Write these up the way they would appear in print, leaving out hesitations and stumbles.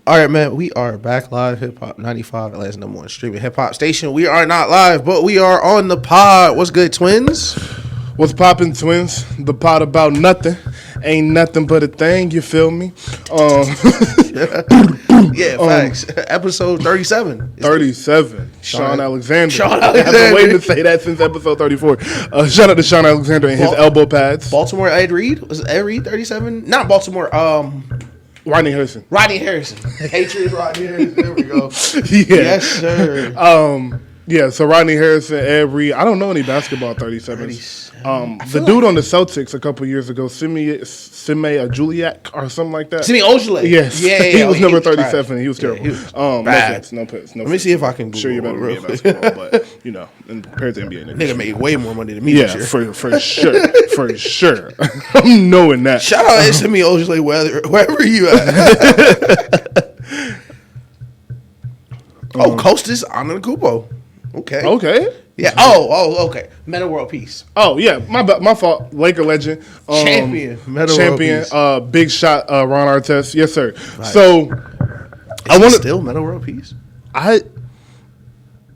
All right, man. We are back live. Hip Hop 95, Atlanta's #1 streaming hip hop station. We are not live, but we are on the pod. What's good, twins? What's poppin', twins? The pod about nothing. Ain't nothing but a thing, you feel me? Yeah, facts. Episode 37. 37. Sean Alexander. Sean I've been Alexander. waiting to say that since episode 34. Shout out to Sean Alexander and his elbow pads. Baltimore Ed Reed. Was it Ed Reed 37? Not Baltimore. Rodney Harrison. Rodney Harrison. Patriots Rodney Harrison. There we go. Yeah. Yes, sir. Yeah, so Rodney Harrison, Ed Reed. I don't know any basketball 37s. The dude on the Celtics a couple years ago, Sime Juliak or something like that. Simi Ojale. Yes. Yeah. He was number trash. 37. He was terrible. He was no bad. pits, no pits. Let me see if I can I'm sure you're better than me Google at it real basketball, but, you know, compared to NBA niggas. Nigga made way more money than me Yeah, this year. for sure. For sure. I'm knowing that. Shout out to Simi Ojale wherever you at. Costas Antetokounmpo. Okay. Yeah. Okay. Meta World Peace. Oh yeah, my fault. Laker legend, Champion. Meta World Peace. Big shot. Ron Artest. Yes, sir. Right. So I want to still Meta World Peace. I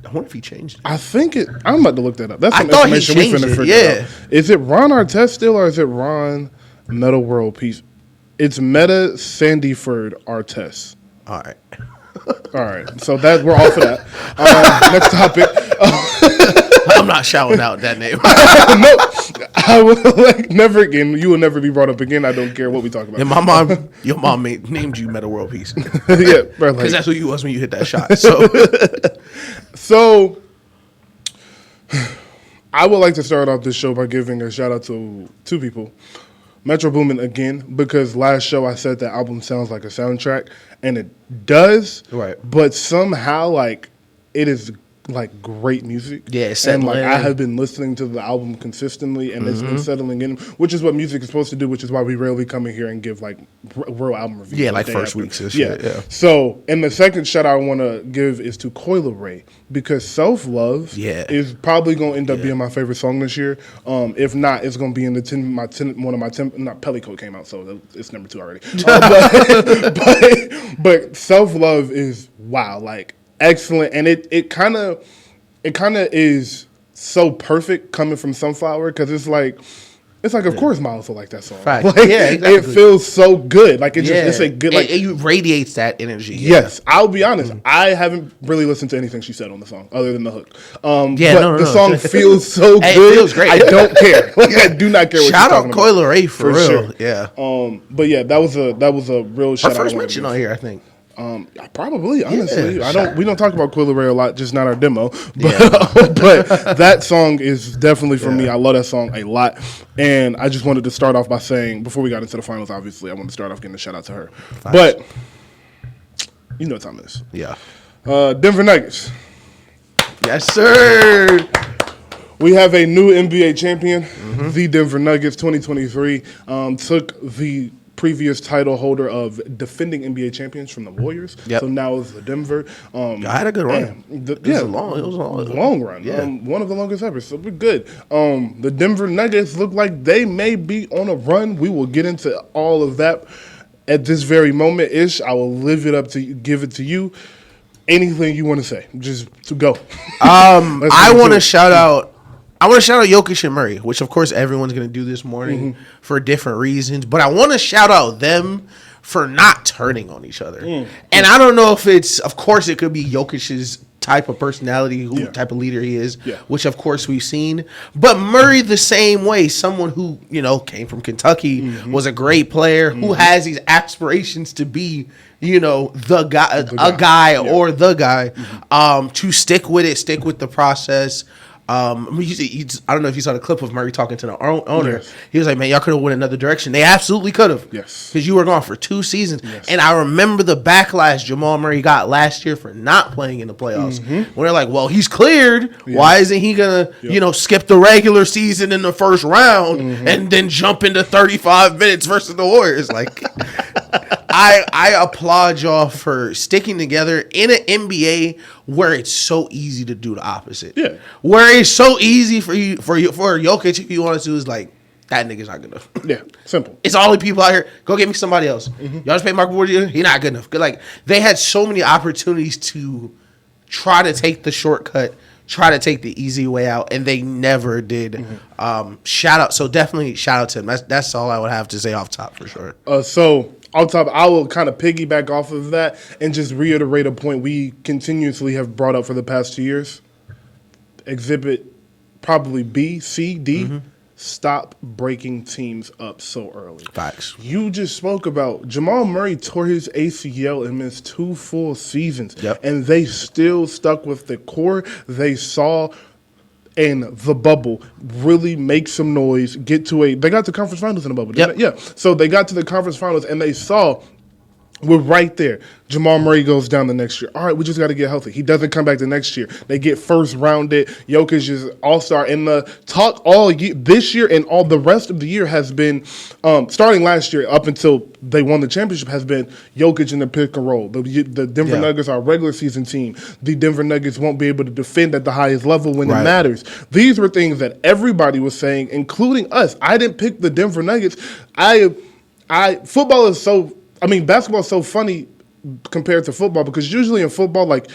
wonder if he changed it. I think it. I'm about to look that up. That's some I thought he information we changed finna it, figure yeah. out. Is it Ron Artest still, or is it Ron Meta World Peace? It's Meta Sandyford Artest. All right. All right, so that we're off of that. Next topic. I'm not shouting out that name. No, I will never again. You will never be brought up again. I don't care what we talk about. And your mom named you Meta World Peace. Yeah, bro. Because that's who you was when you hit that shot. So I would like to start off this show by giving a shout out to two people. Metro Boomin again, because last show I said that album sounds like a soundtrack, and it does. Right. But somehow, like, it is like great music. Yeah, it's and like settling. I have been listening to the album consistently, and it's been settling in, which is what music is supposed to do. Which is why we rarely come in here and give like real album reviews. Yeah, like the day first after. weeks and shit. Yeah. So, and the second shout I want to give is to Coil Ray, because Self Love is probably going to end up being my favorite song this year. If not, it's going to be in the 10. Not Pellico came out, so it's number 2 already. But Self Love is like excellent, and it kind of is so perfect coming from Sunflower, because it's like of course Miles will like that song. Fact. Like, Yeah, exactly. It feels so good. Like it's a good like it radiates that energy. Yeah. Yes, I'll be honest. I haven't really listened to anything she said on the song other than the hook. The song feels so good. It feels great. I don't care. Like, I do not care what Shout she's out talking Coil about. Ray for real. Sure. Yeah. But yeah, that was a real shout out. Her first mention on here, I think. Probably, honestly. Yeah, we don't talk about Coil Ray a lot, just not our demo. But that song is definitely for me. I love that song a lot. And I just wanted to start off by saying, before we got into the finals, obviously, I wanted to start off getting a shout out to her. Fine. But you know what time it is. Yeah. Denver Nuggets. Yes, sir. We have a new NBA champion. The Denver Nuggets 2023 took the previous title holder of defending NBA champions from the Warriors. Yep. So now it's the Denver. I had a good run. It was a long run. Yeah. One of the longest ever. So we're good. The Denver Nuggets look like they may be on a run. We will get into all of that at this very moment. I will give it to you. Anything you want to say, just to go. I want to shout out Jokic and Murray, which of course everyone's going to do this morning for different reasons. But I want to shout out them for not turning on each other. And I don't know if of course it could be Jokic's type of personality, type of leader he is, which of course we've seen. But Murray the same way, someone who, came from Kentucky, was a great player, who has these aspirations to be, the guy, the guy, to stick with it, stick with the process. I don't know if you saw the clip of Murray talking to the owner. Yes. He was like, man, y'all could have went another direction. They absolutely could have. Yes. Because you were gone for 2 seasons. Yes. And I remember the backlash Jamal Murray got last year for not playing in the playoffs. When they're like, well, he's cleared. Yeah. Why isn't he going to, skip the regular season in the first round and then jump into 35 minutes versus the Warriors? Like, I applaud y'all for sticking together in an NBA where it's so easy to do the opposite. Yeah. Where it's so easy for Jokic, if you wanted to, is like, that nigga's not good enough. Yeah, simple. It's all the people out here. Go get me somebody else. Y'all just pay Mark Ward. He not good enough. Like they had so many opportunities to try to take the shortcut, try to take the easy way out, and they never did. Shout out. So definitely shout out to them. That's all I would have to say off top for sure. So on top, I will kind of piggyback off of that and just reiterate a point we continuously have brought up for the past 2 years. Exhibit probably B, C, D. Stop breaking teams up so early. Facts. You just spoke about Jamal Murray tore his ACL and missed 2 full seasons. Yep. And they still stuck with the core they saw in the bubble really make some noise, they got to conference finals in the bubble, didn't they? Yeah. So they got to the conference finals and they saw we're right there. Jamal Murray goes down the next year. All right, we just got to get healthy. He doesn't come back the next year. They get first rounded. Jokic is all-star. And the talk all year, this year and all the rest of the year has been, starting last year up until they won the championship, has been Jokic in the pick and roll. The Denver Nuggets are a regular season team. The Denver Nuggets won't be able to defend at the highest level when it matters. These were things that everybody was saying, including us. I didn't pick the Denver Nuggets. Basketball is so funny compared to football because usually in football, like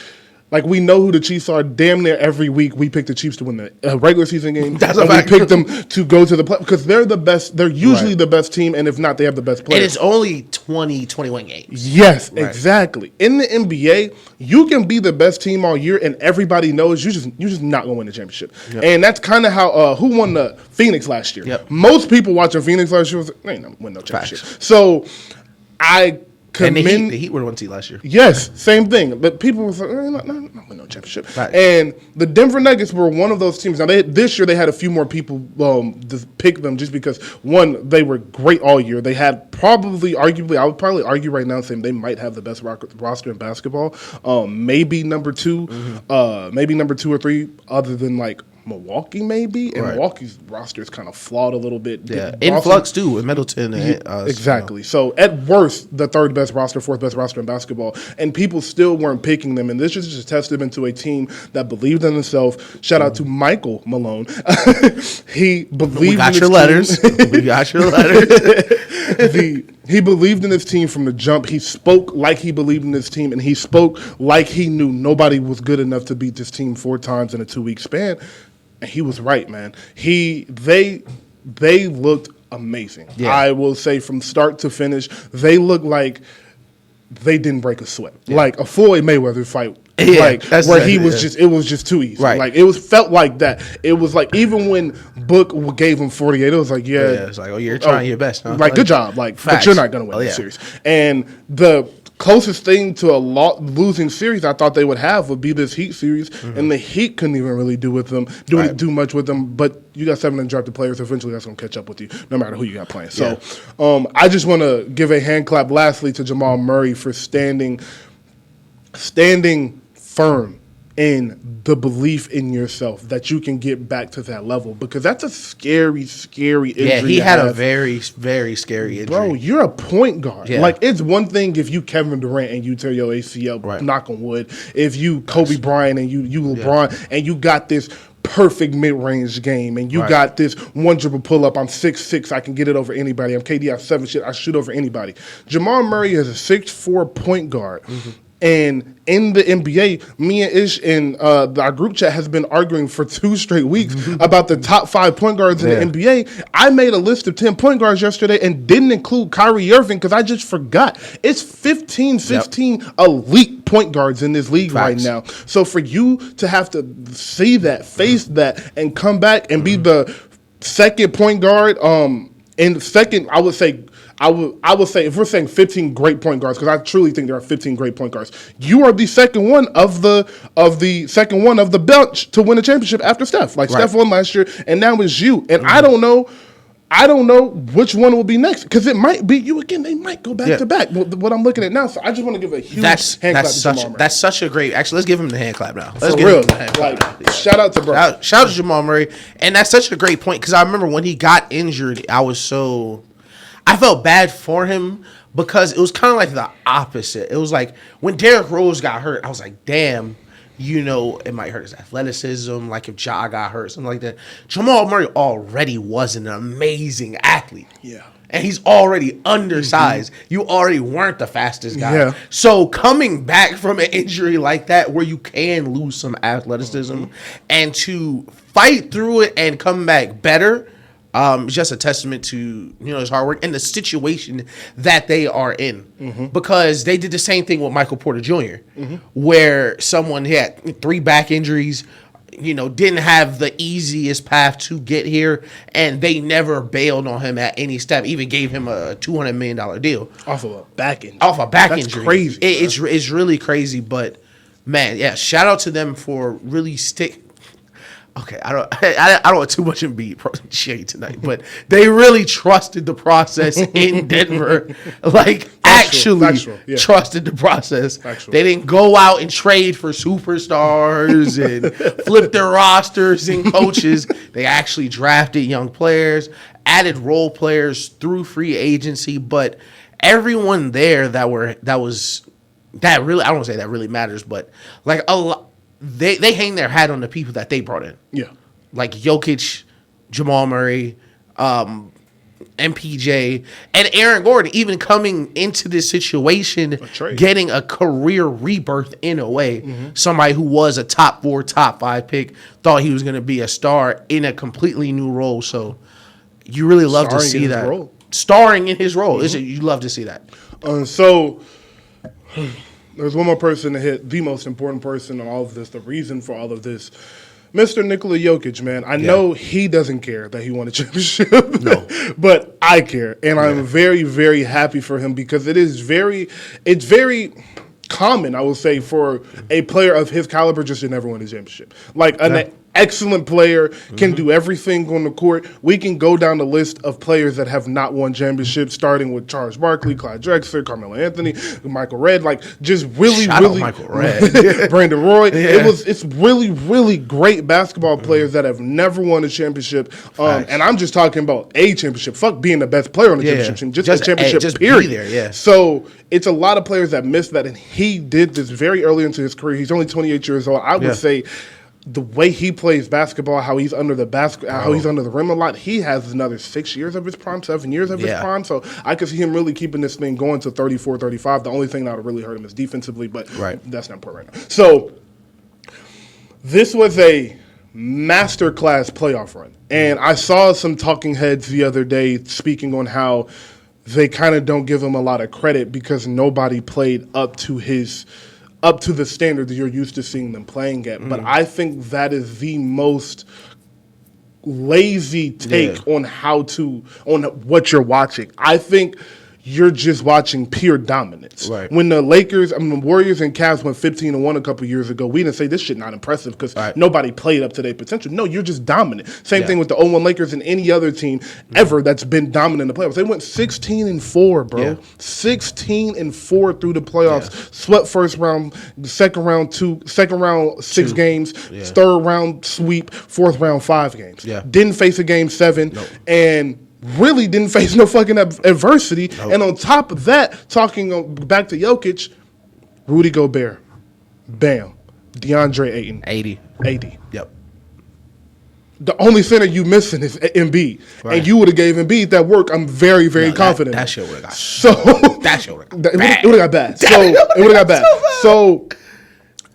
we know who the Chiefs are. Damn near every week we pick the Chiefs to win the regular season game. That's and a fact. We pick them to go to the play because they're the best. They're usually the best team, and if not, they have the best players. And it's only 20, 21 games. Yes, exactly. In the NBA, you can be the best team all year, and everybody knows you're just not going to win the championship. Yep. And that's kind of how who won the Phoenix last year. Yep. Most people watching Phoenix last year was like, they ain't not win no championship. Facts. So I commend and the Heat were the one seed last year. Yes, same thing. But people were like, not win no championship. Facts. And the Denver Nuggets were one of those teams. Now this year they had a few more people to pick them just because one, they were great all year. They had arguably, I would probably argue right now saying they might have the best roster in basketball. Maybe number 2, maybe number 2 or 3, other than like Milwaukee maybe, and Milwaukee's roster is kind of flawed a little bit. Yeah, in flux too with Middleton. Exactly. So at worst, the 3rd best roster, 4th best roster in basketball, and people still weren't picking them. And this is just a testament to a team that believed in itself. Shout out to Michael Malone. He believed. We got your letters. We got your letters. He believed in his team from the jump. He spoke like he believed in his team, and he spoke like he knew nobody was good enough to beat this team 4 times in a 2-week span. And he was right, man. They looked amazing. Yeah. I will say from start to finish, they looked like they didn't break a sweat. Yeah. Like a Floyd Mayweather fight. Yeah, where he was it was just too easy. Right. Like felt like that. It was like even when Book gave him 48, it was like, it's like, you're trying your best. Huh? Like, good job. Like, but you're not gonna win this series. And the closest thing to a losing series I thought they would have would be this Heat series, and the Heat couldn't even really do much with them. But you got 7 undrafted players. Eventually, that's gonna catch up with you, no matter who you got playing. So, I just want to give a hand clap, lastly, to Jamal Murray for standing firm in the belief in yourself that you can get back to that level, because that's a scary, scary injury. Yeah, he had a very, very scary injury. Bro, you're a point guard. Yeah. Like, it's one thing if you Kevin Durant and you tear your ACL, knock on wood. If you Kobe Bryant and you LeBron and you got this perfect mid-range game and you got this one dribble pull-up, I'm 6'6", I can get it over anybody. I'm KD, I 7 shit, I shoot over anybody. Jamal Murray is a 6'4" point guard. And in the NBA, me and Ish in our group chat has been arguing for 2 straight weeks about the top 5 point guards in the NBA. I made a list of 10 point guards yesterday and didn't include Kyrie Irving because I just forgot. It's 16 elite point guards in this league right now. So for you to have to see that, face that, and come back and be the second point guard, and second, I would say if we're saying 15 great point guards, because I truly think there are 15 great point guards, you are the second one of the bench to win a championship after Steph. Like Steph won last year, and now it's you. And I don't know which one will be next, because it might be you again. They might go back to back. What I'm looking at now, so I just want to give a huge hand clap to Jamal Murray. That's such a great. Actually, let's give him the hand clap now. Let's give him the hand clap. Shout out to bro. Shout out to Jamal Murray, and that's such a great point, because I remember when he got injured, I felt bad for him, because it was kind of like the opposite. It was like when Derrick Rose got hurt, I was like, damn, it might hurt his athleticism. Like if Ja got hurt, something like that. Jamal Murray already was an amazing athlete. Yeah. And he's already undersized. You already weren't the fastest guy. Yeah. So coming back from an injury like that where you can lose some athleticism and to fight through it and come back better, it's just a testament to his hard work and the situation that they are in. Because they did the same thing with Michael Porter Jr., where someone had 3 back injuries, didn't have the easiest path to get here, and they never bailed on him at any step, even gave him a $200 million deal. Off of a back injury. That's injury. Crazy. It's really crazy, but man, yeah, shout out to them for really Okay, I don't want too much Embiid shade tonight, but they really trusted the process in Denver. Like, Factual, yeah. Trusted the process. Factual. They didn't go out and trade for superstars and flip their rosters and coaches. They actually drafted young players, added role players through free agency, but everyone there that really, I don't want to say that really matters, but like a lot. They hang their hat on the people that they brought in. Yeah. Like Jokic, Jamal Murray, MPJ, and Aaron Gordon, even coming into this situation, getting a career rebirth in a way. Somebody who was a top 4, top 5 pick, thought he was going to be a star in a completely new role. So you really love to see that. Starring in his role. You love to see that. There's one more person to hit, the most important person in all of this, the reason for all of this. Mr. Nikola Jokic, man. I know he doesn't care that he won a championship. No. But I care. And I'm very, very happy for him because it's very common, I would say, for a player of his caliber just to never win a championship. Like an excellent player, can do everything on the court. We can go down the list of players that have not won championships, starting with Charles Barkley, Clyde Drexler, Carmelo Anthony, Michael Redd. Like, just really, Michael Redd. Brandon Roy. Yeah. It's really, really great basketball players that have never won a championship. And I'm just talking about a championship. Fuck being the best player on the championship team. Just a championship, period. Be there, So it's a lot of players that missed that, and he did this very early into his career. He's only 28 years old. I would say the way he plays basketball, how he's under the how he's under the rim a lot, he has another 6 years of his prime, 7 years of his prime. So I could see him really keeping this thing going to 34, 35. The only thing that would really hurt him is defensively, but that's not important right now. So this was a masterclass playoff run. And I saw some talking heads the other day speaking on how they kind of don't give him a lot of credit because nobody played up to the standard that you're used to seeing them playing at. But I think that is the most lazy take on what you're watching. I think you're just watching pure dominance. Right. When the Warriors and Cavs went 15-1 a couple years ago, we didn't say this shit not impressive because nobody played up to their potential. No, you're just dominant. Same thing with the 0-1 Lakers and any other team ever that's been dominant in the playoffs. They went 16-4, bro. Yeah. 16-4 through the playoffs. Swept first round, second round 6 games, third round sweep, fourth round 5 games. Yeah. Didn't face a game 7, and really didn't face no fucking adversity. Nope. And on top of that, talking back to Jokic, Rudy Gobert, bam. DeAndre Ayton. 80. Yep. The only center you missing is Embiid. Right. And you would have gave Embiid that work. I'm very, very confident. That shit would have got It would have got bad. It would have got bad. So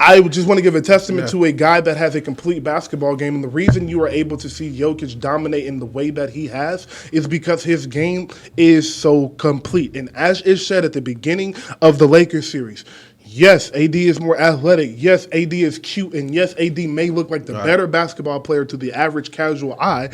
I just want to give a testament to a guy that has a complete basketball game. And the reason you are able to see Jokic dominate in the way that he has is because his game is so complete. And as is said at the beginning of the Lakers series, yes, AD is more athletic. Yes, AD is cute. And yes, AD may look like the better basketball player to the average casual eye.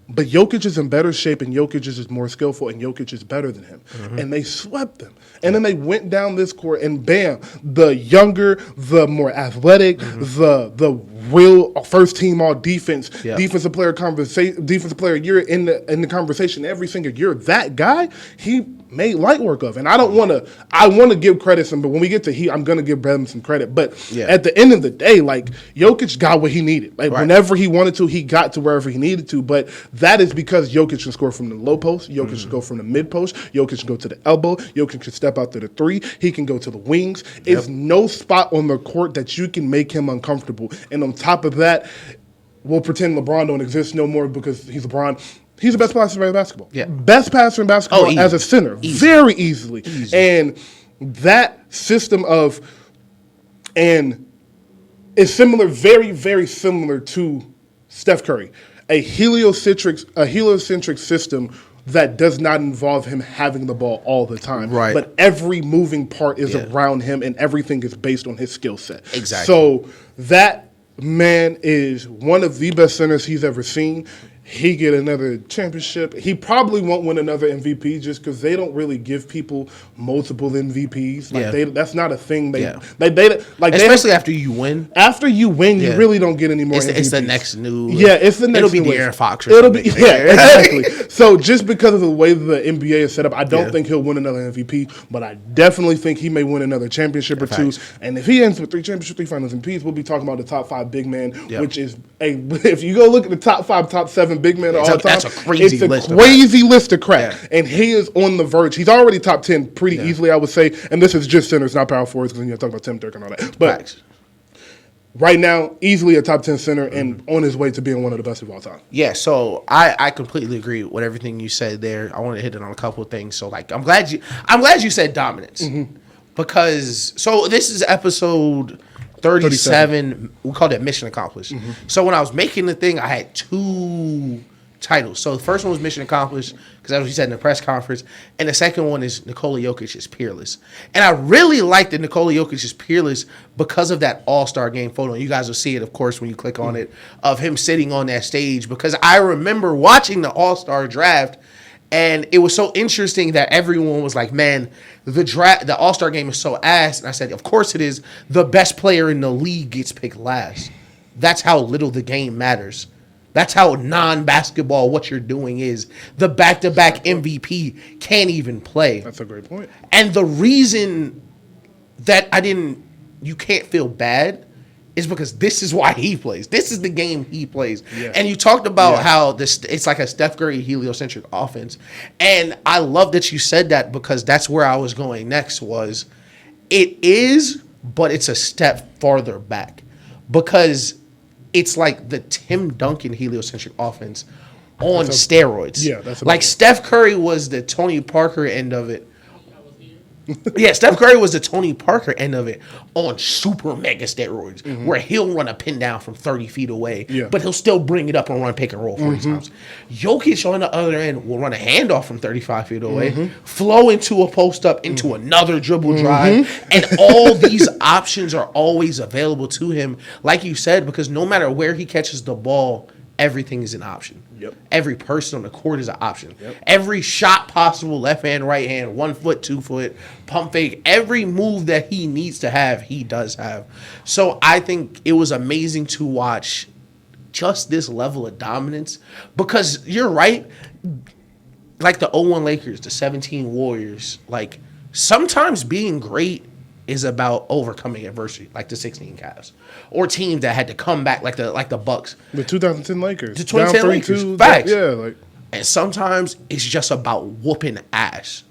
But Jokic is in better shape, and Jokic is more skillful, and Jokic is better than him. And they swept them. And then they went down this court, and bam, the younger, the more athletic, the real first-team all-defense, defensive player year in the conversation every single year. That guy, he made light work of. And I want to give credit some, but when we get to Heat, I'm going to give him some credit. But at the end of the day, like, Jokic got what he needed. Like, whenever he wanted to, he got to wherever he needed to. But that is because Jokic can score from the low post, Jokic can go from the mid post, Jokic can go to the elbow, Jokic can step out to the three, he can go to the wings. There's no spot on the court that you can make him uncomfortable. And on top of that, we'll pretend LeBron don't exist no more because he's LeBron. He's the best passer in basketball. Yeah. Best passer in basketball as a center. Very easily. And that system of, and it's similar, very, very similar to Steph Curry. A heliocentric system that does not involve him having the ball all the time. Right. But every moving part is around him and everything is based on his skill set. Exactly. So that man is one of the best centers he's ever seen. He get another championship. He probably won't win another MVP just because they don't really give people multiple MVPs. Like that's not a thing. They especially after you win. After you win, you really don't get any more. It's the next new. It's the next. It'll be De'Aaron Fox. It'll be exactly. So just because of the way the NBA is set up, I don't think he'll win another MVP, but I definitely think he may win another championship or two. And if he ends with 3 championships, 3 finals, and peace, we'll be talking about the top 5 big man, which is if you go look at the top 5, top 7 big men all the time. That's a crazy list. It's a crazy list to crack. Yeah. And he is on the verge. He's already top 10 pretty easily, I would say. And this is just centers, not power forwards, because you're talking about Tim Dirk and all that. But right now, easily a top 10 center and on his way to being one of the best of all time. Yeah, so I completely agree with everything you said there. I want to hit it on a couple of things. So like I'm glad you said dominance. Because this is episode 37. We called it Mission Accomplished. So when I was making the thing, I had 2 titles. So the first one was Mission Accomplished, because that's what he said in the press conference. And the second one is Nikola Jokic is peerless. And I really like that Nikola Jokic is peerless because of that All-Star game photo. You guys will see it, of course, when you click on it, of him sitting on that stage. Because I remember watching the All-Star draft, and it was so interesting that everyone was like, man, the All-Star game is so ass. And I said, of course it is. The best player in the league gets picked last. That's how little the game matters. That's how non-basketball what you're doing is. The back-to-back MVP can't even play. That's a great point. And the reason that you can't feel bad is because this is why he plays. This is the game he plays. Yeah. And you talked about how it's like a Steph Curry heliocentric offense. And I love that you said that, because that's where I was going next was it is, but it's a step farther back. Because it's like the Tim Duncan heliocentric offense on steroids. Yeah, that's like Steph Curry was the Tony Parker end of it. Steph Curry was the Tony Parker end of it on super mega steroids, where he'll run a pin down from 30 feet away, but he'll still bring it up and run pick and roll 40 times. Jokic on the other end will run a handoff from 35 feet away, flow into a post up, into another dribble drive, and all these options are always available to him, like you said, because no matter where he catches the ball, everything is an option. Every person on the court is an option. Every shot possible, left hand, right hand, 1 foot, 2 foot, pump fake, every move that he needs to have, he does have. So I think it was amazing to watch just this level of dominance, because you're right, like the 01 Lakers, the 17 Warriors, like sometimes being great is about overcoming adversity, like the 16 Cavs, or teams that had to come back, like the Bucks, the 2010 Lakers, the 2010 Lakers. Facts. Yeah, and sometimes it's just about whooping ass,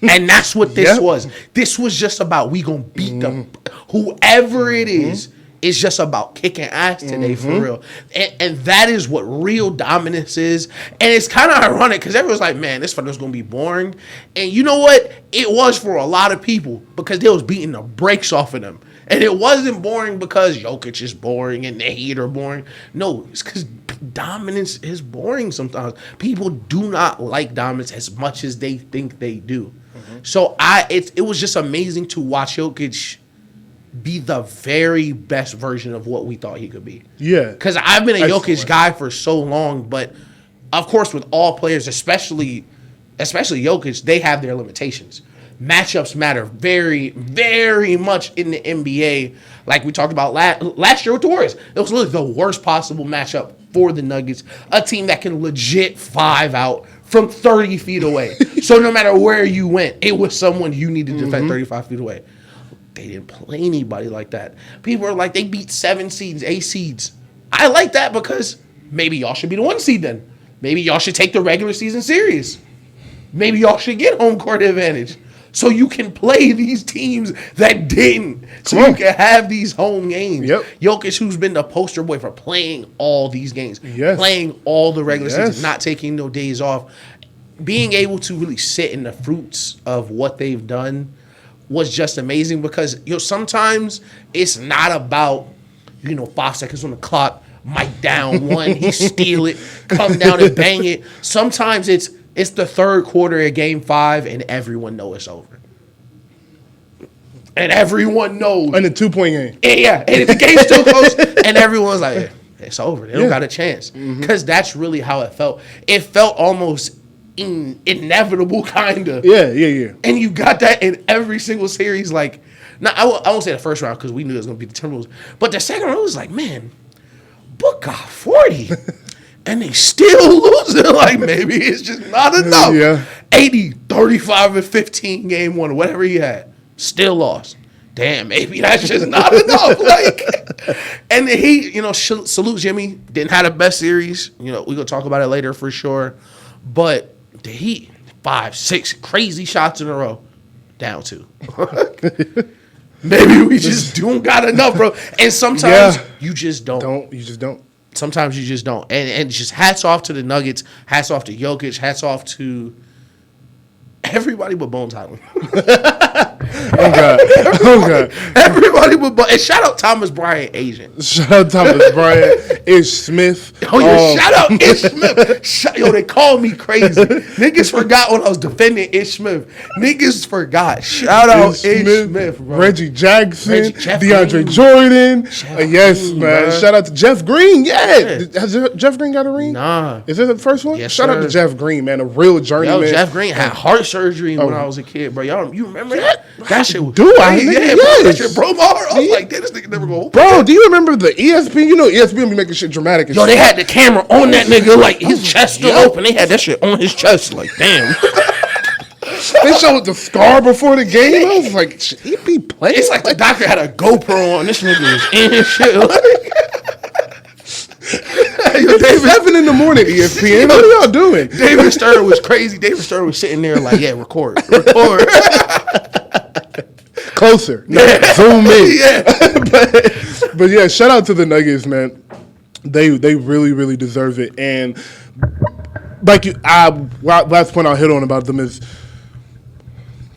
and that's what this was. This was just about we gonna beat them, whoever it is. It's just about kicking ass today, for real. And that is what real dominance is. And it's kind of ironic because everyone's like, man, this was going to be boring. And you know what? It was for a lot of people, because they was beating the brakes off of them. And it wasn't boring because Jokic is boring and the Heat are boring. No, it's because dominance is boring sometimes. People do not like dominance as much as they think they do. So it was just amazing to watch Jokic be the very best version of what we thought he could be. Yeah. Because I've been a Jokic guy for so long, but of course with all players, especially Jokic, they have their limitations. Matchups matter very, very much in the NBA. Like we talked about last year with the Warriors. It was literally the worst possible matchup for the Nuggets. A team that can legit 5 out from 30 feet away. So no matter where you went, it was someone you needed to defend 35 feet away. They didn't play anybody like that. People are like, they beat 7 seeds, 8 seeds. I like that because maybe y'all should be the 1 seed then. maybe y'all should take the regular season serious. Maybe y'all should get home court advantage so you can play these teams that didn't. So you can have these home games. Yep. Jokic, who's been the poster boy for playing all these games, playing all the regular season, not taking no days off, being able to really sit in the fruits of what they've done was just amazing because sometimes it's not about 5 seconds on the clock, Mike down one, he steal it, come down and bang it. Sometimes it's the third quarter of game 5 and everyone knows it's over. And everyone knows. And a 2-point game. Yeah, and the game's still close and everyone's like, it's over. They don't got a chance. Because that's really how it felt. It felt almost inevitable, kind of. Yeah. And you got that in every single series. Like, I won't say the first round because we knew it was going to be the Timberwolves. But the second round was like, man, Book got 40. And they still losing. Like, maybe it's just not enough. Yeah. 80, 35, and 15 game 1, whatever he had. Still lost. Damn, maybe that's just not enough. Like, and he, salute Jimmy. Didn't have the best series. We're going to talk about it later for sure. But the Heat, 5, 6 crazy shots in a row, down 2. Maybe we just don't got enough, bro. And sometimes you just don't. You just don't. Sometimes you just don't. And just hats off to the Nuggets, hats off to Jokic, hats off to everybody but Bones Highland. Oh God. Everybody but Bones. And shout out Thomas Bryant, agent. Shout out Thomas Bryant, Ish Smith. Oh, yeah, shout out Ish Smith. They called me crazy. Niggas forgot when I was defending Ish Smith. Niggas forgot. Shout out Ish Smith, bro. Reggie Jackson, Jeff DeAndre Green. Jordan. Yes, Green, man. bro. Shout out to Jeff Green. Yeah. Has Jeff Green got a ring? Nah. Is this the first one? Yes, Shout out sir. to Jeff Green, man. A real journeyman. Jeff Green had heart surgery when I was a kid, bro. Y'all, you remember that? That shit was Do I? crazy. Nigga, Bro, that yes. shit broke my heart. I was like, damn, this nigga never go. Bro, do you remember the ESPN? ESPN be making shit dramatic and Yo, they shit. had the camera on that nigga, like his chest still open. They had that shit on his chest, like damn. They showed the scar before the game. I was like, should he be playing? It's like the doctor had a GoPro on. This nigga was in his shit. Yo, David, 7 in the morning, ESPN. What are y'all doing? David Stern was crazy. David Stern was sitting there like, yeah, record. Closer. No, zoom in. Yeah. But yeah, shout out to the Nuggets, man. They really, really deserve it. And like last point I'll hit on about them is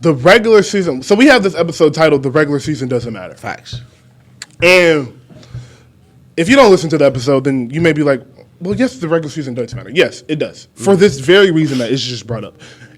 the regular season. So we have this episode titled "The Regular Season Doesn't Matter." Facts. And if you don't listen to the episode, then you may be like, well, yes, the regular season does matter. Yes, it does. For this very reason that it's just brought up.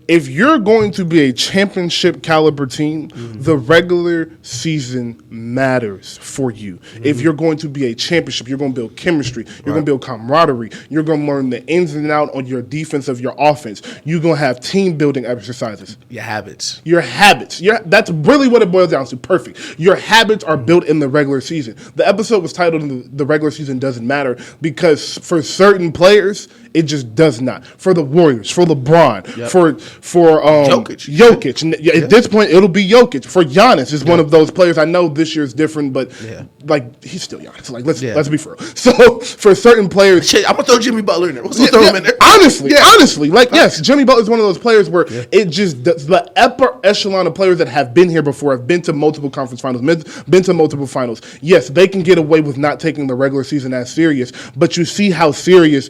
If you're going to be a championship caliber team, the regular season matters for you. If you're going to be a championship, you're going to build chemistry. You're going to build camaraderie. You're going to learn the ins and outs on your defense of your offense. You're going to have team building exercises. Your habits. Your habits. That's really what it boils down to. Perfect. Your habits are built in the regular season. The episode was titled "The Regular Season Doesn't Matter" because for certain players, it just does not. For the Warriors, for LeBron, for Jokic. And at this point, it'll be Jokic. For Giannis is one of those players. I know this year's different, but like he's still Giannis. Like let's be fair. So for certain players, I'm gonna throw Jimmy Butler in there. Let's throw him in there. Honestly, like yes, Jimmy Butler is one of those players where it just the upper echelon of players that have been here before, have been to multiple conference finals, been to multiple finals. Yes, they can get away with not taking the regular season as serious, but you see how serious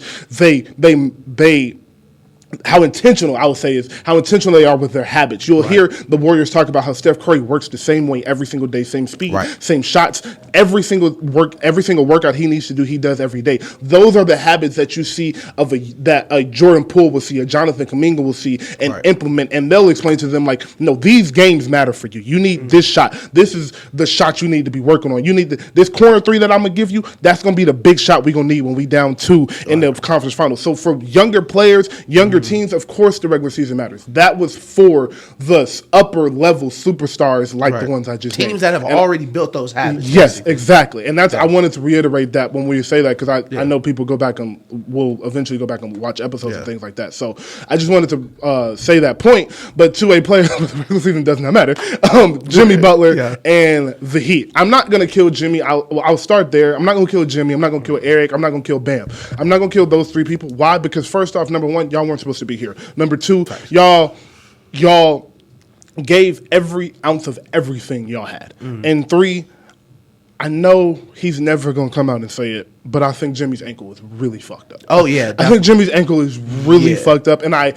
how intentional, I would say, is how intentional they are with their habits. You'll hear the Warriors talk about how Steph Curry works the same way every single day, same speed, same shots, every single workout he needs to do, he does every day. Those are the habits that you see that a Jordan Poole will see, a Jonathan Kuminga will see and implement, and they'll explain to them like, no, these games matter for you. You need this shot. This is the shot you need to be working on. You need this corner three that I'm gonna give you. That's gonna be the big shot we're gonna need when we down 2 in the conference finals. So for younger players, younger bigger teams, of course the regular season matters. That was for the upper level superstars like the ones I just named. Teams that have already built those habits. Yes, basically. Exactly. And that's I wanted to reiterate that when we say that, because I know people go back and will eventually go back and watch episodes and things like that. So I just wanted to say that point. But to a player with the regular season does not matter. Jimmy Butler and the Heat. I'm not going to kill Jimmy. I'll start there. I'm not going to kill Jimmy. I'm not going to kill Eric. I'm not going to kill Bam. I'm not going to kill those three people. Why? Because first off, number one, y'all weren't supposed to be here. Number two, y'all gave every ounce of everything y'all had. And three, I know he's never going to come out and say it, but I think Jimmy's ankle is really fucked up. Oh, yeah. Definitely. I think Jimmy's ankle is really fucked up. And I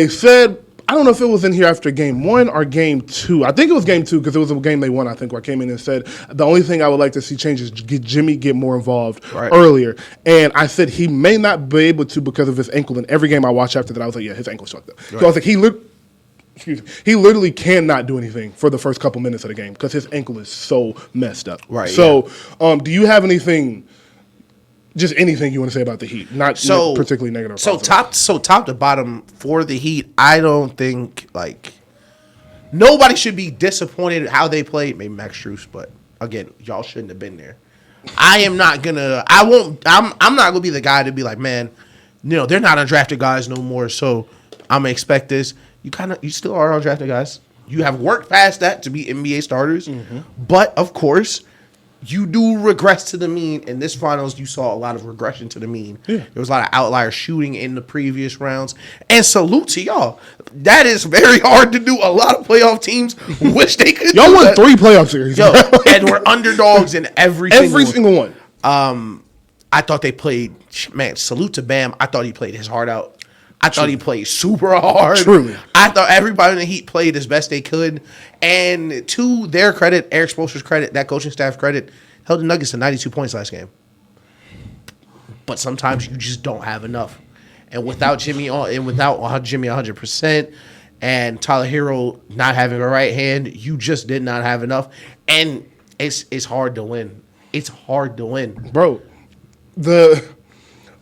said, I don't know if it was in here after game 1 or game 2. I think it was game 2 because it was a game they won, I think, where I came in and said, the only thing I would like to see change is Jimmy get more involved earlier. And I said he may not be able to because of his ankle. And every game I watched after that, I was like, yeah, his ankle's fucked up. So I was like, he literally cannot do anything for the first couple minutes of the game because his ankle is so messed up. Right. So do you have anything... Just anything you want to say about the Heat, not particularly negative. So top to bottom for the Heat, I don't think nobody should be disappointed how they played. Maybe Max Strus, but again, y'all shouldn't have been there. I'm not gonna be the guy to be like, man, they're not undrafted guys no more, so I'm gonna expect this. You still are undrafted guys. You have worked past that to be NBA starters, but of course. You do regress to the mean. In this finals, you saw a lot of regression to the mean. Yeah. There was a lot of outlier shooting in the previous rounds. And salute to y'all. That is very hard to do. A lot of playoff teams wish they could y'all won 3 playoff series. And we're underdogs in every single one. I thought they played, man, salute to Bam. I thought he played his heart out. I thought he played super hard. Truly. I thought everybody in the Heat played as best they could. And to their credit, Eric Spoelstra's credit, that coaching staff credit, held the Nuggets to 92 points last game. But sometimes you just don't have enough. And without Jimmy 100% and Tyler Hero not having a right hand, you just did not have enough. And it's hard to win. It's hard to win. Bro,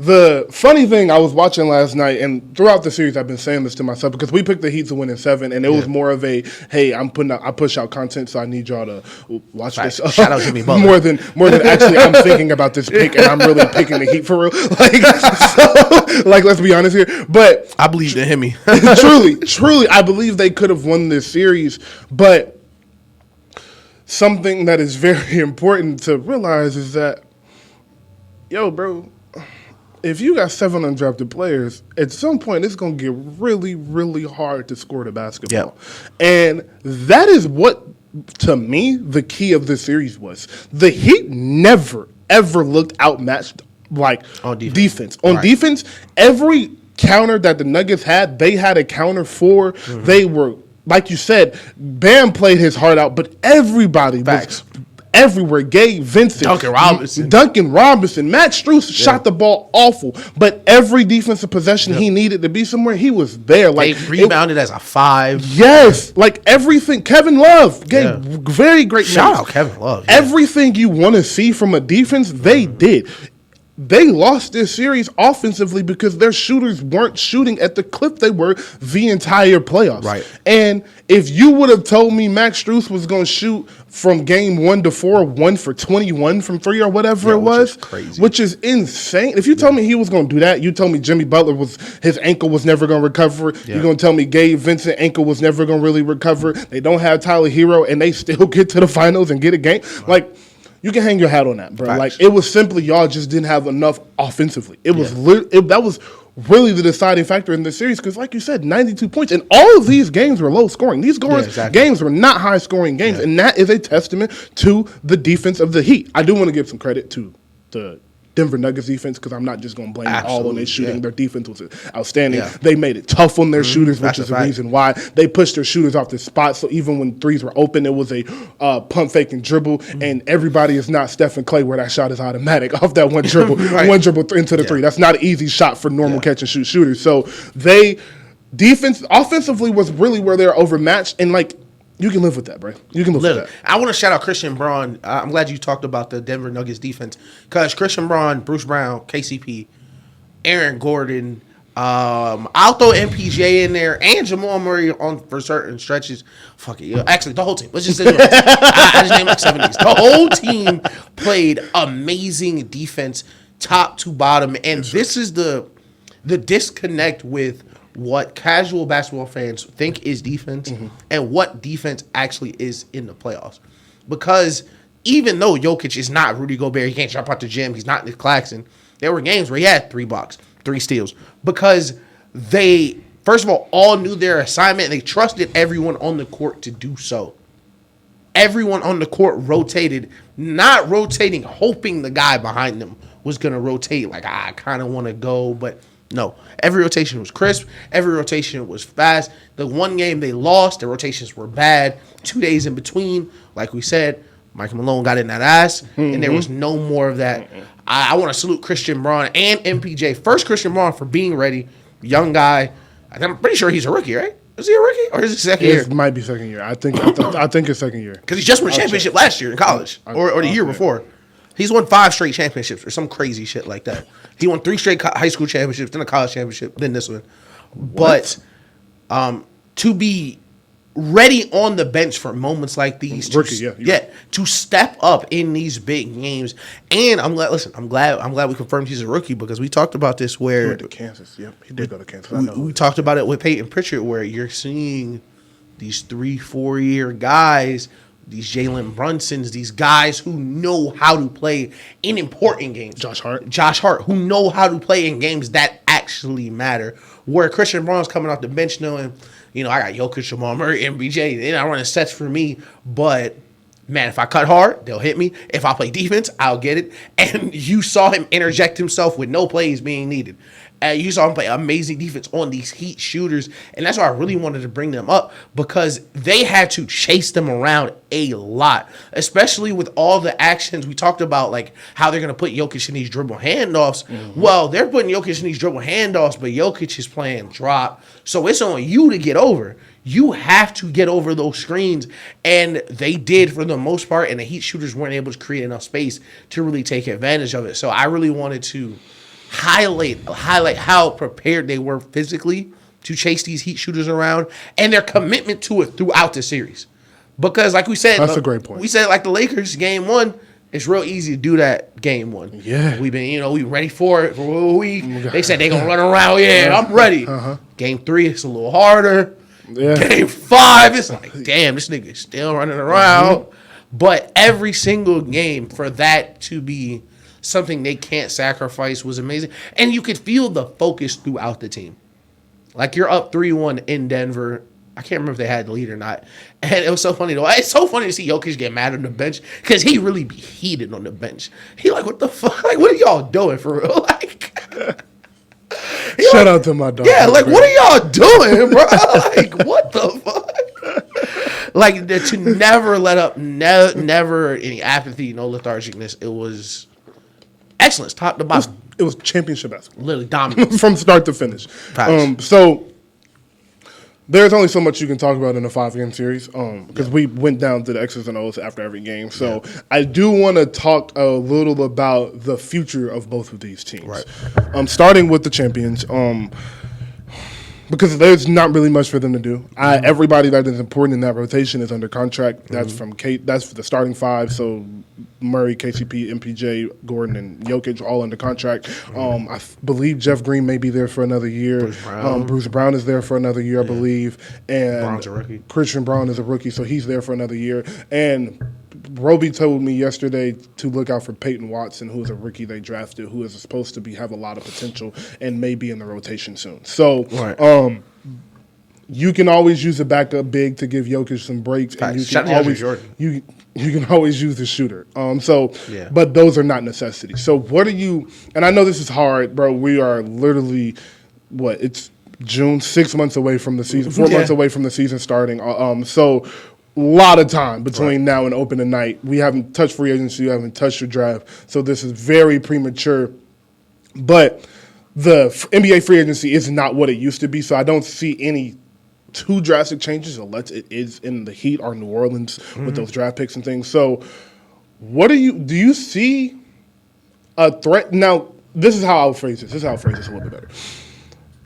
the funny thing I was watching last night, and throughout the series I've been saying this to myself because we picked the Heat to win in 7, and it was more of a, hey, I push out content, so I need y'all to watch this. Shout out Jimmy Butler. more than actually I'm thinking about this pick, and I'm really picking the Heat for real. Let's be honest here. But I believe in him. truly, I believe they could have won this series, but something that is very important to realize is that, yo, bro, if you got 7 undrafted players, at some point it's going to get really, really hard to score the basketball. Yep. And that is what, to me, the key of this series was. The Heat never, ever looked outmatched on defense. On defense, every counter that the Nuggets had, they had a counter for. They were, like you said, Bam played his heart out, but everybody was everywhere. Gabe Vincent, Duncan Robinson, Matt Strus shot the ball awful, but every defensive possession he needed to be somewhere, he was there. They rebounded as a 5. Yes, everything. Kevin Love gave very great. Shout out Kevin Love. Yeah. Everything you want to see from a defense, they did. They lost this series offensively because their shooters weren't shooting at the clip they were the entire playoffs. Right. And if you would have told me Max Strus was going to shoot from game 1 to 4, 1 for 21 from 3 or whatever it was, which is insane. If you told me he was going to do that, you told me Jimmy Butler his ankle was never going to recover. Yeah. You're going to tell me Gabe Vincent ankle was never going to really recover. They don't have Tyler Hero, and they still get to the finals and get a game. You can hang your hat on that, bro. It was simply y'all just didn't have enough offensively. It was that was really the deciding factor in this series because, like you said, 92 points. And all of these games were low scoring. These games were not high scoring games, and that is a testament to the defense of the Heat. I do want to give some credit to the Denver Nuggets defense because I'm not just going to blame it all on their shooting. Yeah. Their defense was outstanding. Yeah. They made it tough on their shooters, which is the reason why they pushed their shooters off the spot. So even when threes were open, it was a pump fake and dribble, and everybody is not Stephen Clay where that shot is automatic off that one dribble, one dribble into the three. That's not an easy shot for normal catch and shoot shooters. So offensively was really where they're overmatched, and you can live with that, bro. You can live with that. I want to shout out Christian Braun. I'm glad you talked about the Denver Nuggets defense because Christian Braun, Bruce Brown, KCP, Aaron Gordon, I'll throw MPJ in there and Jamal Murray on for certain stretches. Fuck it, yeah. Actually, the whole team. Let's just say I just named like 70s. The whole team played amazing defense, top to bottom, and this is the disconnect with what casual basketball fans think is defense and what defense actually is in the playoffs. Because even though Jokic is not Rudy Gobert, he can't jump out the gym, he's not Nick Claxton, there were games where he had 3 blocks, 3 steals. Because they, first of all knew their assignment and they trusted everyone on the court to do so. Everyone on the court rotated, not rotating, hoping the guy behind them was going to rotate. Like, I kind of want to go, but no. Every rotation was crisp. Every rotation was fast. The one game they lost, the rotations were bad. 2 days in between, like we said, Michael Malone got in that ass, and there was no more of that. I want to salute Christian Braun and MPJ. First, Christian Braun for being ready. Young guy. I'm pretty sure he's a rookie, right? Is he a rookie or is it second year? It might be second year. I think it's second year. Because he just won a championship last year in college or the year before. He's won 5 straight championships or some crazy shit like that. He won 3 straight high school championships, then a college championship, then this one. But to be ready on the bench for moments like these, to step up in these big games, and I'm glad we confirmed he's a rookie because we talked about this where he went to Kansas. Yep, he did go to Kansas. We talked about it with Peyton Pritchard where you're seeing these 3-4 year guys, these Jalen Brunsons, these guys who know how to play in important games. Josh Hart, who know how to play in games that actually matter. Where Christian Braun's coming off the bench knowing, I got Jokic, Jamal Murray, MBJ. They're not running sets for me, but man, if I cut hard, they'll hit me. If I play defense, I'll get it. And you saw him interject himself with no plays being needed. You saw him play amazing defense on these Heat shooters, and that's why I really wanted to bring them up because they had to chase them around a lot, especially with all the actions we talked about, like how they're going to put Jokic in these dribble handoffs. Well, they're putting Jokic in these dribble handoffs, but Jokic is playing drop, so it's on you to get over. You have to get over those screens, and they did for the most part, and the Heat shooters weren't able to create enough space to really take advantage of it. So I really wanted to highlight how prepared they were physically to chase these Heat shooters around and their commitment to it throughout the series. Because like we said, that's a great point. We said like the Lakers game 1, it's real easy to do that game 1. Yeah. We've been, we ready for it for a week. They said they're going to run around. Yeah, I'm ready. Game 3, it's a little harder. Yeah. Game 5, it's like, damn, this nigga's still running around. But every single game for that to be something they can't sacrifice was amazing. And you could feel the focus throughout the team. Like you're up 3-1 in Denver. I can't remember if they had the lead or not. And it was so funny though. It's so funny to see Jokic get mad on the bench because he really be heated on the bench. He like, what the fuck? Like, what are y'all doing for real? Like, shout out to my dog. Yeah, like, what are y'all doing, bro? Like, what the fuck? Like, to never let up, never any apathy, no lethargicness. It was excellence, top to bottom. It was championship basketball. Literally dominant. From start to finish. So there's only so much you can talk about in a 5-game series because we went down to the X's and O's after every game. So I do want to talk a little about the future of both of these teams. Right. Starting with the champions. Because there's not really much for them to do. Everybody that is important in that rotation is under contract. That's from Kate. That's for the starting 5. So Murray, KCP, MPJ, Gordon, and Jokic all under contract. I believe Jeff Green may be there for another year. Bruce Brown is there for another year, I believe. And Brown's a rookie. Christian Braun is a rookie, so he's there for another year. And Roby told me yesterday to look out for Peyton Watson, who is a rookie they drafted, who is supposed to have a lot of potential and may be in the rotation soon. So you can always use a backup big to give Jokic some breaks, and you can always use the shooter. But those are not necessities. So what are you? And I know this is hard, bro. We are literally it's June, 6 months away from the season, 4 months away from the season starting. So a lot of time between now and opening night. We haven't touched free agency. We haven't touched your draft. So this is very premature. But the NBA free agency is not what it used to be. So I don't see any too drastic changes unless it is in the Heat or New Orleans with those draft picks and things. So do you see a threat? Now, this is how I'll phrase this. This is how I'll phrase this a little bit better.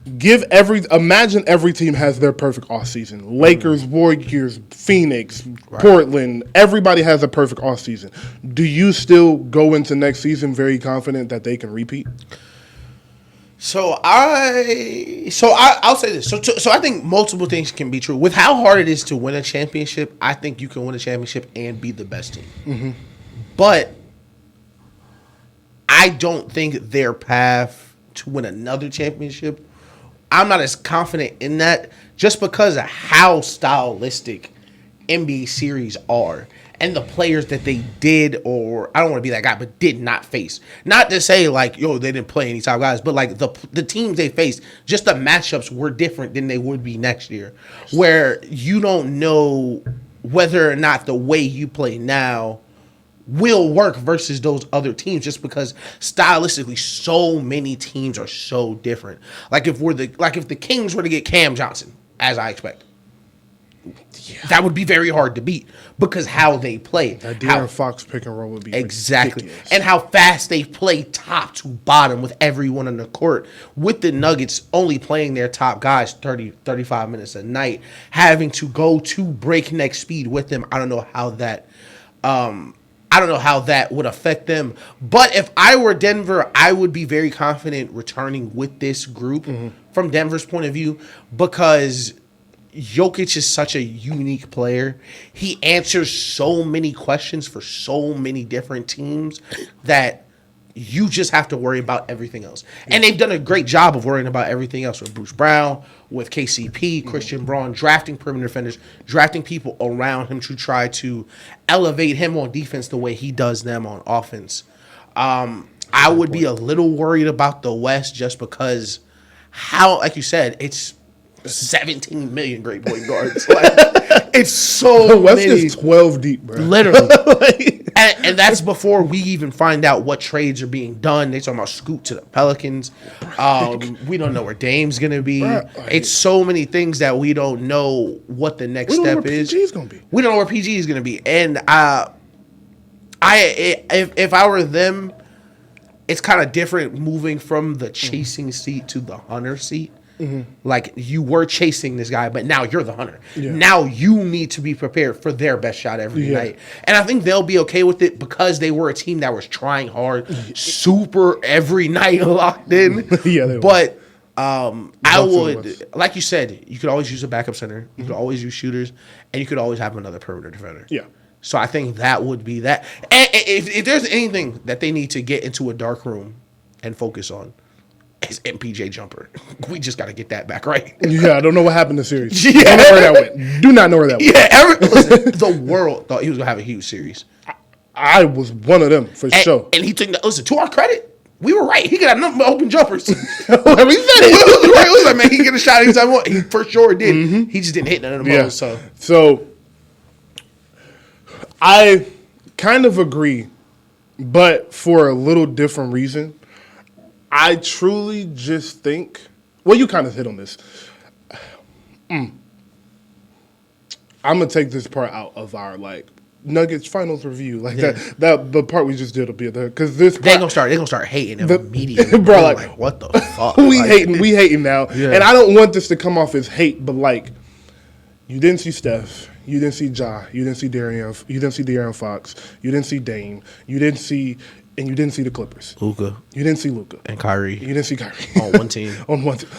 Imagine every team has their perfect offseason. Lakers, Warriors, Phoenix, Portland, everybody has a perfect offseason. Do you still go into next season very confident that they can repeat? So I'll say this. So I think multiple things can be true. With how hard it is to win a championship, I think you can win a championship and be the best team. Mm-hmm. But I don't think their path to win another championship, I'm not as confident in that just because of how stylistic NBA series are and the players that they did, or I don't want to be that guy, but did not face. Not to say like, yo, they didn't play any top guys, but like the teams they faced, just the matchups were different than they would be next year, where you don't know whether or not the way you play now will work versus those other teams, just because stylistically so many teams are so different. Like if the Kings were to get Cam Johnson, as I expect, that would be very hard to beat because how they play. That De'Aaron Fox pick and roll would be exactly ridiculous. And how fast they play top to bottom with everyone on the court. With the Nuggets only playing their top guys 30, 35 minutes a night, having to go to breakneck speed with them. I don't know how that would affect them. But if I were Denver, I would be very confident returning with this group from Denver's point of view, because Jokic is such a unique player. He answers so many questions for so many different teams that you just have to worry about everything else. And they've done a great job of worrying about everything else with Bruce Brown, with KCP, Christian Braun, drafting perimeter defenders, drafting people around him to try to elevate him on defense the way he does them on offense. I would be a little worried about the West just because how, like you said, it's 17 million great point guards. Like, it's so the West many. is 12 deep, bro. Literally. and that's before we even find out what trades are being done. They talking about Scoot to the Pelicans. We don't know where Dame's going to be. It's so many things that we don't know what the next step is. We don't know where PG is going to be. We don't know where PG is going to be. And if I were them, it's kind of different moving from the chasing seat to the hunter seat. Mm-hmm. Like you were chasing this guy, but now you're the hunter. Yeah. Now you need to be prepared for their best shot every night. And I think they'll be okay with it because they were a team that was trying hard, super every night locked in. They but I would, like you said, you could always use a backup center. You could always use shooters, and you could always have another perimeter defender. Yeah. So I think that would be that. And if there's anything that they need to get into a dark room and focus on, is MPJ jumper. We just got to get that back right. I don't know what happened in the series. Yeah. Don't know where that went. Do not know where that went. Listen, the world thought he was going to have a huge series. I was one of them, for sure. And he took, listen, to our credit, we were right. He got enough open jumpers. We said it. Right. It was like, man, he can get a shot anytime he wants. He for sure did. Mm-hmm. He just didn't hit none of them balls. So I kind of agree, but for a little different reason. I truly just think, well, you kind of hit on this. I'm going to take this part out of our, Nuggets finals review. That the part we just did will be there. Because this part, they're gonna start hating immediately. Bro, like, what the fuck? We hating now. Yeah. And I don't want this to come off as hate, but, you didn't see Steph. You didn't see Ja. You didn't see Darian. You didn't see De'Aaron Fox. You didn't see Dame. You didn't see the Clippers. Luka. You didn't see Luka. And Kyrie. You didn't see Kyrie. On one team. On one team.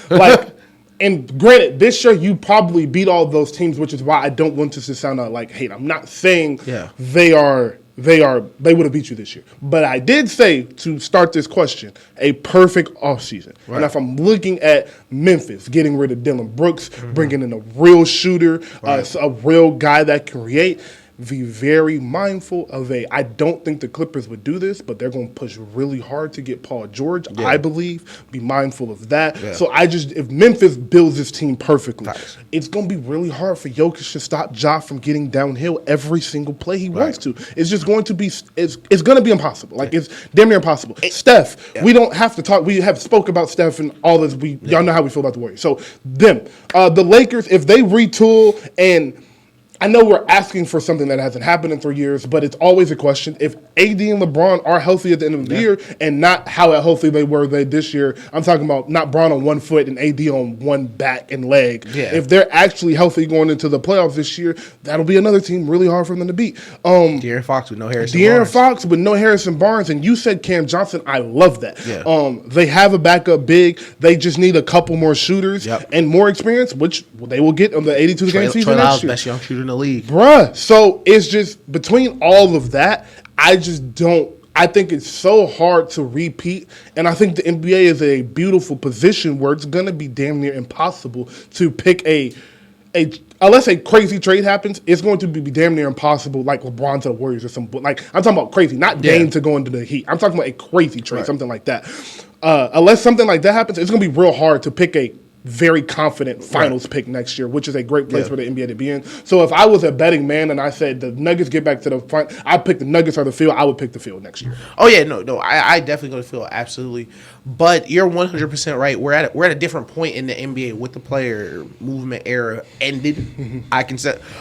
And granted, this year you probably beat all those teams, which is why I don't want this to sound out like hate. I'm not saying they would have beat you this year. But I did say, to start this question, a perfect offseason. Right. And if I'm looking at Memphis, getting rid of Dylan Brooks, bringing in a real shooter, a real guy that can create, be very mindful of I don't think the Clippers would do this, but they're going to push really hard to get Paul George, I believe. Be mindful of that. Yeah. So if Memphis builds this team perfectly, it's going to be really hard for Jokic to stop Ja from getting downhill every single play he wants to. It's just going to be, it's going to be impossible. It's damn near impossible. Steph, we don't have to talk. We have spoke about Steph and all this. Y'all know how we feel about the Warriors. So them, the Lakers, if they retool and I know we're asking for something that hasn't happened in 3 years, but it's always a question. If AD and LeBron are healthy at the end of the year and not how healthy they were this year, I'm talking about not Bron on one foot and AD on one back and leg. Yeah. If they're actually healthy going into the playoffs this year, that'll be another team really hard for them to beat. De'Aaron Fox with no Harrison Barnes, and you said Cam Johnson. I love that. Yeah. They have a backup big. They just need a couple more shooters and more experience, which they will get on the 82-game season next year. Best young shooter in the league. Bruh. So it's just between all of that, I think it's so hard to repeat. And I think the NBA is a beautiful position where it's going to be damn near impossible to pick unless a crazy trade happens, it's going to be damn near impossible, like LeBron to the Warriors or something. Like, I'm talking about crazy, not Dame to go into the Heat. I'm talking about a crazy trade, something like that. Unless something like that happens, it's going to be real hard to pick a very confident finals pick next year, which is a great place for the NBA to be in. So if I was a betting man and I said the Nuggets get back to the front, I'd pick the Nuggets or the field. I would pick the field next year. Oh yeah, no, I definitely go to field, absolutely. But you're 100% right. We're at a different point in the NBA with the player movement era ended.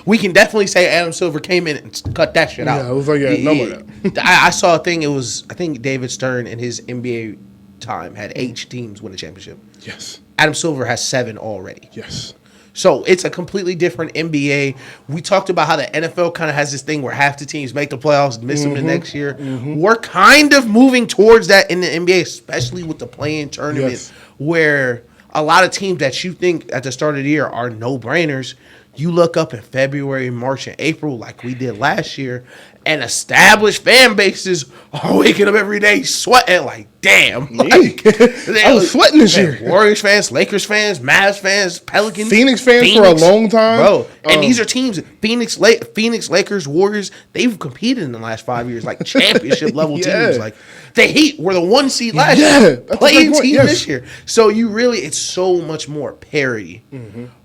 We can definitely say Adam Silver came in and cut that shit out. Yeah, it was like no more of that. I saw a thing. It was I think David Stern in his NBA time had 8 teams win a championship. Yes. Adam Silver has 7 already. Yes. So it's a completely different NBA. We talked about how the NFL kind of has this thing where half the teams make the playoffs, miss them the next year. We're kind of moving towards that in the NBA, especially with the play-in tournament, where a lot of teams that you think at the start of the year are no-brainers, you look up in February, March, and April like we did last year, and established fan bases are waking up every day sweating like, damn. Like, I was sweating this year. Warriors fans, Lakers fans, Mavs fans, Pelicans. Phoenix fans for a long time. Bro, and these are teams, Phoenix, Lakers, Warriors, they've competed in the last 5 years, like championship level teams. Like the Heat were the 1 seed last year. Playing team this year. So it's so much more parity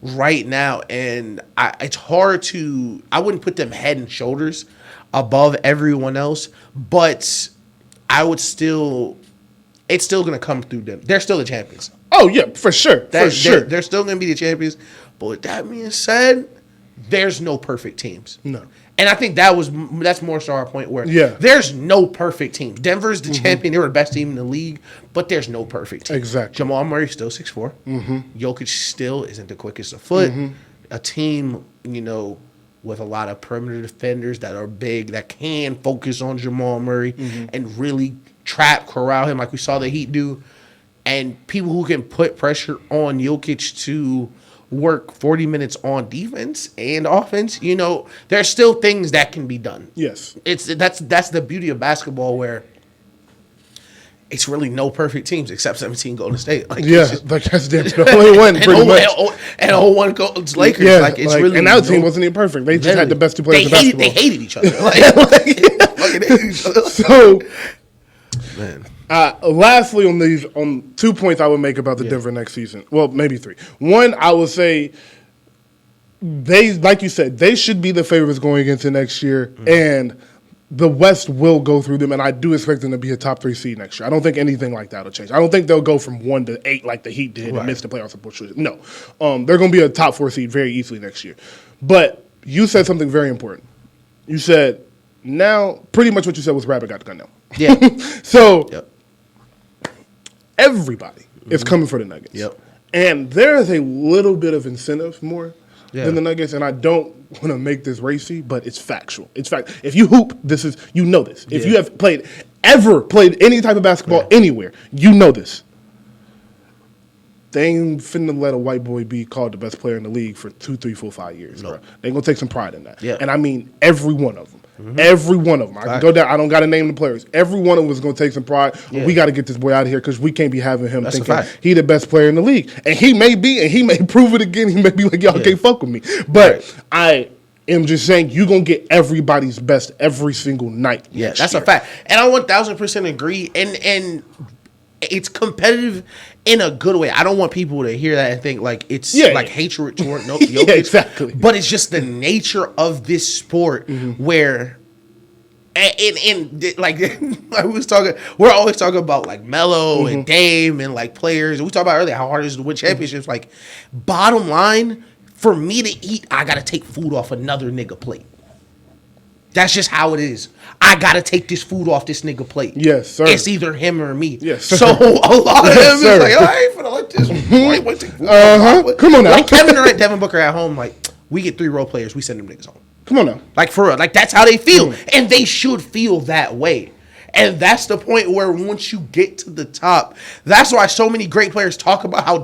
right now. And it's hard I wouldn't put them head and shoulders above everyone else, but it's still going to come through them. They're still the champions. Oh, yeah, for sure. They're still going to be the champions. But with that being said, there's no perfect teams. No. And I think that's more so our point where there's no perfect team. Denver's the champion. They were the best team in the league, but there's no perfect team. Exactly. Jamal Murray's still 6'4". Jokic still isn't the quickest of foot. A team, with a lot of perimeter defenders that are big, that can focus on Jamal Murray and really corral him like we saw the Heat do. And people who can put pressure on Jokic to work 40 minutes on defense and offense, there's still things that can be done. Yes. That's the beauty of basketball, where it's really no perfect teams except 17 Golden State. Like, that's the only one pretty much. And 01 Lakers. And that team wasn't even perfect. They just had the best 2 players in basketball. They hated each other. So, man. Lastly, on 2 points I would make about the Denver next season. Well, maybe 3. One, I would say like you said, they should be the favorites going into next year, and the West will go through them, and I do expect them to be a top 3 seed next year. I don't think anything like that will change. I don't think they'll go from 1 to 8 like the Heat did and miss the playoffs. No. They're going to be a top 4 seed very easily next year. But you said something very important. You said now pretty much what you said was Rabbit got the gun now. Yeah. So everybody is coming for the Nuggets. Yep. And there is a little bit of incentive more than the Nuggets, and I don't want to make this racy, but it's factual. It's fact. If you hoop, this. If you have ever played any type of basketball anywhere, you know this. They ain't finna let a white boy be called the best player in the league for 2, 3, 4, 5 years. No. Bro. They're going to take some pride in that. Yeah. And I mean every one of them. Every one of them. I can go down. I don't got to name the players. Every one of them is going to take some pride. Yeah. We got to get this boy out of here because we can't be having him thinking he the best player in the league. And he may be, and he may prove it again. He may be like, y'all can't fuck with me. But I am just saying you're going to get everybody's best every single night. Yeah, that's a fact. And I 1,000% agree. And it's competitive in a good way. I don't want people to hear that and think like it's like hatred toward Jokic. Exactly. But it's just the nature of this sport where and like we're always talking about like Melo and Dame and like players. We talked about earlier how hard it is to win championships. Like bottom line, For me to eat, I gotta take food off another nigga plate. That's just how it is. I gotta take this food off this nigga plate. Yes, sir. It's either him or me. Yes, sir. So a lot of Yes, them is sir. like, I ain't finna let this boy wait take food off. Come on now. Like Kevin Durant, Devin Booker at home, like we get 3 role players, we send them niggas home. Come on now. Like for real, like that's how they feel, and they should feel that way. And that's the point where once you get to the top, that's why so many great players talk about how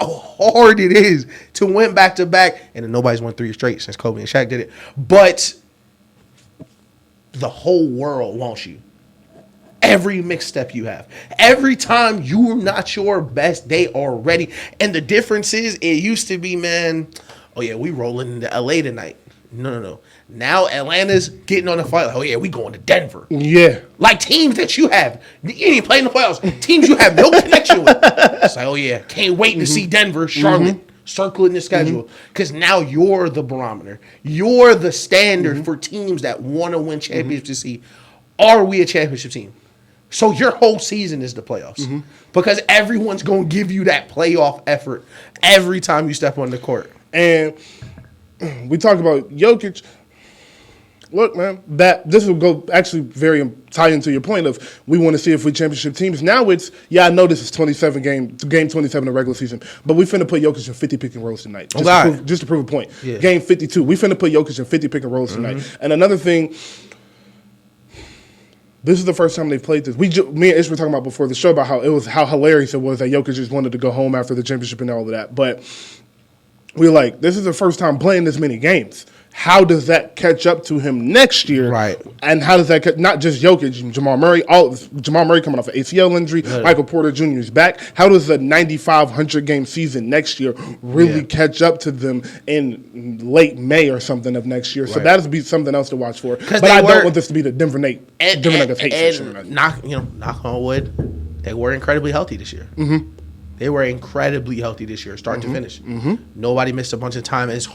hard it is to win back to back, and nobody's won 3 straight since Kobe and Shaq did it. But the whole world wants you. Every misstep you have, every time you're not your best day already. And the difference is, it used to be, man, oh yeah, we rolling into LA tonight. No. Now Atlanta's getting on the fight. Like, oh yeah, we going to Denver. Yeah. Like teams that you have, you ain't playing the playoffs. Teams you have no connection with. It's like, oh yeah, can't wait to see Denver, Charlotte, circling the schedule. Because now you're the barometer. You're the standard for teams that want to win championships to see, are we a championship team? So your whole season is the playoffs. Because everyone's going to give you that playoff effort every time you step on the court. And we talk about Jokic. Look, man, that this will go actually very tie into your point of we want to see if we championship teams. Now it's, I know this is 27 game 27 of regular season, but we finna put Jokic in 50 pick and rolls tonight. Just to prove a point. Yeah. Game 52, we finna put Jokic in 50 pick and rolls tonight. And another thing, this is the first time they've played this. Me and Ish were talking about before the show about how hilarious it was that Jokic just wanted to go home after the championship and all of that. But we're like, this is the first time playing this many games. How does that catch up to him next year? Right. And how does that not just Jokic, Jamal Murray, Jamal Murray coming off an ACL injury, Michael Porter Jr. is back. How does the 9,500 game season next year really catch up to them in late May or something of next year? So that'll be something else to watch for. But I don't want this to be the Denver Nuggets hate session. Knock on wood, they were incredibly healthy this year. They were incredibly healthy this year, start to finish. Nobody missed a bunch of time. It's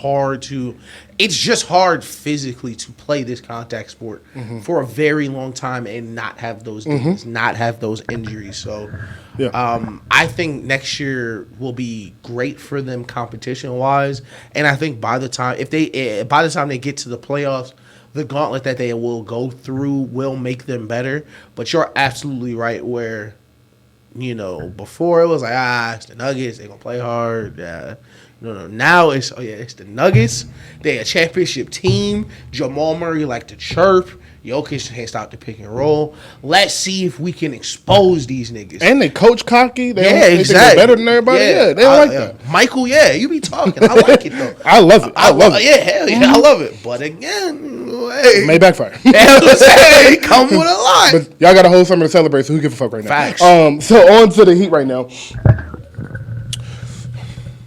just hard physically to play this contact sport for a very long time and not have those things, not have those injuries. So I think next year will be great for them competition-wise. And I think by the time they get to the playoffs, the gauntlet that they will go through will make them better. But you're absolutely right where, before it was like, it's the Nuggets, they're going to play hard. No. Now it's the Nuggets. They a championship team. Jamal Murray like to chirp. Jokic can't stop the pick and roll. Let's see if we can expose these niggas. And they coach cocky. They exactly. Think they're better than everybody. Yeah, they don't like that. Michael, you be talking. I like it, though. I love it. I love it. Yeah, hell yeah, I love it. But again, it may backfire. Hey, come with a lot. But y'all got a whole summer to celebrate, so who gives a fuck right now? Facts. So on to the Heat right now.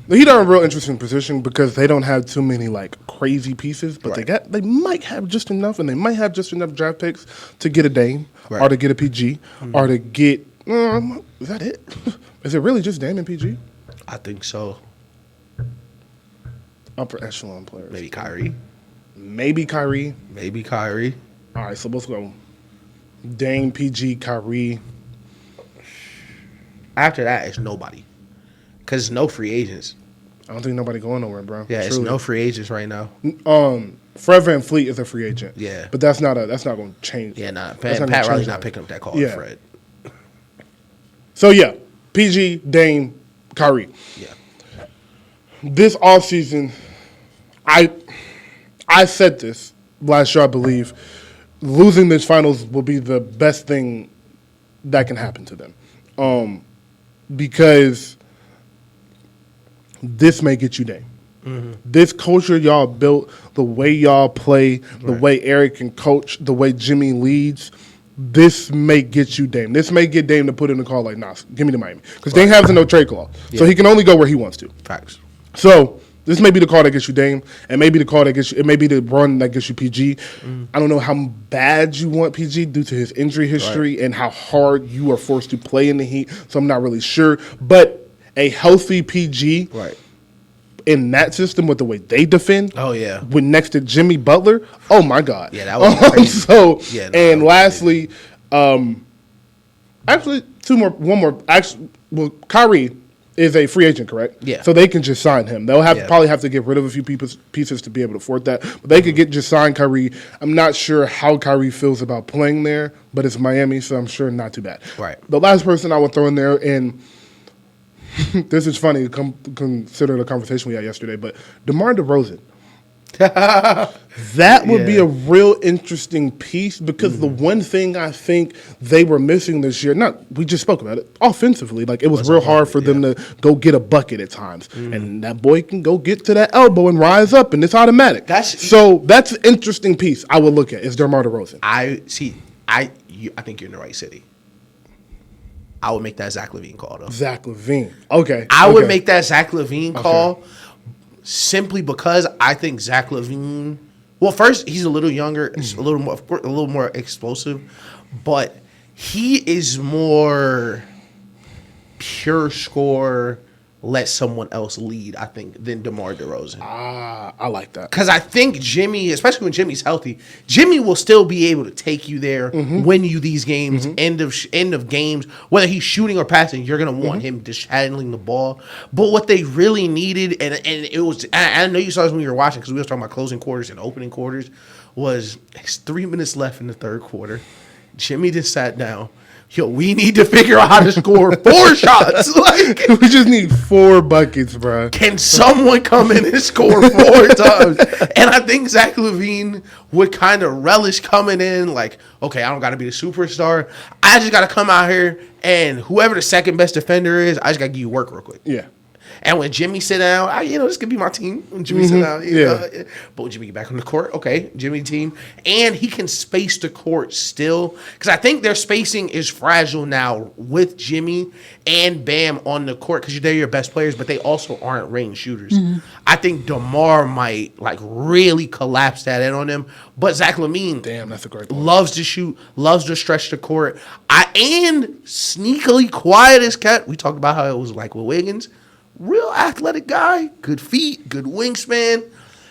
The Heat are in a real interesting position because they don't have too many crazy pieces, but they might have just enough, and they might have just enough draft picks to get a Dame or to get a PG or to get. Is that it? Is it really just Dame and PG? I think so. Upper echelon players. Maybe Kyrie. All right, so let's go. Dame, PG, Kyrie. After that, it's nobody. Because it's no free agents. I don't think nobody going nowhere, bro. Yeah, it's no free agents right now. Fred VanVleet is a free agent. Yeah. But that's not going to change. Yeah, nah. Pat Riley's not picking up that call, Fred. So, PG, Dame, Kyrie. Yeah. This offseason, I said this last year, I believe. Losing this finals will be the best thing that can happen to them. Because this may get you Dame. This culture y'all built, the way y'all play, the way Eric can coach, the way Jimmy leads, this may get you Dame. This may get Dame to put in a call like, nah, give me to Miami. Because Dame has a no trade clause. So he can only go where he wants to. Facts. So this may be the call that gets you Dame, and maybe the call that gets you, it may be the run that gets you PG. I don't know how bad you want PG due to his injury history and how hard you are forced to play in the Heat, so I'm not really sure. But a healthy PG in that system with the way they defend, with next to Jimmy Butler, oh my God. Yeah, that was crazy. Lastly, actually, one more. Kyrie, is a free agent, correct? Yeah. So they can just sign him. They'll probably have to get rid of a few pieces to be able to afford that. But they could just sign Kyrie. I'm not sure how Kyrie feels about playing there, but it's Miami, so I'm sure not too bad. Right. The last person I would throw in there, and this is funny, consider the conversation we had yesterday, but DeMar DeRozan. That would be a real interesting piece because the one thing I think they were missing this year, we just spoke about it, offensively, like it was real hard for them to go get a bucket at times. And that boy can go get to that elbow and rise up, and it's automatic. So that's an interesting piece I would look at is DeMar DeRozan. I think you're in the right city. I would make that Zach LaVine call, though. Zach LaVine. Okay. I would make that Zach LaVine call simply because I think Zach LaVine. Well, first he's a little younger, a little more explosive, but he is more pure score. Let someone else lead, I think, than DeMar DeRozan. I like that. Because I think Jimmy, especially when Jimmy's healthy, Jimmy will still be able to take you there, win you these games, end of games. Whether he's shooting or passing, you're going to want him just handling the ball. But what they really needed, and it was, I know you saw this when you were watching because we were talking about closing quarters and opening quarters, was it's 3 minutes left in the third quarter. Jimmy just sat down. Yo, we need to figure out how to score 4 shots. Like, we just need 4 buckets, bro. Can someone come in and score 4 times? And I think Zach LaVine would kind of relish coming in like, okay, I don't got to be the superstar. I just got to come out here, and whoever the second best defender is, I just got to give you work real quick. Yeah. And when Jimmy sit down, this could be my team. When Jimmy sit down, but when Jimmy get back on the court, okay, Jimmy team. And he can space the court still. Because I think their spacing is fragile now with Jimmy and Bam on the court because they're your best players, but they also aren't range shooters. I think DeMar might really collapse that in on them. But Zach LaVine, damn, that's a great point. Loves to shoot, loves to stretch the court. And sneakily quiet as cat. We talked about how it was like with Wiggins. Real athletic guy, good feet, good wingspan.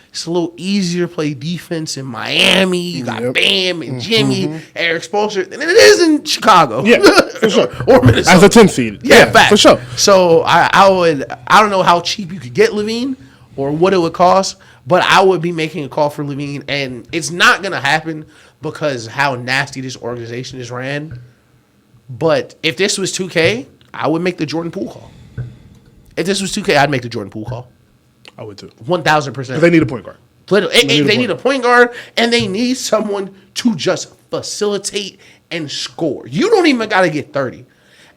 It's a little easier to play defense in Miami. You got Bam and Jimmy, Eric Spoelstra, than it is in Chicago. Yeah, for sure. or Minnesota. As a 10 seed. Yeah, fact. For sure. So I don't know how cheap you could get LaVine or what it would cost, but I would be making a call for LaVine, and it's not going to happen because how nasty this organization is ran. But if this was 2K, I would make the Jordan Poole call. If this was 2K, I'd make the Jordan Poole call. I would too. 1,000%. They need a point guard. They need a point guard, and they need someone to just facilitate and score. You don't even got to get 30.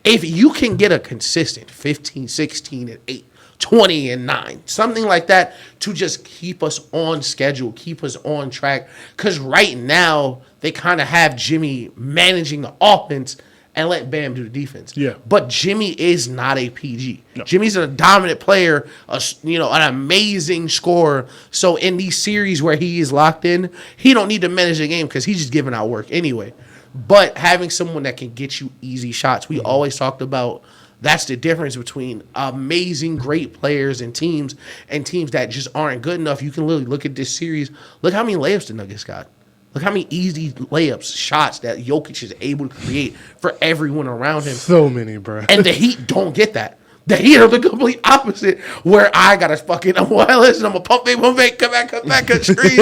If you can get a consistent 15, 16, and 8, 20, and 9, something like that to just keep us on schedule, keep us on track. Because right now, they kind of have Jimmy managing the offense and let Bam do the defense. Yeah. But Jimmy is not a PG. No. Jimmy's a dominant player, an amazing scorer. So in these series where he is locked in, he don't need to manage the game because he's just giving out work anyway. But having someone that can get you easy shots, we always talked about that's the difference between amazing, great players and teams that just aren't good enough. You can literally look at this series. Look how many layups the Nuggets got. Look how many easy layups, shots that Jokic is able to create for everyone around him. So many, bro. And the Heat don't get that. The Heat are the complete opposite, where I got to fucking, listen, I'm a pump fake, come back, screen,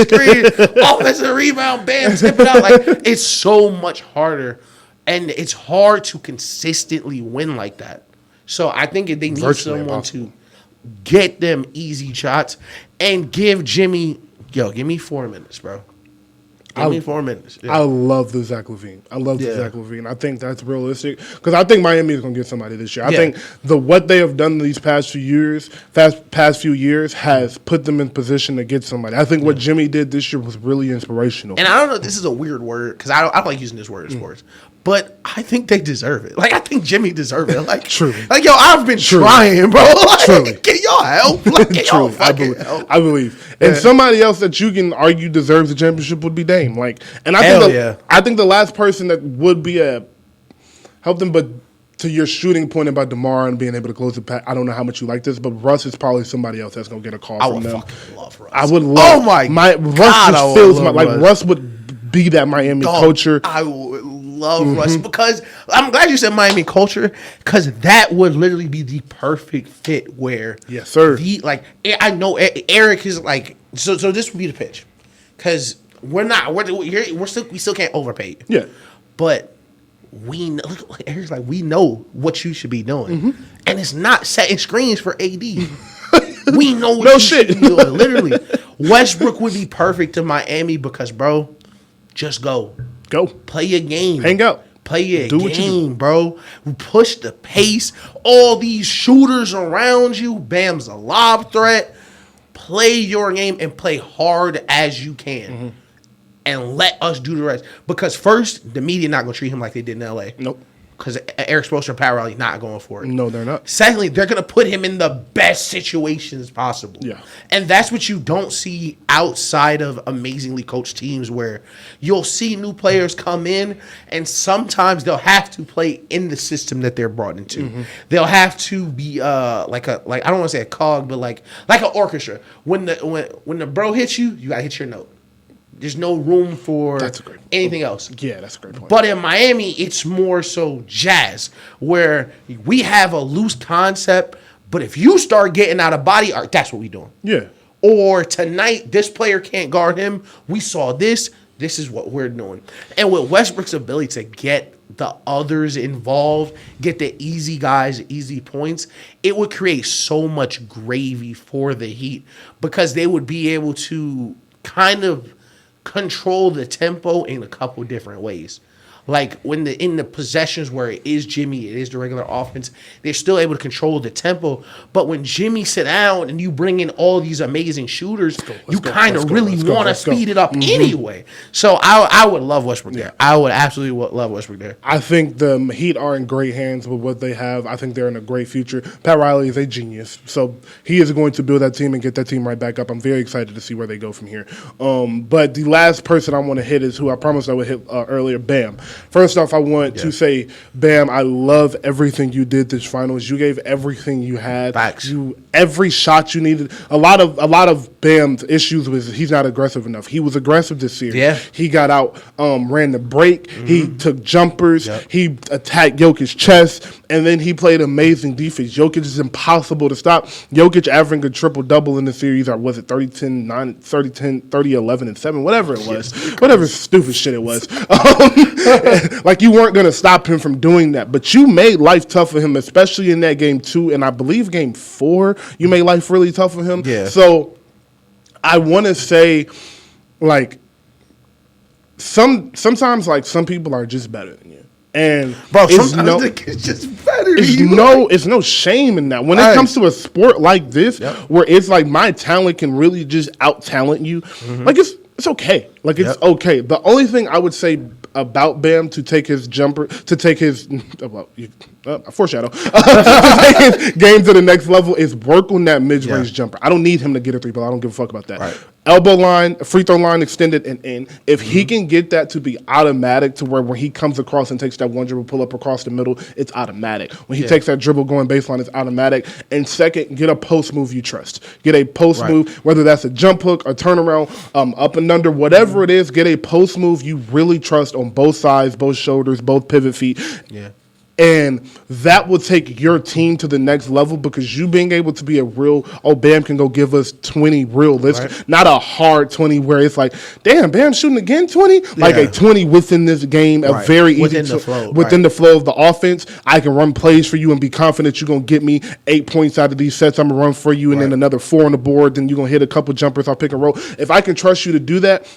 offensive rebound, bam, tip it out. Like, it's so much harder, and it's hard to consistently win like that. So I think if they need Virtually someone impossible. to get them easy shots and give Jimmy, give me 4 minutes, bro. Give me 4 minutes. Yeah. I love the Zach LaVine. Zach LaVine. I think that's realistic because I think Miami is going to get somebody this year. I think what they have done these past few years has put them in position to get somebody. I think what Jimmy did this year was really inspirational. And I don't know if this is a weird word because I don't like using this word in sports. But I think they deserve it. Like, I think Jimmy deserves it. Like, Truly. Like, I've been trying, bro. Like, Truly. Can y'all help? Like, can y'all Truly. help? I believe. And somebody else that you can argue deserves the championship would be Dame. Like, and I think the last person that would be help them, but to your shooting point about DeMar and being able to close the pack, I don't know how much you like this, but Russ is probably somebody else that's going to get a call from them. I would fucking love Russ. I would love. Oh my Russ God, just feels like Russ would be that Miami culture. I would love Russ because I'm glad you said Miami culture because that would literally be the perfect fit where yes, sir. I know Eric is like so this would be the pitch because we still can't overpay you. Yeah, but we know, Eric's like we know what you should be doing, and it's not setting screens for AD. We know what should be doing. Literally, Westbrook would be perfect to Miami because, bro, just go play your game, hang out, play your game, bro. Push the pace. All these shooters around you. Bam's a lob threat. Play your game and play hard as you can, and let us do the rest. Because first, the media not gonna treat him like they did in LA. Nope. Because Eric Spoelstra and Pat Riley not going for it. No, they're not. Secondly, they're going to put him in the best situations possible. Yeah. And that's what you don't see outside of amazingly coached teams where you'll see new players come in and sometimes they'll have to play in the system that they're brought into. They'll have to be I don't want to say a cog, but like an orchestra. When the bro hits you, you got to hit your note. There's no room for anything else. Yeah, that's a great point. But in Miami, it's more so jazz, where we have a loose concept, but if you start getting out of body art, that's what we're doing. Yeah. Or tonight, this player can't guard him. We saw this. This is what we're doing. And with Westbrook's ability to get the others involved, get the easy guys, easy points, it would create so much gravy for the Heat because they would be able to kind of control the tempo in a couple different ways. Like in the possessions where it is Jimmy, it is the regular offense, they're still able to control the tempo. But when Jimmy sit down and you bring in all these amazing shooters, you kind of really want to speed it up anyway. So I would love Westbrook there. I would absolutely love Westbrook there. I think the Heat are in great hands with what they have. I think they're in a great future. Pat Riley is a genius. So he is going to build that team and get that team right back up. I'm very excited to see where they go from here. But the last person I want to hit is who I promised I would hit earlier, Bam. First off, I want to say, Bam, I love everything you did this finals. You gave everything you had. Facts. Every shot you needed. A lot of Bam's issues was he's not aggressive enough. He was aggressive this series. Yeah. He got out, ran the break. He took jumpers. Yep. He attacked Jokic's chest, and then he played amazing defense. Jokic is impossible to stop. Jokic averaging a triple-double in the series, or was it 30-10, 30-10, 30-11, and 7, whatever it was. Whatever stupid shit it was. Like, you weren't going to stop him from doing that. But you made life tough for him, especially in that game 2, and I believe game 4, you made life really tough for him. Yeah. So I want to say, like, sometimes, like, some people are just better than you. And bro, sometimes it's just better. It's no shame in that. When it comes to a sport like this, where it's like my talent can really just out-talent you, like, it's okay. Like, it's okay. The only thing I would say about Bam to take his jumper, to take his foreshadow, to take his game to the next level is work on that mid-range jumper. I don't need him to get a 3-ball. I don't give a fuck about that. Right. Elbow line, free throw line extended and in. If he can get that to be automatic to where when he comes across and takes that one dribble, pull up across the middle, it's automatic. When he takes that dribble going baseline, it's automatic. And second, get a post move you trust. Get a post move, whether that's a jump hook, a turnaround, up and under, whatever it is, get a post move you really trust on both sides, both shoulders, both pivot feet. Yeah. And that will take your team to the next level because you being able to be a real, Bam can go give us 20 realistic, not a hard 20 where it's like, damn, Bam shooting again 20? Like a 20 within this game, a very easy within the flow. Within the flow of the offense. I can run plays for you and be confident you're going to get me 8 points out of these sets. I'm going to run for you and then another 4 on the board. Then you're going to hit a couple jumpers off pick and roll. If I can trust you to do that,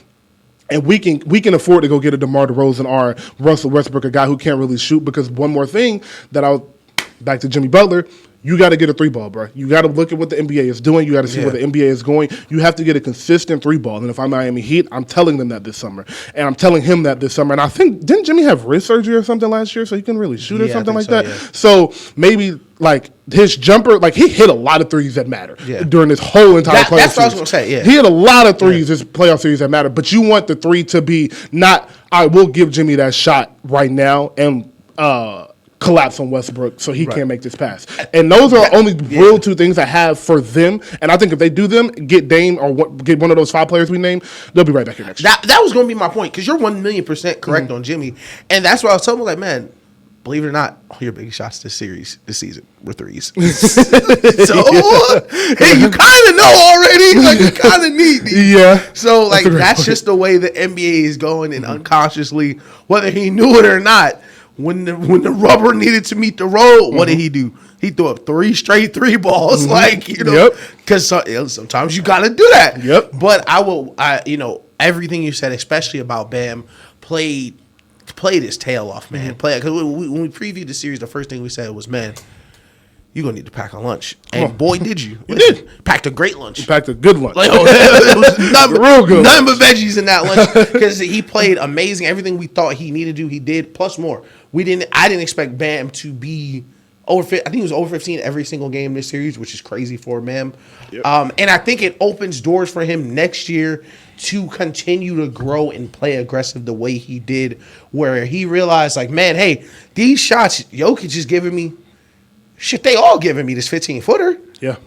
and we can afford to go get a DeMar DeRozan or Russell Westbrook, a guy who can't really shoot. Because one more thing back to Jimmy Butler, you got to get a 3-ball, bro. You got to look at what the NBA is doing. You got to see where the NBA is going. You have to get a consistent 3-ball. And if I'm Miami Heat, I'm telling them that this summer. And I'm telling him that this summer. And I think, didn't Jimmy have wrist surgery or something last year so he couldn't really shoot or something like that? Yeah. So maybe, like, his jumper, like, he hit a lot of threes that matter during this whole entire playoff series. That's what I was going to say, He hit a lot of threes this playoff series that matter. But you want the 3 to be not, I will give Jimmy that shot right now and collapse on Westbrook so he can't make this pass. And those are only real two things I have for them. And I think if they do them, get Dame or get one of those 5 players we named, they'll be right back here next year. That was going to be my point because you're 1,000,000% correct on Jimmy. And that's why I was telling him, like, man, believe it or not, all your biggest shots this season were threes. So, hey, you kind of know already. Like, you kind of need these. Yeah. So, like, that's just the way the NBA is going. And unconsciously, whether he knew it or not, when the rubber needed to meet the road, what did he do? He threw up 3 straight 3 balls. Like, you know, because sometimes you got to do that. Yep. But everything you said, especially about Bam, played his tail off, man. Because when we previewed the series, the first thing we said was, man, you're going to need to pack a lunch. And boy, did you. You did. Packed a great lunch. You packed a good lunch. Like, it was real good. Nothing but veggies in that lunch. Because he played amazing. Everything we thought he needed to do, he did, plus more. I didn't expect Bam to be over. I think he was over 15 every single game this series, which is crazy for Bam. Yep. And I think it opens doors for him next year to continue to grow and play aggressive the way he did, where he realized, like, man, hey, these shots Jokic is giving me, shit, they all giving me this 15-footer. Yeah.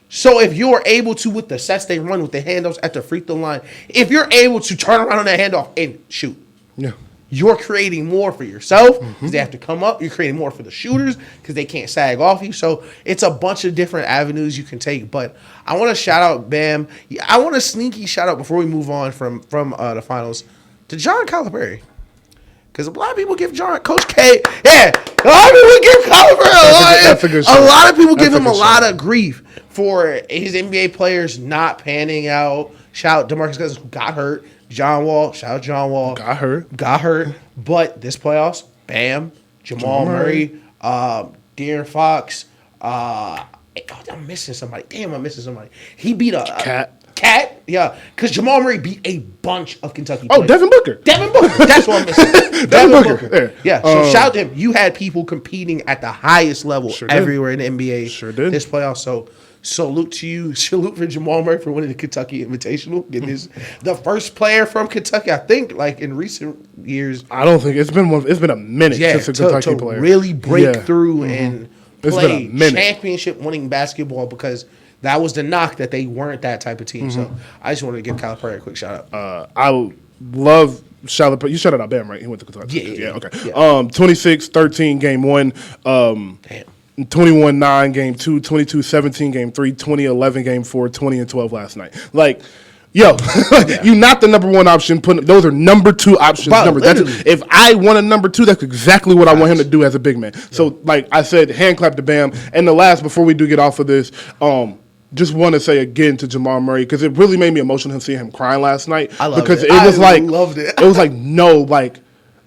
So if you're able to, with the sets they run, with the handoffs at the free throw line, if you're able to turn around on that handoff and shoot, you're creating more for yourself because they have to come up. You're creating more for the shooters because they can't sag off you. So it's a bunch of different avenues you can take. But I want to shout out Bam. I want a sneaky shout out before we move on from the finals to John Calipari. Because a lot of people give Coach K, a lot of people give Calipari a lot of people give him a lot of grief for his NBA players not panning out. Shout out DeMarcus Cousins, who got hurt. John Wall, shout out John Wall. Got hurt. But this playoffs, Bam, Jamal Murray, De'Aaron Fox. I'm missing somebody. Damn, I'm missing somebody. He beat a Cat, yeah. Because Jamal Murray beat a bunch of Kentucky players. Oh, Devin Booker. That's what I'm missing. Devin Booker. Yeah. So shout out to him. You had people competing at the highest level everywhere in the NBA. Sure did. This playoff. So salute to you. Salute for Jamal Murray for winning the Kentucky Invitational. Getting the first player from Kentucky, I think, like in recent years. I don't think it's been a minute since a Kentucky player really break through and play championship winning basketball, because that was the knock, that they weren't that type of team. So I just wanted to give Calipari a quick shout out. I would love Calipari. You shouted out Bam, right? He went to Kentucky. Yeah. Okay. Yeah. 26-13 game 1. Damn. 21-9 game 2. 22-17 game 3. 20-11 game 4. 20-12 last night. Like, yo, you not the number 1 option. Those are number 2 options. If I want a number 2, that's exactly what I want him to do as a big man. So, like I said, hand clap to Bam. And the last, before we do get off of this, just want to say again to Jamal Murray, because it really made me emotional seeing him crying last night. I loved because it. It was loved it. It was like, no, like,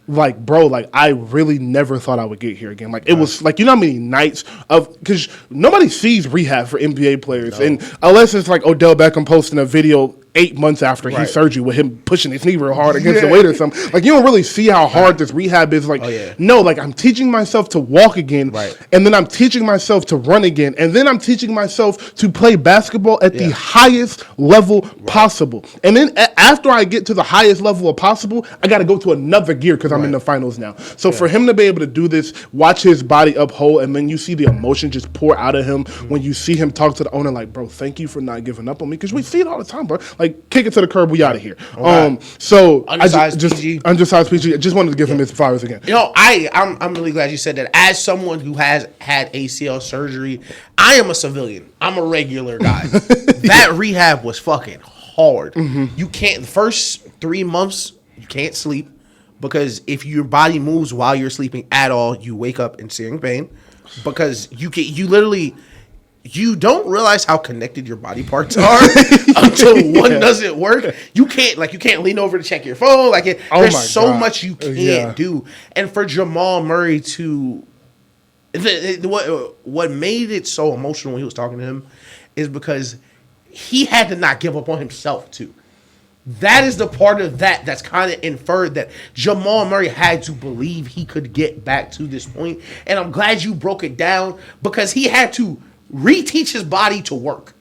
bro, like, I really never thought I would get here again. Like, it was, like, you know how many nights of, because nobody sees rehab for NBA players. No. And unless it's like Odell Beckham posting a video 8 months after his surgery with him pushing his knee real hard against the weight or something. Like, you don't really see how hard this rehab is. Like, no, like, I'm teaching myself to walk again. And then I'm teaching myself to run again. And then I'm teaching myself to play basketball at the highest level possible. And then after I get to the highest level possible, I got to go to another gear because I'm in the finals now. So for him to be able to do this, watch his body uphold, and then you see the emotion just pour out of him when you see him talk to the owner like, bro, thank you for not giving up on me. Because we see it all the time, bro. Like, kick it to the curb, we out of here. So undersized PG. Undersized PG. I just wanted to give him his flowers again. You know, I'm really glad you said that. As someone who has had ACL surgery, I am a civilian. I'm a regular guy. That rehab was fucking hard. You can't, the first 3 months, you can't sleep, because if your body moves while you're sleeping at all, you wake up in searing pain, because you don't realize how connected your body parts are until one doesn't work. You can't lean over to check your phone. There's so much you can't do. And for Jamal Murray to, what made it so emotional when he was talking to him is because he had to not give up on himself too. That is the part of that's kind of inferred, that Jamal Murray had to believe he could get back to this point. And I'm glad you broke it down, because he had to reteach his body to work.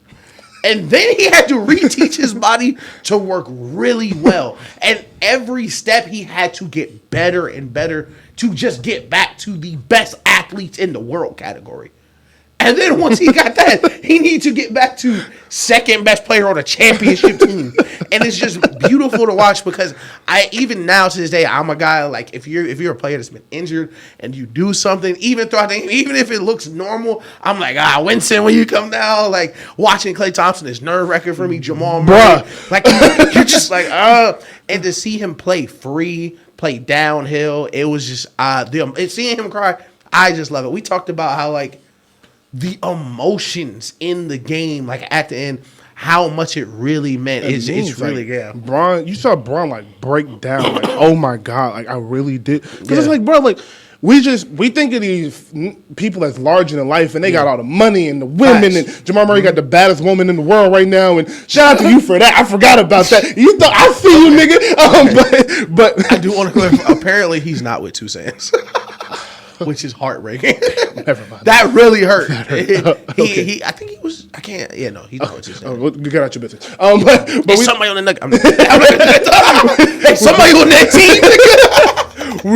And then he had to reteach his body to work really well. And every step he had to get better and better to just get back to the best athletes in the world category. And then once he got that, he needed to get back to second best player on a championship team. And it's just beautiful to watch because even now to this day, I'm a guy like if you're a player that's been injured and you do something, even throughout the game, even if it looks normal, I'm like, Winston, when you come down, like watching Klay Thompson is nerve-wrecking for me, Jamal Murray. Like you're just like, and to see him play free, play downhill, it was just seeing him cry, I just love it. We talked about how like the emotions in the game, like at the end, how much it really meant. It's really, yeah. Bron, you saw Bron like break down, like, oh my God, like I really did. Because it's like, bro, like we think of these people as larger than life, and they got all the money and the women, and Jamal Murray got the baddest woman in the world right now. And shout out to you for that. I forgot about that. You thought I see you, nigga. But I do want to clarify. Apparently, he's not with Two Sands. Which is heartbreaking. Never mind. That really hurt. He I think he was. I can't. Yeah, no, he's not with Two Sands. Well, you got out your business. But somebody on the Nugget. Hey, somebody on that team.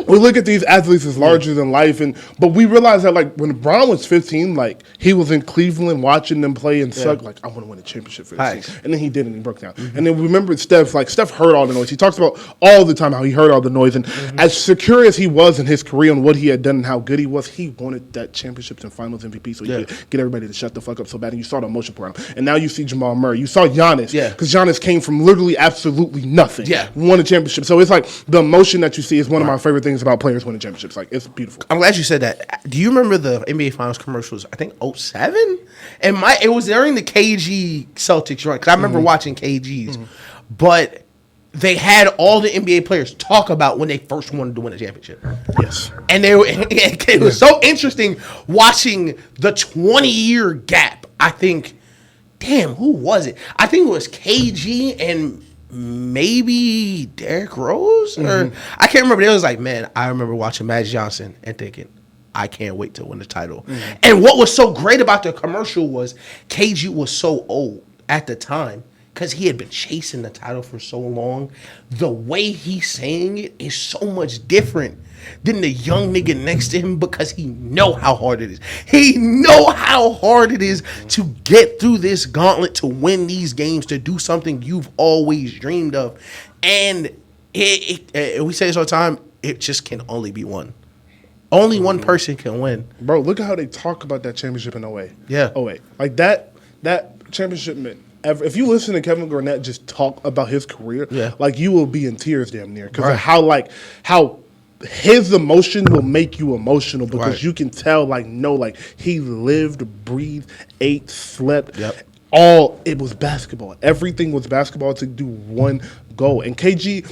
We look at these athletes as larger than life, but we realize that like when Bron was 15, like he was in Cleveland watching them play and suck. Like I want to win a championship for this team, and then he did, and he broke down. And then we remember Steph. Like Steph heard all the noise. He talks about all the time how he heard all the noise, and as secure as he was in his career and what he had done and how good he was, he wanted that championships and Finals MVP so he could get everybody to shut the fuck up so bad. And you saw the emotion pour out. And now you see Jamal Murray. You saw Giannis, because Giannis came from literally absolutely nothing. Won a championship. So it's like the emotion that you see is one of my favorite things about players winning championships. Like it's beautiful. I'm glad you said that. Do you remember the NBA Finals commercials? I think 2007, and it was during the KG Celtics run because I remember watching KG's, but they had all the NBA players talk about when they first wanted to win a championship. Yes, and it was so interesting watching the 20-year gap. I think, damn, who was it? I think it was KG and maybe Derrick Rose, or I can't remember. It was like, man, I remember watching Magic Johnson and thinking, I can't wait to win the title. And what was so great about the commercial was KG was so old at the time because he had been chasing the title for so long. The way he's saying it is so much different than the young nigga next to him because he know how hard it is. He know how hard it is to get through this gauntlet, to win these games, to do something you've always dreamed of. And we say this all the time, it just can only be one. Only one person can win. Bro, look at how they talk about that championship in 08. Yeah. 08. Like that championship meant if you listen to Kevin Garnett just talk about his career, like you will be in tears damn near because of how his emotion will make you emotional because you can tell, like, no, like he lived, breathed, ate, slept. All it was basketball. Everything was basketball to do one goal. And KG,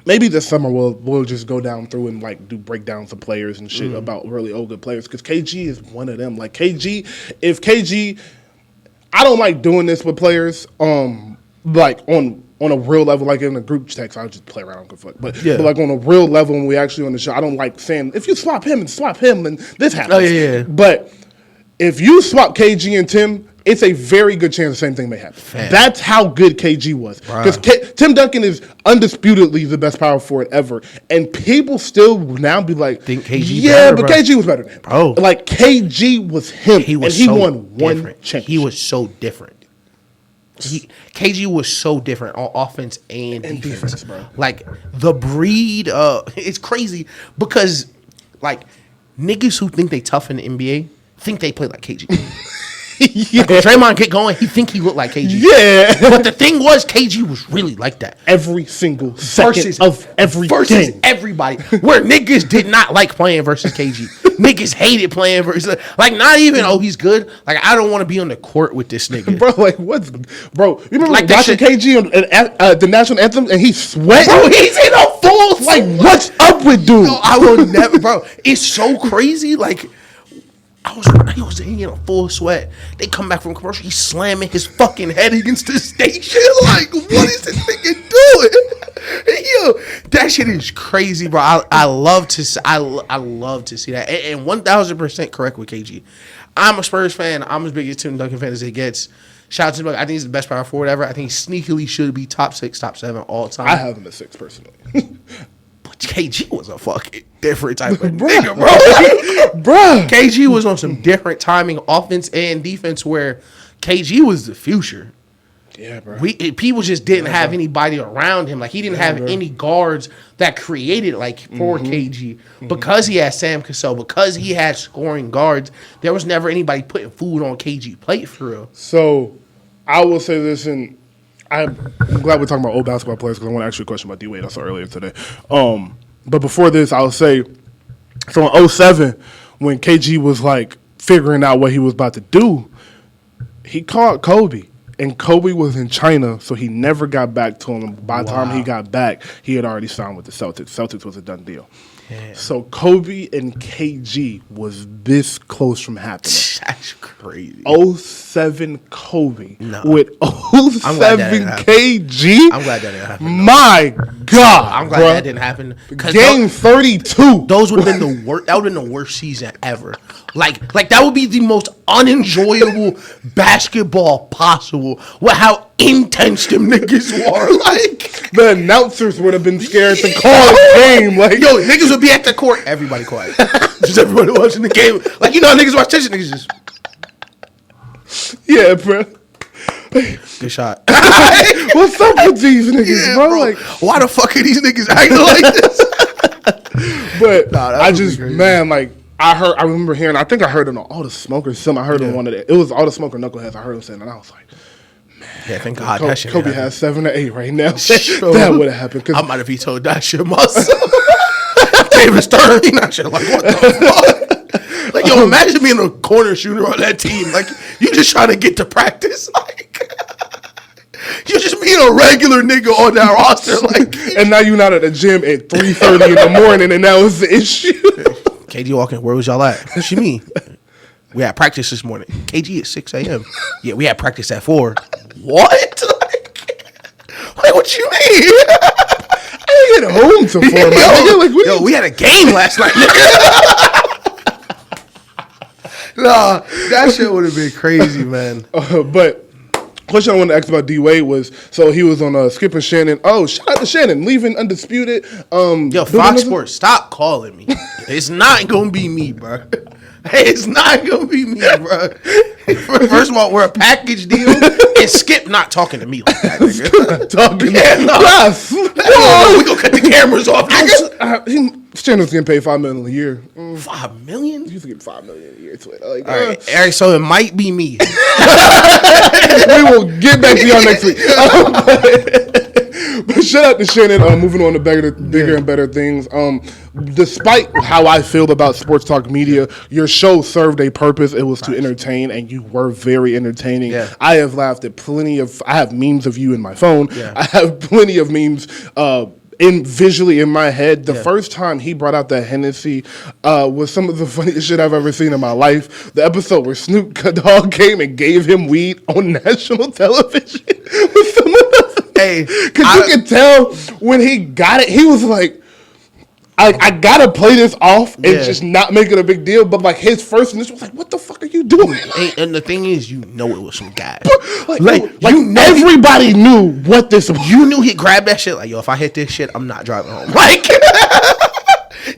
maybe this summer we'll just go down through and like do breakdowns of players and shit about really old good players because KG is one of them. Like KG, I don't like doing this with players. Like on a real level, like in a group text, I'll just play around and fuck. But like on a real level, when we actually on the show, I don't like saying if you swap him, and this happens. But if you swap KG and Tim, it's a very good chance the same thing may happen. That's how good KG was. Because Tim Duncan is undisputedly the best power forward ever. And people still now be like, think KG better, but KG was better than him. Bro. Like KG was him. He won one championship. He was so different. KG was so different on offense and defense, bro. Like the breed, it's crazy because like niggas who think they tough in the NBA think they play like KG. Like when Draymond get going, he think he looked like KG. But the thing was, KG was really like that. Every single second of every versus game. Everybody. Where niggas did not like playing versus KG. Niggas hated playing versus, like, not even, he's good. Like, I don't want to be on the court with this nigga. Bro, like, bro, you remember like watching KG on the national anthem and he sweat? Bro, he's in a full like, what's up with dude? No, I will never, bro. It's so crazy. Like, he was in a full sweat. They come back from commercial. He's slamming his fucking head against the station. Like, what is this nigga doing? Yo, that shit is crazy, bro. I love to see that. And 1000% correct with KG. I'm a Spurs fan. I'm as big as Tim Duncan fan as it gets. Shout out to him. I think he's the best power forward ever. I think he sneakily should be top 6, top 7 all time. I have him at 6 personally. But KG was a fucking different type of nigga, bro. Bruh. KG was on some different timing, offense and defense, where KG was the future. Yeah, bro. People just didn't have anybody around him. Like, he didn't have any guards that created, like, for KG. Because he had Sam Cassell, because he had scoring guards, there was never anybody putting food on KG plate for real. So, I will say this, and I'm glad we're talking about old basketball players because I want to ask you a question about Dwade I saw earlier today. But before this, I'll say, so in 07, when KG was, like, figuring out what he was about to do, he called Kobe. And Kobe was in China, so he never got back to him. By the time he got back, he had already signed with the Celtics. Celtics was a done deal. Damn. So Kobe and KG was this close from happening. That's crazy. 07 Kobe with 07 KG. I'm glad that didn't happen. My God, I'm glad that didn't happen. Game 32. Those would have been the worst. That would have been the worst season ever. Like that would be the most unenjoyable basketball possible. With how intense them niggas were. Like, the announcers would have been scared to call a game. Like, yo, niggas would be at the court. Everybody quiet. Just everybody watching the game. Like, you know how niggas watch tennis. Niggas just. Yeah, bro. Good shot. What's up with these niggas, bro? Like, why the fuck are these niggas acting like this? But I just, man, like, I remember hearing, I think I heard it on All the Smoke or something. I heard it on one of the, it was All the Smoke or Knuckleheads. I heard him saying, and I was like, man. Yeah, thank God Kobe, that shit Kobe has 7 or 8 right now. That would have happened. I might have vetoed that shit myself. David Stern, that shit like, what the fuck? Like, yo, imagine being a corner shooter on that team. Like, you just trying to get to practice. Like, you just being a regular nigga on that roster. Like, and now you're not at the gym at 3:30 in the morning, and that was the issue. KG walking, where was y'all at? What you mean? We had practice this morning. KG at 6 a.m. Yeah, we had practice at 4. What? Like what you mean? I didn't get home till 4, man. Yo, we had a game last night, nigga. Nah, that shit would have been crazy, man. But question I wanted to ask about D-Wade was, so he was on Skip and Shannon. Oh, shout out to Shannon, leaving Undisputed. Yo, Fox Sports, stop calling me. It's not going to be me, bro. It's not going to be me, bro. First of all, we're a package deal, and Skip not talking to me like that, nigga. Talking we going to cut the cameras off, nigga. Shannon's getting paid $5 million a year. $5 million? He's getting $5 million a year. Twitter. Like, all right, so it might be me. We will get back to y'all next week. But shout out to Shannon. Moving on to bigger and better things. Despite how I feel about sports talk media, your show served a purpose. It was to entertain, and you were very entertaining. Yeah. I have laughed at I have memes of you in my phone. Yeah. I have plenty of memes visually in my head. The first time he brought out that Hennessy was some of the funniest shit I've ever seen in my life. The episode where Snoop Dogg came and gave him weed on national television with someone else. Hey, because you could tell when he got it, he was like, I gotta play this off and just not make it a big deal. But like his first initial was like, "What the fuck are you doing?" And the thing is, you know it was some guy. Everybody knew what this was. You knew he grabbed that shit. Like, yo, if I hit this shit, I'm not driving home. Like,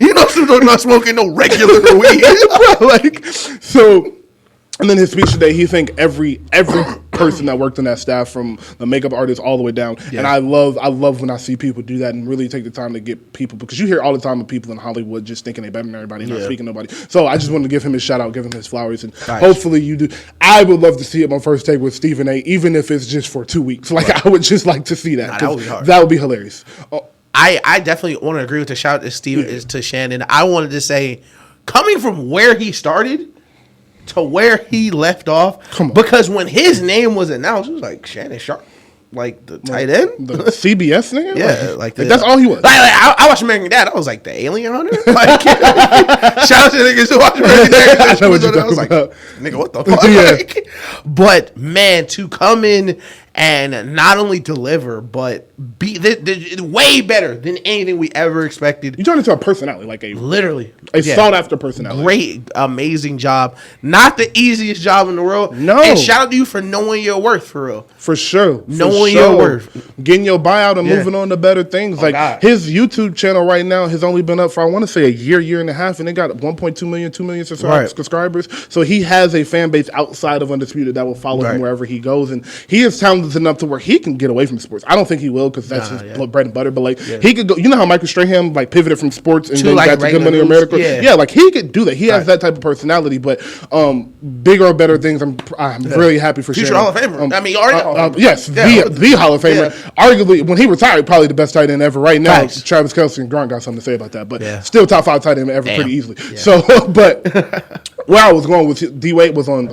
you know, Snoop not smoking no regular weed, bro. Like, so. And then his speech today, he thanked every person that worked on that staff, from the makeup artist all the way down. Yeah. And I love when I see people do that and really take the time to get people, because you hear all the time of people in Hollywood just thinking they better than everybody, not speaking to nobody. So I just wanted to give him his shout out, give him his flowers, and hopefully you do. I would love to see him on First Take with Stephen A, even if it's just for 2 weeks. Like, I would just like to see that. That would be hard. That would be hilarious. I definitely want to agree with the shout out to to Shannon. I wanted to say, coming from where he started to where he left off, because when his name was announced, it was like Shannon Sharp. like the tight end, the CBS nigga. Yeah, like that's all he was. I watched American Dad. I was like the alien hunter. Like, shout out to the niggas who watch American Dad. I know what you're talking about. Nigga, what the fuck? Yeah. Like, but man, to come in and not only deliver, but be way better than anything we ever expected. You turned into a personality, like a sought after personality. Great, amazing job. Not the easiest job in the world. No. And shout out to you for knowing your worth, for real. For sure. Knowing your worth. Getting your buyout and moving on to better things. God. His YouTube channel right now has only been up for, I want to say, a year and a half, and it got 1.2 million, 2 million subscribers. So he has a fan base outside of Undisputed that will follow him wherever he goes. And he is talented enough to where he can get away from sports. I don't think he will because that's his bread and butter. But like he could go. You know how Michael Strahan like pivoted from sports and then got to Good Money America. Yeah, like he could do that. He has that type of personality. But bigger or better things. I'm really happy for future Strahan. Hall of Famer. I mean, already yes, the Hall of Famer. Arguably, when he retired, probably the best tight end ever. Right now, Travis Kelce and Gronk got something to say about that. But still top 5 tight end ever pretty easily. Yeah. So, but where I was going with Dwade was on.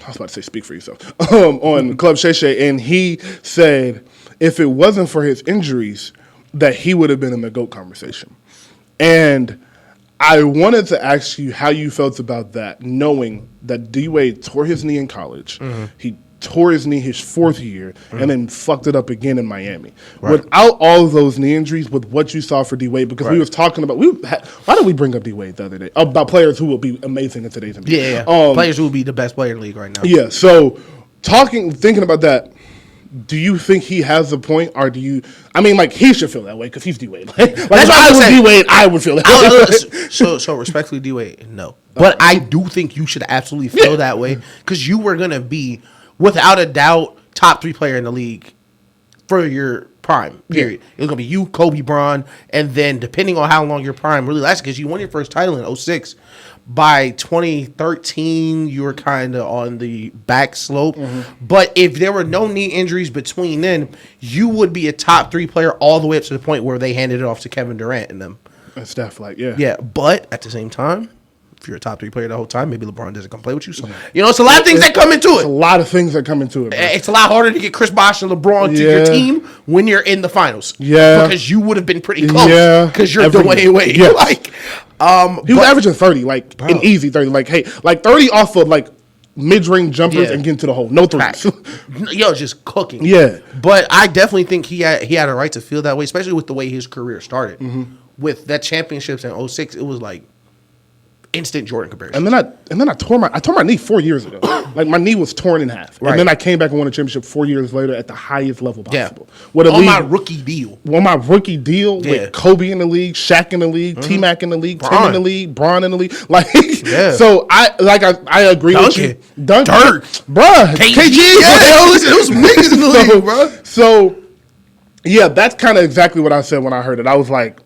I was about to say speak for yourself, on Club Shay Shay, and he said if it wasn't for his injuries, that he would have been in the GOAT conversation. And I wanted to ask you how you felt about that, knowing that D-Wade tore his knee in college. Mm-hmm. He tore his knee his 4th year, and then fucked it up again in Miami. Right. Without all of those knee injuries, with what you saw for D-Wade, because we was talking about, why did we bring up D-Wade the other day? About players who will be amazing in today's NBA. Yeah. Players who will be the best player in the league right now. Yeah, so thinking about that, do you think he has a point, or do you? I mean, like he should feel that way because he's D-Wade. Like if I was D-Wade, I would feel that way. So respectfully, D-Wade, no. But I do think you should absolutely feel that way because you were gonna be, without a doubt, top 3 player in the league for your prime, period. It was going to be you, Kobe, Bron, and then depending on how long your prime really lasts, because you won your first title in 2006. By 2013, you were kind of on the back slope. Mm-hmm. But if there were no knee injuries between then, you would be a top 3 player all the way up to the point where they handed it off to Kevin Durant and them. And stuff like, Yeah, but at the same time, if you're a top 3 player the whole time, maybe LeBron doesn't come play with you. So, it's a lot of things that come into it. It's a lot of things that come into it. Bro. It's a lot harder to get Chris Bosh and LeBron to your team when you're in the finals. Yeah. Because you would have been pretty close. Yeah. Because you're Dwade Wade. Yes. Like, he was averaging 30, like an easy 30. Like, hey, like 30 off of like mid-range jumpers and getting to the hole. No threes. Just cooking. Yeah. But I definitely think he had a right to feel that way, especially with the way his career started. Mm-hmm. With that championships in 2006, it was like instant Jordan comparison. And then I tore my knee 4 years ago. Like my knee was torn in half. Right. And then I came back and won a championship 4 years later at the highest level possible. Yeah. On my rookie deal. With Kobe in the league, Shaq in the league, T-Mac in the league, Tim in the league, Bron in the league. Like so I agree with you. Dirk. Bruh. KG. Yeah, listen, there was some niggas in the league, bro. So yeah, that's kind of exactly what I said when I heard it. I was like,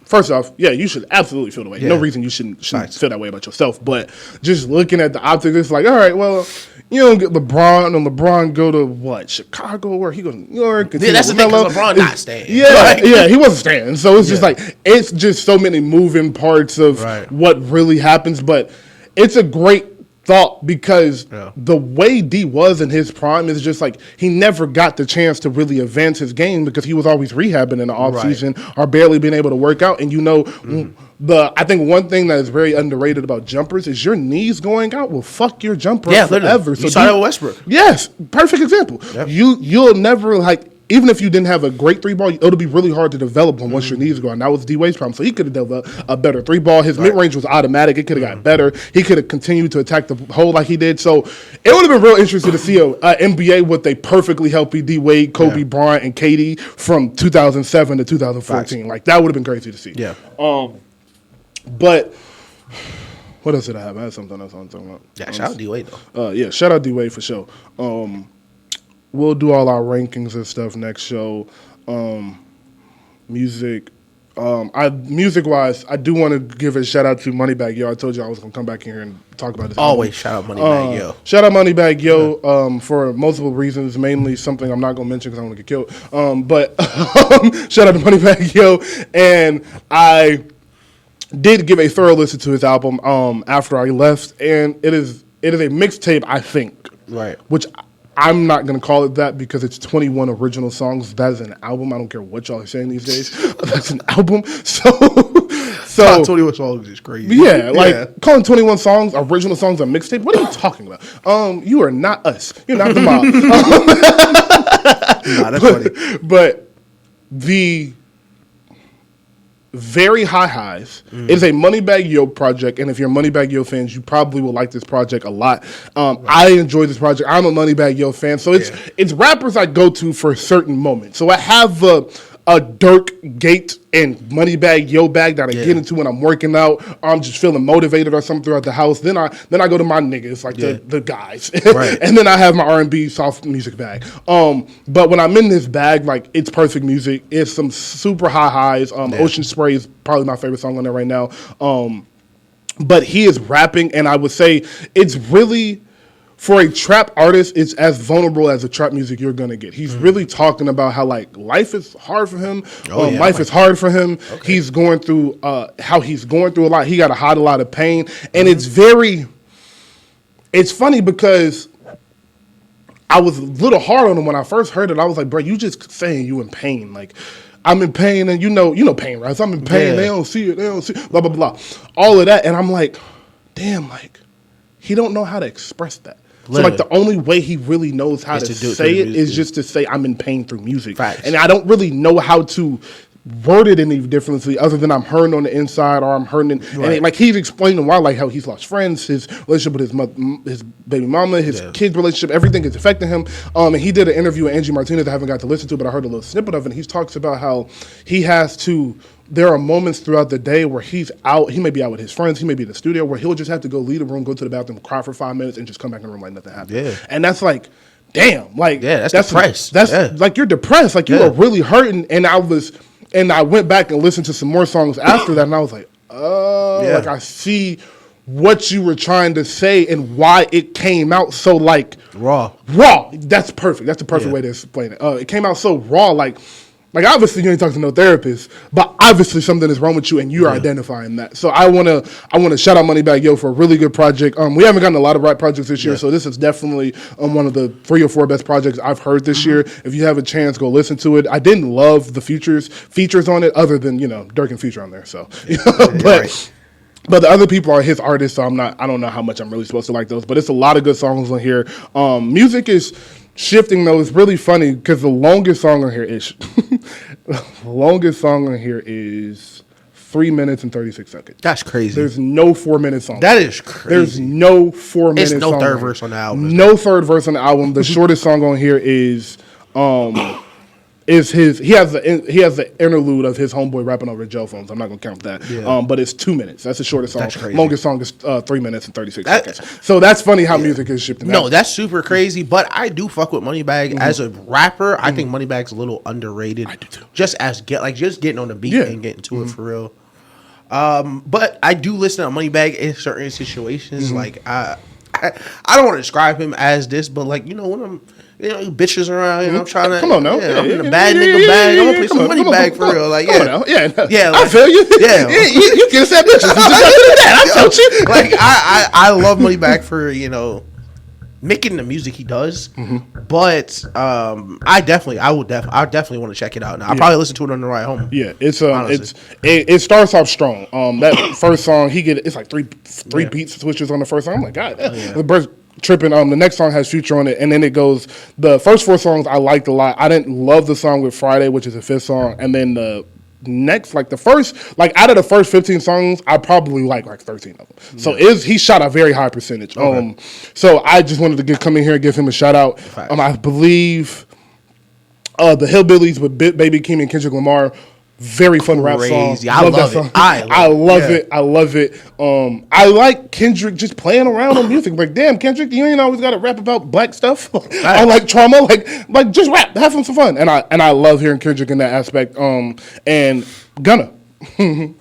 first off, you should absolutely feel the way. Yeah. No reason you shouldn't feel that way about yourself. But just looking at the optics, it's like, all right, well, you don't get LeBron, and LeBron go to what? Chicago, or he goes to New York. Yeah, that's the thing, because LeBron not staying. Yeah, he wasn't staying. So it's just like, it's just so many moving parts of what really happens. But it's a great thought because the way D was in his prime is just like he never got the chance to really advance his game because he was always rehabbing in the offseason or barely being able to work out. And I think one thing that is very underrated about jumpers is your knees going out will fuck your jumper up forever. So you saw that with Westbrook. Yes, perfect example. Yep. You'll never even if you didn't have a great 3-ball, it'll be really hard to develop one once your knees go. And that was D-Wade's problem. So he could have developed a better 3-ball. His mid-range was automatic. It could have got better. He could have continued to attack the hole like he did. So it would have been real interesting to see a NBA with a perfectly healthy D-Wade, Kobe Bryant, and KD from 2007 to 2014. Like, that would have been crazy to see. Yeah. But what else did I have? I had something else I was talking about. Yeah, shout out D-Wade, though. Shout out D-Wade for sure. We'll do all our rankings and stuff next show. Music. Music-wise, I do want to give a shout-out to Moneybagg YO. I told you I was going to come back here and talk about this. Always shout out Moneybagg YO. Shout out Moneybagg YO for multiple reasons, mainly something I'm not going to mention because I want to get killed. But shout out to Moneybagg YO. And I did give a thorough listen to his album after I left. And it is a mixtape, I think. Right. Which I'm not going to call it that because it's 21 original songs. That is an album. I don't care what y'all are saying these days. That's an album. So Top 21 songs is crazy. Yeah, like calling 21 songs, original songs, a mixtape. What are you talking about? You are not us. You're not the mob. Nah, that's funny. But the Very High Highs is a Moneybagg Yo project, and if you're Moneybagg Yo fans, you probably will like this project a lot. I enjoy this project. I'm a Moneybagg Yo fan, so it's rappers I go to for certain moments. So I have a Dirk Gate and Moneybagg Yo bag that I get into when I'm working out, or I'm just feeling motivated or something throughout the house. Then I go to my niggas, like the guys, right. And then I have my R&B soft music bag. But when I'm in this bag, like, it's perfect music. It's some super high highs. Ocean Spray is probably my favorite song on there right now. But he is rapping, and I would say it's really, for a trap artist, it's as vulnerable as the trap music you're going to get. He's really talking about how, like, life is hard for him. Life is hard for him. Okay. He's going through, how he's going through a lot. He got to hide a lot of pain. And it's funny because I was a little hard on him when I first heard it. I was like, bro, you just saying you in pain. Like, I'm in pain, and you know pain, right? So I'm in pain. They don't see it. They don't see it. Blah, blah, blah. All of that. And I'm like, damn, like, he don't know how to express that. Literally. So, like, the only way he really knows how to say it is just to say, I'm in pain through music. Facts. And I don't really know how to word it any differently other than I'm hurting on the inside, or I'm hurting. And like, he's explaining why, like, how he's lost friends, his relationship with his mother, his baby mama, his kids' relationship, everything is affecting him. And he did an interview with Angie Martinez I haven't got to listen to, but I heard a little snippet of it. And he talks about how he has to, there are moments throughout the day where he's out, he may be out with his friends, he may be in the studio, where he'll just have to go leave the room, go to the bathroom, cry for 5 minutes, and just come back in the room like nothing happened. Yeah. And that's like, damn, like, that's depressed. That's like, you're depressed, like, you are really hurting. And I went back and listened to some more songs after that, and I was like, like, I see what you were trying to say and why it came out so, like, raw. That's perfect. That's the perfect way to explain it. It came out so raw, like obviously you ain't talking to no therapist, but obviously something is wrong with you, and you're identifying that. So I wanna shout out Moneybagg Yo for a really good project. We haven't gotten a lot of rap projects this year, so this is definitely one of the 3 or 4 best projects I've heard this year. If you have a chance, go listen to it. I didn't love the features on it, other than, Dirk and Future on there. So, but the other people are his artists, so I don't know how much I'm really supposed to like those. But it's a lot of good songs on here. Music is shifting, though. It's really funny because the longest song on here is 3 minutes and 36 seconds. That's crazy. There's no 4-minute song. That is crazy. There's no 4-minute song. There's no third verse on the album. No third verse on the album. The shortest song on here is his. He has the interlude of his homeboy rapping over gel phones. I'm not gonna count that. Yeah. But it's 2 minutes. That's the shortest song. That's crazy. Longest song is 3 minutes and 36 seconds. So that's funny how music is shifting. No, that's super crazy. But I do fuck with Moneybagg as a rapper. I think Moneybagg's a little underrated. I do too. Just getting on the beat and getting to it for real. But I do listen to Moneybagg in certain situations. Like I don't want to describe him as this, but like, when I'm bitches around, I'm trying to. Come on now. I'm in a bad nigga bag. I'm gonna play some Moneybagg for real. Like, I feel you. Yeah. You can say bitches. I felt you. Like, I love Moneybagg for, making the music he does. But I definitely want to check it out now. I'll probably listen to it on the ride home. Yeah, it starts off strong. That first song, it's like three beat switches on the first song. I'm like, God, the bird's tripping. The next song has Future on it, and then it goes. The first 4 songs I liked a lot. I didn't love the song with Friday, which is the 5th song, and then the next, out of the first 15 songs, I probably like 13 of them. So he shot a very high percentage. Okay. So I just wanted to come in here and give him a shout out. I believe the Hillbillies with Baby Keem and Kendrick Lamar. Very fun rap song. I love it. I love it. I like Kendrick just playing around on music. Like, damn, Kendrick, you ain't always got to rap about black stuff. I like trauma. Like just rap, have some fun. And I love hearing Kendrick in that aspect. And Gunna. Bread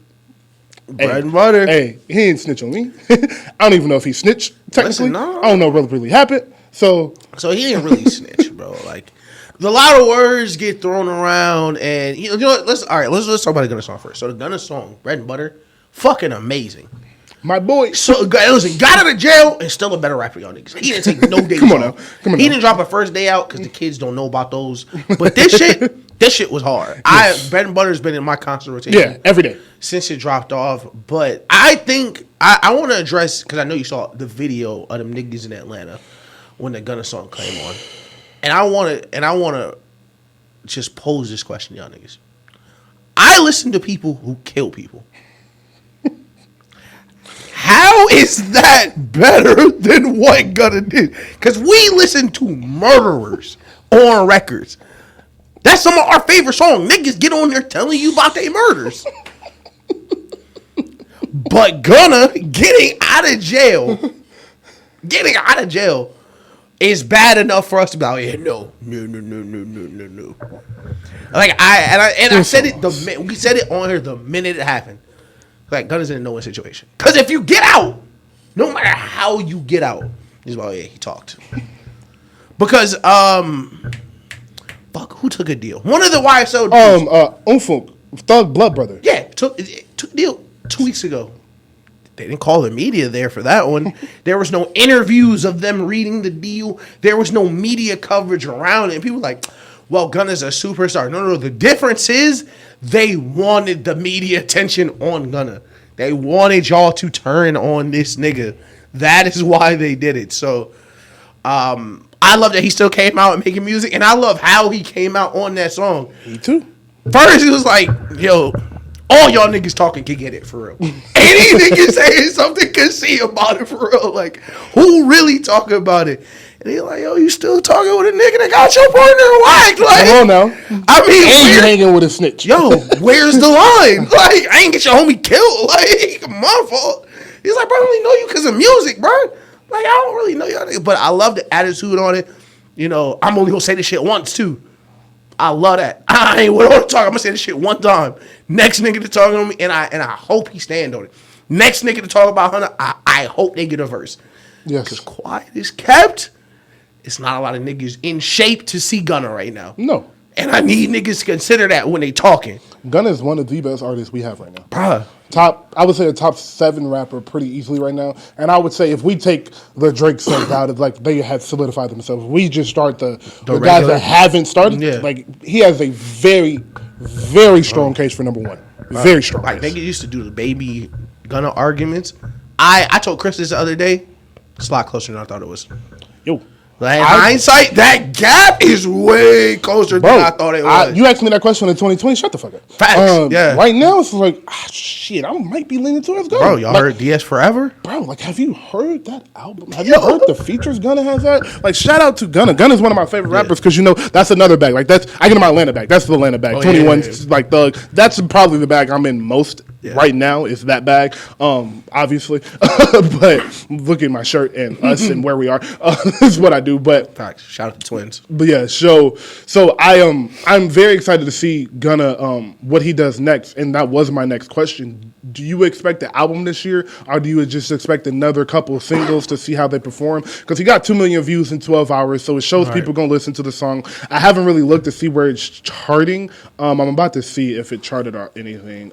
and butter. Hey, he ain't snitch on me. I don't even know if he snitched technically. I don't know what really happened. So he ain't really snitch, bro. Like, a lot of words get thrown around, and you know what? Let's talk about the Gunna song first. So the Gunna song, Bread and Butter, fucking amazing. My boy. So listen, got out of jail and still a better rapper, y'all niggas. He didn't take no days Come on off. now. He didn't drop a first day out because the kids don't know about those. But this shit was hard. Bread and Butter's been in my constant rotation. Yeah, every day since it dropped off. But I think I want to address, because I know you saw the video of them niggas in Atlanta when the Gunna song came on, and I want to just pose this question, to y'all niggas. I listen to people who kill people. How is that better than what Gunna did? Because we listen to murderers on records. That's some of our favorite songs. Niggas get on there telling you about their murders. But Gunna getting out of jail is bad enough for us to be like, yeah, no. Like I said it we said it on here the minute it happened. Like Gunna's in a no-win situation. Because if you get out, no matter how you get out, he's like, oh yeah, he talked. Because who took a deal? One of the YSL Umfunk, Thug Blood Brother. Yeah, took a deal 2 weeks ago. They didn't call the media there for that one. There was no interviews of them reading the deal. There was no media coverage around it. And people were like, well, Gunna's a superstar. No. The difference is they wanted the media attention on Gunna. They wanted y'all to turn on this nigga. That is why they did it. So I love that he still came out and making music. And I love how he came out on that song. Me too. First, he was like, yo, all y'all niggas talking can get it for real. Any nigga saying something can see about it for real. Like, who really talking about it? And he's like, yo, you still talking with a nigga that got your partner whacked? Like, come on now. I mean, and you hanging with a snitch. Yo, where's the line? Like, I ain't get your homie killed. Like, my fault. He's like, bro, I only know you because of music, bro. Like, I don't really know y'all niggas. But I love the attitude on it. You know, I'm only gonna say this shit once too. I love that. I ain't with all the talk. I'm gonna say this shit one time. Next nigga to talk on me, and I hope he stand on it. Next nigga to talk about Hunter, I hope they get a verse. Yes. Because quiet is kept. It's not a lot of niggas in shape to see Gunna right now. No. And I need niggas to consider that when they talking. Gunna is one of the best artists we have right now. Bruh. I would say a top 7 rapper pretty easily right now. And I would say if we take the Drake stuff out, it's like they have solidified themselves. We just start the guys that haven't started. Yeah. Like, he has a very, very strong case for number 1. Very strong. Like, niggas used to do the baby Gunna arguments. I told Chris this the other day. It's a lot closer than I thought it was. Yo. Like, in hindsight, that gap is way closer than I thought it was. You asked me that question in 2020. Shut the fuck up. Facts. Yeah. Right now, it's like, shit, I might be leaning towards Gunna. Bro, y'all heard DS Forever? Bro, like, have you heard that album? Have you heard the features Gunna has that? Like, shout out to Gunna. Gunna's one of my favorite rappers because, you know, that's another bag. Like, I get my Atlanta bag. That's the Atlanta bag. 21, like, Thug. That's probably the bag I'm in most right now is that bag, obviously. But look at my shirt and us and where we are. This is what I do. But shout out to Twins. But yeah, so I'm very excited to see Gunna what he does next, and that was my next question. Do you expect the album this year, or do you just expect another couple of singles to see how they perform? Because he got 2 million views in 12 hours, so it shows people gonna listen to the song. I haven't really looked to see where it's charting. I'm about to see if it charted or anything.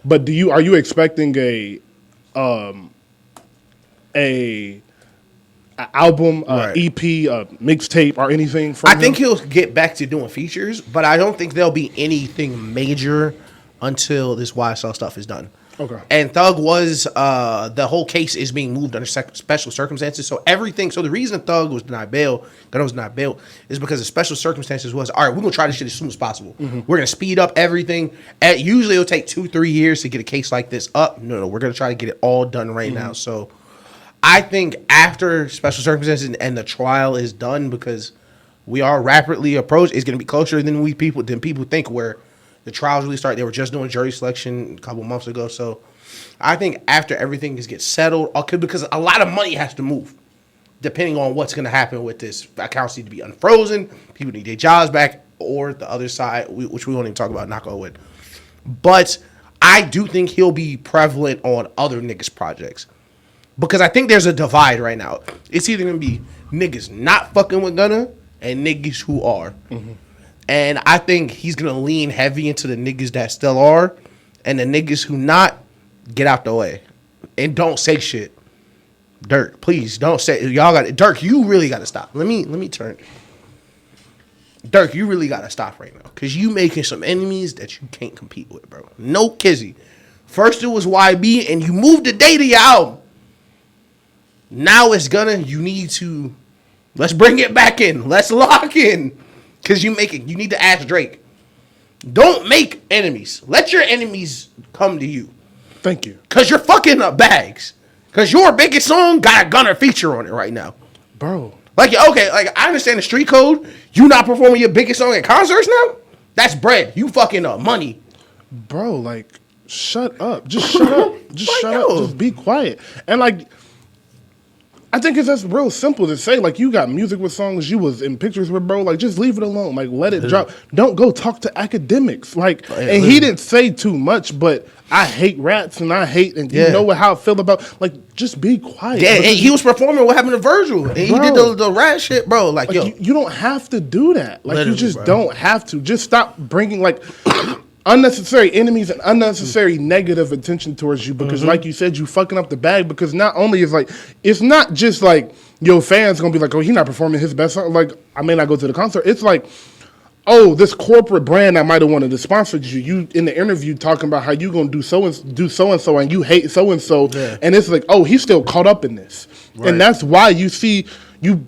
But are you expecting a album, EP, mixtape, or anything from him? I think he'll get back to doing features, but I don't think there'll be anything major until this YSL stuff is done. Okay. And Thug was, the whole case is being moved under special circumstances. So the reason Thug was denied bail, Gunna was denied bail, is because the special circumstances was, all right, we're going to try this shit as soon as possible. Mm-hmm. We're going to speed up everything. Usually it'll take 2-3 years to get a case like this up. No, we're going to try to get it all done right now. So I think after special circumstances and the trial is done, because we are rapidly approaching, it's going to be closer than people think, where the trials really start. They were just doing jury selection a couple months ago. So I think after everything gets settled, because a lot of money has to move, depending on what's going to happen with this. Accounts need to be unfrozen. People need their jobs back, or the other side, which we won't even talk about, knock on wood. But I do think he'll be prevalent on other niggas' projects. Because I think there's a divide right now. It's either going to be niggas not fucking with Gunna and niggas who are. Mm-hmm. And I think he's going to lean heavy into the niggas that still are. And the niggas who not, get out the way. and don't say shit. Dirk, please don't say. Y'all got it. Dirk, you really got to stop. Let me turn. Dirk, you really got to stop right now because you making some enemies that you can't compete with, bro. No Kizzy. First it was YB, and you moved the day to your album. Now it's Gunna. You need to let's bring it back in. Let's lock in because you need to ask Drake. Don't make enemies. Let your enemies come to you. Thank you. Because you're fucking up bags. Because your biggest song got a Gunna feature on it right now. Bro. Like, okay, like I understand the street code. You not performing your biggest song at concerts now? That's bread. You fucking up money. Bro, like, shut up. Just shut up. Just shut up. Just be quiet. And like, I think it's just real simple to say. Like, you got music with songs you was in pictures with, bro. Like, just leave it alone. Like, let it drop. Don't go talk to academics. Like, and he didn't say too much, but I hate rats and I hate, and you know how I feel about, like, just be quiet. Yeah, and he was performing what happened to Virgil. And he did the rat shit, bro. Like, yo. You don't have to do that. Like, you just bro. don't have to. Just stop bringing, like, unnecessary enemies and unnecessary negative attention towards you because, like you said, you fucking up the bag because not only is, like, it's not just, like, your fans going to be like, oh, he's not performing his best song. Like, I may not go to the concert. It's like, oh, this corporate brand that might have wanted to sponsor you. You in the interview talking about how you gonna do so and so, and you hate so and so, and it's like, oh, he's still caught up in this, and that's why you see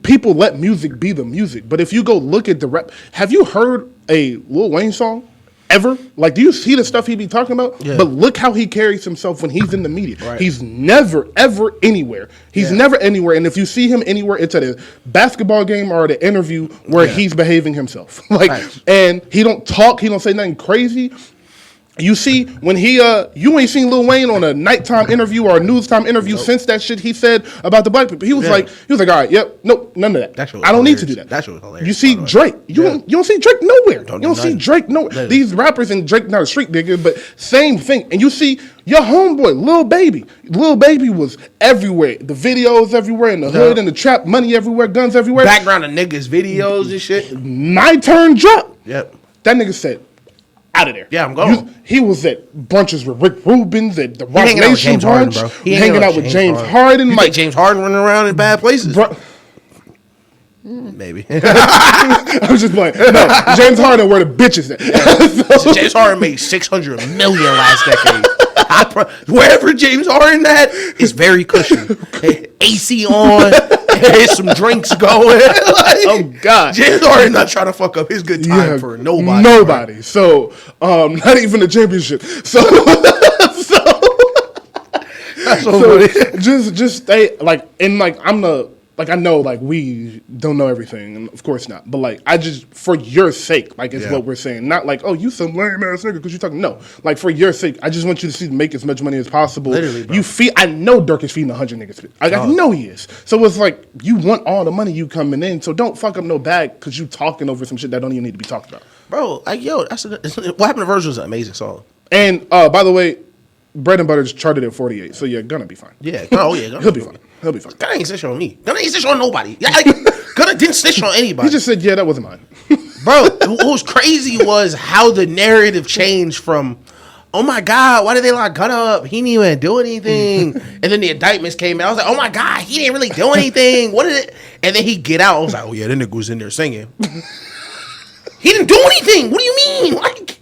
people let music be the music. But if you go look at the rap, have you heard a Lil Wayne song ever? Like, do you see the stuff he be talking about? Yeah. But look how he carries himself when he's in the media. Right. He's never, ever anywhere. He's never anywhere. And if you see him anywhere, it's at a basketball game or at an interview where he's behaving himself. Like, and he don't talk. He don't say nothing crazy. You see, when he, you ain't seen Lil Wayne on a nighttime interview or a news time interview since that shit he said about the black people. He was like, all right, yep, nope, none of that. I don't need to do that. That was hilarious. You see Drake. You don't see Drake nowhere. You don't see Drake nowhere. These rappers and Drake, not a street nigga, but same thing. And you see your homeboy, Lil Baby. Lil Baby was everywhere. The videos everywhere, in the hood, and the trap, money everywhere, guns everywhere. Background of niggas, videos and shit. My turn drop. Yep. That nigga said, out of there. Yeah, I'm going. He was at brunches with Rick Rubin, at the Rock Nation brunch, hanging out with James Harden. Like James Harden running around in bad places. Maybe. I was just playing. No, James Harden where the bitches at. Yeah. So James Harden made $600 million last decade. Wherever James Harden at is very cushy. AC on, there's some drinks going. Like, oh God, James Harden not trying to fuck up his good time for nobody. Nobody. Right? So, not even the championship. So just stay like, and like I'm the. Like, I know, like, we don't know everything, and of course not. But, like, I just, for your sake, like, is what we're saying. Not like, oh, you some lame-ass nigga because you're talking. No. Like, for your sake, I just want you to make as much money as possible. Literally, bro. I know Dirk is feeding 100 niggas. I know he is. So it's like, you want all the money you coming in, so don't fuck up no bag because you talking over some shit that don't even need to be talked about. Bro, like, yo, what happened to Virgil is an amazing song. And, by the way, Bread and Butter's charted at 48, so yeah, Gunna be fine. Yeah, he'll be fine. He'll be fine. Gunna ain't snitch on me. Gunna ain't snitch on nobody. Gunna didn't snitch on anybody. He just said, yeah, that wasn't mine. Bro, what was crazy was how the narrative changed from, oh my God, why did they lock Gunna up? He didn't even do anything. And then the indictments came out. I was like, oh my God, he didn't really do anything. What did it? And then he get out. I was like, oh yeah, that nigga was in there singing. He didn't do anything. What do you mean? Like,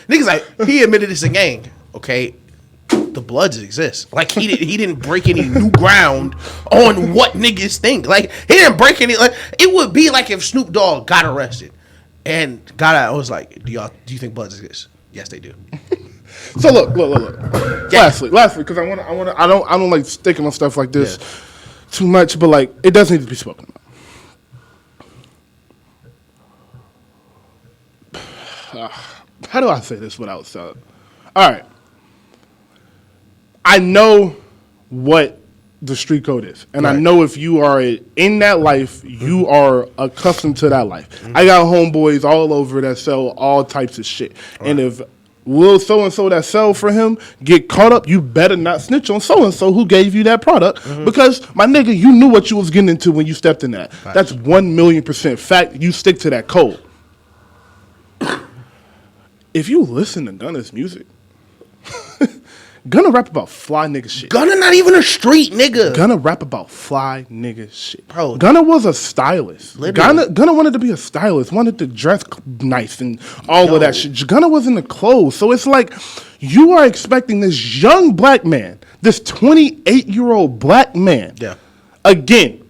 niggas like, he admitted it's a gang. Okay. The Bloods exist. Like, he didn't break any new ground on what niggas think. Like, he didn't break any. Like, it would be like if Snoop Dogg got arrested and got out. I was like, do you think Bloods exist? Yes, they do. So look. Yeah. Lastly, because I don't like sticking on stuff like this too much, but like it does need to be spoken about. How do I say this without sound? All right. I know what the street code is. And I know if you are in that life, you are accustomed to that life. Mm-hmm. I got homeboys all over that sell all types of shit. Right. And if Lil so-and-so that sell for him get caught up, you better not snitch on so-and-so who gave you that product. Mm-hmm. Because, my nigga, you knew what you was getting into when you stepped in that. Right. That's 1,000,000% fact. You stick to that code. If you listen to Gunna's music... Gunna rap about fly nigga shit. Gunna not even a street nigga. Gunna rap about fly nigga shit. Bro. Gunna was a stylist. Gunna wanted to be a stylist, wanted to dress nice and all of that shit. Gunna was in the clothes. So it's like you are expecting this young black man, this 28-year-old black man. Yeah. Again,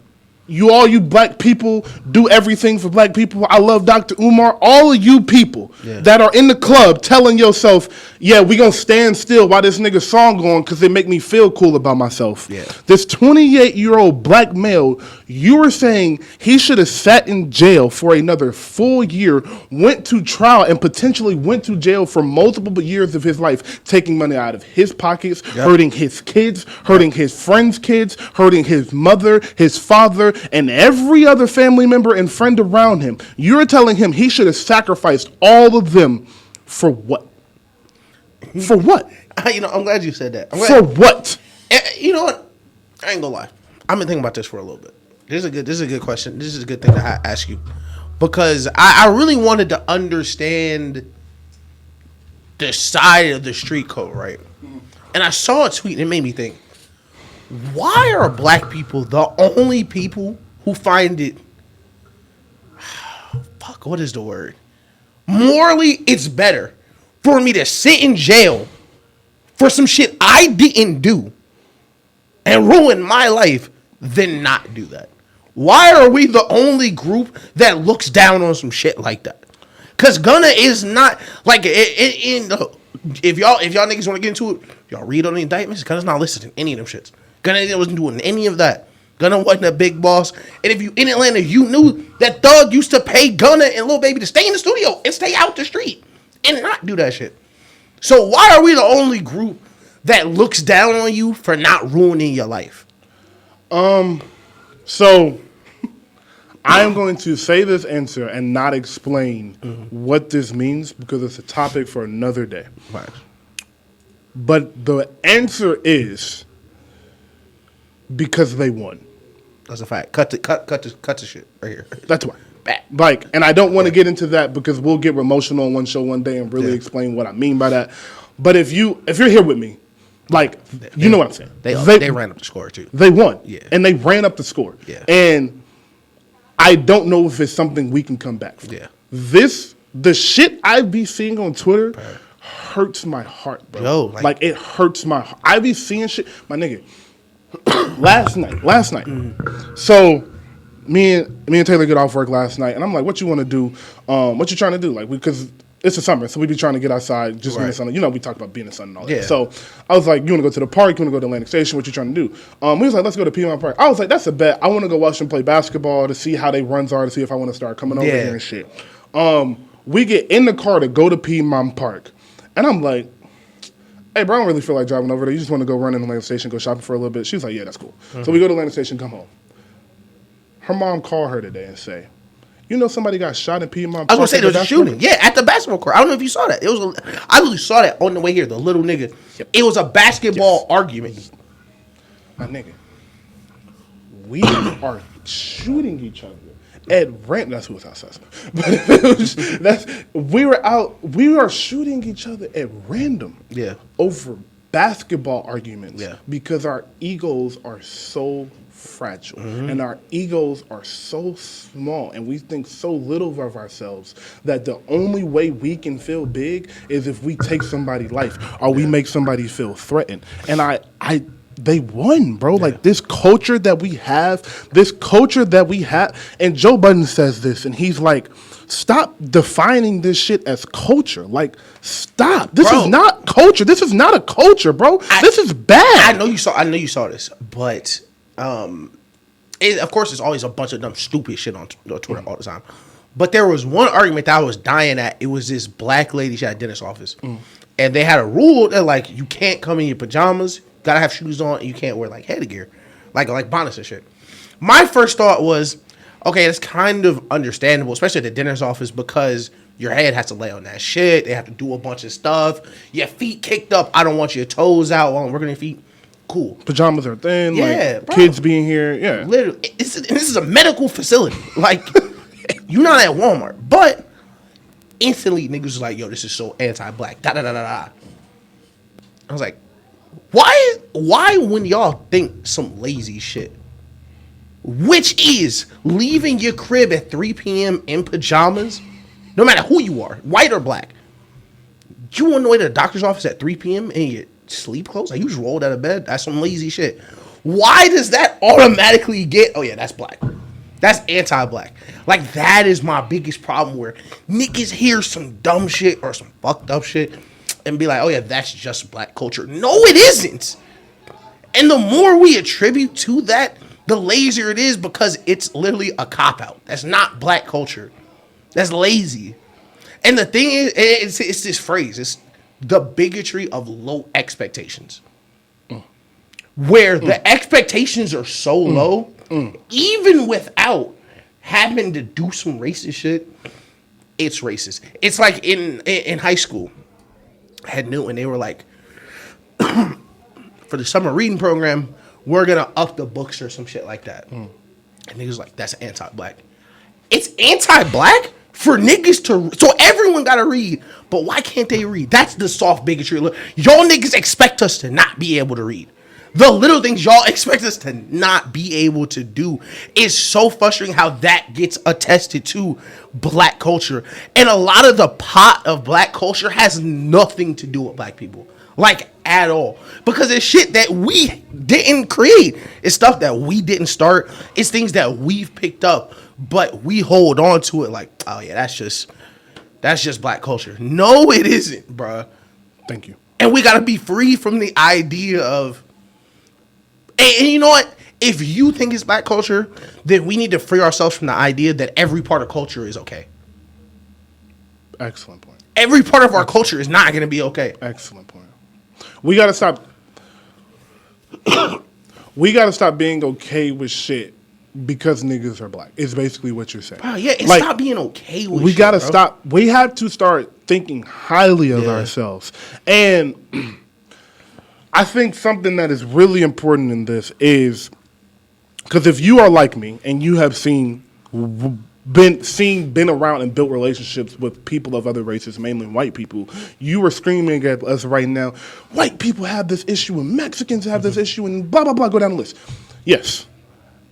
you black people do everything for black people. I love Dr. Umar. All of you people that are in the club telling yourself, yeah, we gonna stand still while this nigga song going because it make me feel cool about myself. Yeah. This 28-year-old black male, you were saying he should have sat in jail for another full year, went to trial, and potentially went to jail for multiple years of his life, taking money out of his pockets, hurting his kids, hurting his friends' kids, hurting his mother, his father, and every other family member and friend around him. You're telling him he should have sacrificed all of them for what? For what? I'm glad you said that. For what? You know what? I ain't gonna lie. I've been thinking about this for a little bit. This is a good question. This is a good thing to ask you. Because I really wanted to understand the side of the street code, right? And I saw a tweet and it made me think, why are black people the only people who find it, what is the word? Morally, it's better for me to sit in jail for some shit I didn't do and ruin my life than not do that. Why are we the only group that looks down on some shit like that? Because Gunna is not, like, if y'all niggas want to get into it, y'all read on the indictments, Gunna's not listed in any of them shits. Gunna wasn't doing any of that. Gunna wasn't a big boss. And if you in Atlanta, you knew that Thug used to pay Gunna and Lil Baby to stay in the studio and stay out the street and not do that shit. So why are we the only group that looks down on you for not ruining your life? So I am going to say this answer and not explain what this means because it's a topic for another day. Right. But the answer is because they won. That's a fact. Cut the shit right here. That's why. Like, and I don't want to get into that because we'll get emotional on one show one day and really explain what I mean by that. But if you're here with me, like, you know what I'm saying. They ran up the score too. They won. Yeah. And they ran up the score. Yeah. And I don't know if it's something we can come back from. Yeah. The shit I be seeing on Twitter hurts my heart, bro. Yo, like it hurts my heart. I be seeing shit. My nigga, last night. So me and Taylor get off work last night, and I'm like, "What you want to do? What you trying to do?" Like, because it's the summer, so we be trying to get outside, just in the sun. You know, we talk about being in the sun and all that. So I was like, "You want to go to the park? You want to go to Atlantic Station? What you trying to do?" We was like, "Let's go to Piedmont Park." I was like, "That's a bet. I want to go watch them play basketball to see how they runs are, to see if I want to start coming over here and shit." We get in the car to go to Piedmont Park, and I'm like, "Hey, bro, I don't really feel like driving over there. You just want to go run in the Atlantic Station, go shopping for a little bit?" She was like, "Yeah, that's cool." So we go to Atlantic Station, come home. Her mom called her today and say, "You know somebody got shot in Piedmont Park?" I was gonna say there was a shooting. Yeah, at the basketball court. I don't know if you saw that. I literally saw that on the way here. The little nigga. Yep. It was a basketball argument. My nigga, we are shooting each other at random. That's who was outside. But we are shooting each other at random. Yeah. Over basketball arguments. Yeah. Because our egos are so fragile and our egos are so small and we think so little of ourselves that the only way we can feel big is if we take somebody's life or we make somebody feel threatened. And they won, bro. Like this culture that we have, and Joe Budden says this, and he's like, stop defining this shit as culture. Like, stop. This is not culture. This is not a culture, bro. This is bad. I know you saw this, but of course, there's always a bunch of dumb, stupid shit on Twitter all the time. But there was one argument that I was dying at. It was this black lady. She had a dentist office, and they had a rule that like you can't come in your pajamas. Gotta have shoes on, and you can't wear like headgear, like bonnets and shit. My first thought was, okay, that's kind of understandable, especially at the dentist's office, because your head has to lay on that shit. They have to do a bunch of stuff. Your feet kicked up. I don't want your toes out while I'm working your feet. Cool. Pajamas are thin. Yeah, like, kids being here. Yeah. Literally, this is a medical facility. Like, you're not at Walmart. But instantly, niggas was like, yo, this is so anti-black. Da-da-da-da-da. I was like, Why when y'all think some lazy shit, which is leaving your crib at 3 p.m. in pajamas, no matter who you are, white or black, you on the way to the doctor's office at 3 p.m. in your sleep clothes? Like, you just rolled out of bed? That's some lazy shit. Why does that automatically get, oh yeah, that's black. That's anti-black. Like, that is my biggest problem, where niggas hear some dumb shit or some fucked up shit and be like, oh yeah, that's just black culture. No, it isn't. And the more we attribute to that, the lazier it is, because it's literally a cop-out. That's not black culture. That's lazy. And the thing is, it's this phrase. It's the bigotry of low expectations. Where the expectations are so low, even without having to do some racist shit, it's racist. It's like in high school, I had Newton, they were like, for the summer reading program, we're going to up the books or some shit like that. And he was like, that's anti-black. It's anti-black for niggas to... So everyone got to read, but why can't they read? That's the soft bigotry. Look, y'all niggas expect us to not be able to read. The little things y'all expect us to not be able to do is so frustrating, how that gets attested to black culture. And a lot of the pot of black culture has nothing to do with black people. Like, at all. Because it's shit that we didn't create. It's stuff that we didn't start. It's things that we've picked up, but we hold on to it like, oh yeah, that's just black culture. No, it isn't, bruh. Thank you. And we gotta be free from the idea of... And you know what? If you think it's black culture, then we need to free ourselves from the idea that every part of culture is okay. Excellent point. Every part of our culture is not going to be okay. Excellent point. We got to stop. We got to stop being okay with shit because niggas are black. It's basically what you're saying. Bro, yeah, it's not being okay with shit. We got to stop. We have to start thinking highly of ourselves. And I think something that is really important in this is, because if you are like me and you have been around and built relationships with people of other races, mainly white people, you are screaming at us right now, white people have this issue and Mexicans have this issue and blah, blah, blah, go down the list. Yes.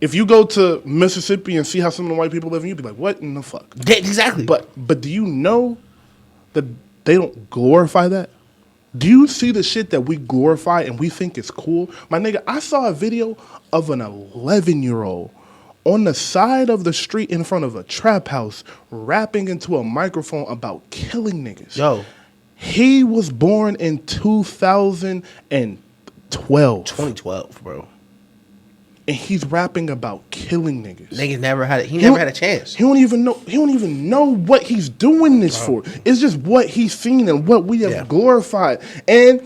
If you go to Mississippi and see how some of the white people live, you'd be like, what in the fuck? Yeah, exactly. But do you know that they don't glorify that? Do you see the shit that we glorify and we think is cool? My nigga, I saw a video of an 11-year-old on the side of the street in front of a trap house rapping into a microphone about killing niggas. Yo. He was born in 2012. 2012, bro. And he's rapping about killing niggas. Niggas never had a chance. He don't even know what he's doing this for. It's just what he's seen and what we have glorified. And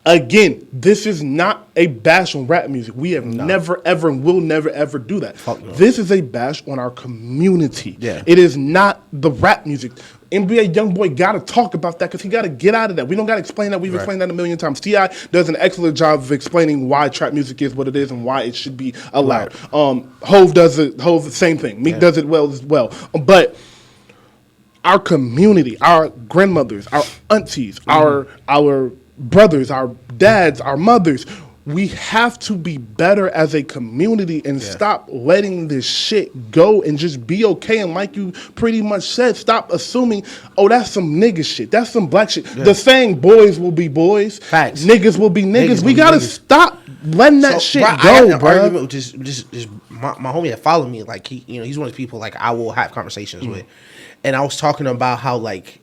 again, this is not a bash on rap music. We have never, ever, and will never, ever do that. This is a bash on our community. Yeah. It is not the rap music. NBA YoungBoy got to talk about that because he got to get out of that. We don't got to explain that. We've explained that a million times. T.I. does an excellent job of explaining why trap music is what it is and why it should be allowed. Hove does the same thing. Meek does it well as well. But our community, our grandmothers, our aunties, our brothers, our dads, our mothers, we have to be better as a community and stop letting this shit go and just be okay. And like you pretty much said, stop assuming, oh, that's some nigga shit. That's some black shit. Yeah. The saying boys will be boys. Facts. Niggas will be niggas. We got to stop letting that shit go, I had an argument with just my homie that followed me. Like, he's one of the people like I will have conversations with. And I was talking about how, like,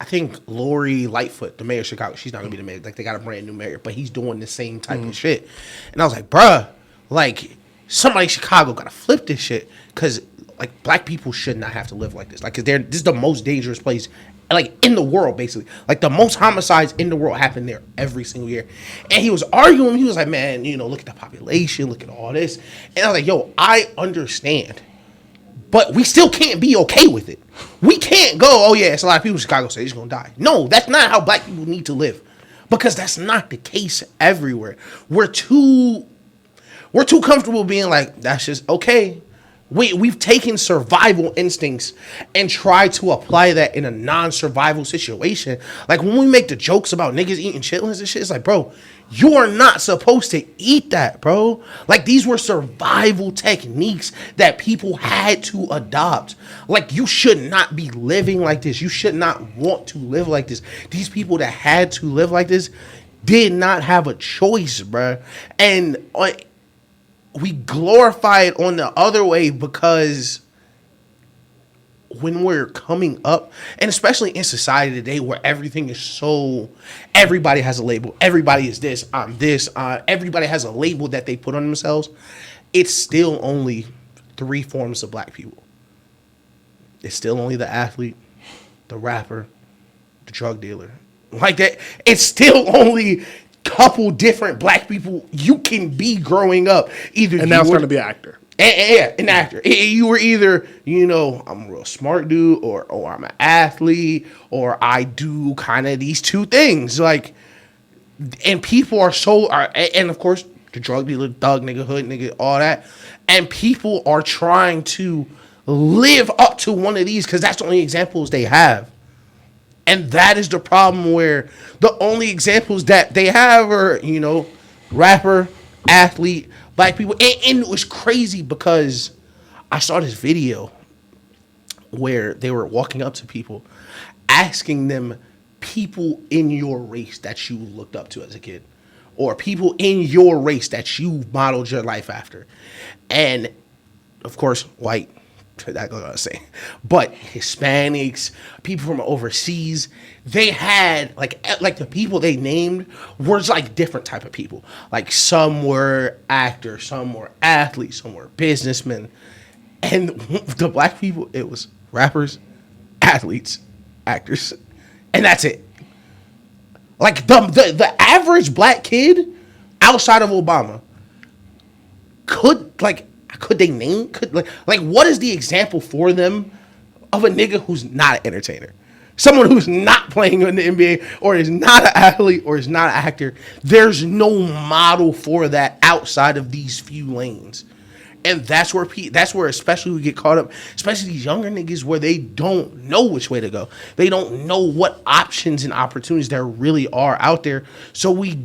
I think Lori Lightfoot, the mayor of Chicago, she's not gonna be the mayor. Like, they got a brand new mayor, but he's doing the same type of shit. And I was like, bruh, like, somebody in Chicago gotta flip this shit, because like black people should not have to live like this. Like, cause this is the most dangerous place, like, in the world, basically. Like, the most homicides in the world happen there every single year. And he was arguing. He was like, man, look at the population, look at all this. And I was like, yo, I understand. But we still can't be okay with it. We can't go, oh yeah, it's a lot of people in Chicago say they're just gonna die. No, that's not how black people need to live. Because that's not the case everywhere. We're too comfortable being like, that's just okay. We've taken survival instincts and tried to apply that in a non-survival situation. Like when we make the jokes about niggas eating chitlins and shit, it's like, bro, you are not supposed to eat that, bro. Like these were survival techniques that people had to adopt. Like you should not be living like this. You should not want to live like this. These people that had to live like this did not have a choice, bro. And we glorify it on the other way because when we're coming up, and especially in society today where everything is so, everybody has a label. Everybody is this, I'm this. Everybody has a label that they put on themselves. It's still only 3 forms of black people. It's still only the athlete, the rapper, the drug dealer. Like that, it's still only couple different black people you can be growing up. Either and now it's going to be an actor. Yeah, an actor. You were either, I'm a real smart dude, or I'm an athlete, or I do kind of these 2 things. Like, and people and of course, the drug dealer, thug nigga, hood nigga, all that. And people are trying to live up to one of these because that's the only examples they have. And that is the problem where the only examples that they have are, rapper, athlete, black people. And it was crazy because I saw this video where they were walking up to people, asking them people in your race that you looked up to as a kid, or people in your race that you modeled your life after. And, of course, white. That goes without saying, but Hispanics, people from overseas, they had like the people they named were like different type of people. Like some were actors, some were athletes, some were businessmen, and the black people, it was rappers, athletes, actors, and that's it. Like the average black kid outside of Obama could they name what is the example for them of a nigga who's not an entertainer, someone who's not playing in the NBA, or is not an athlete, or is not an actor? There's no model for that outside of these few lanes. And that's where especially we get caught up, especially these younger niggas, where they don't know which way to go. They don't know what options and opportunities there really are out there. So we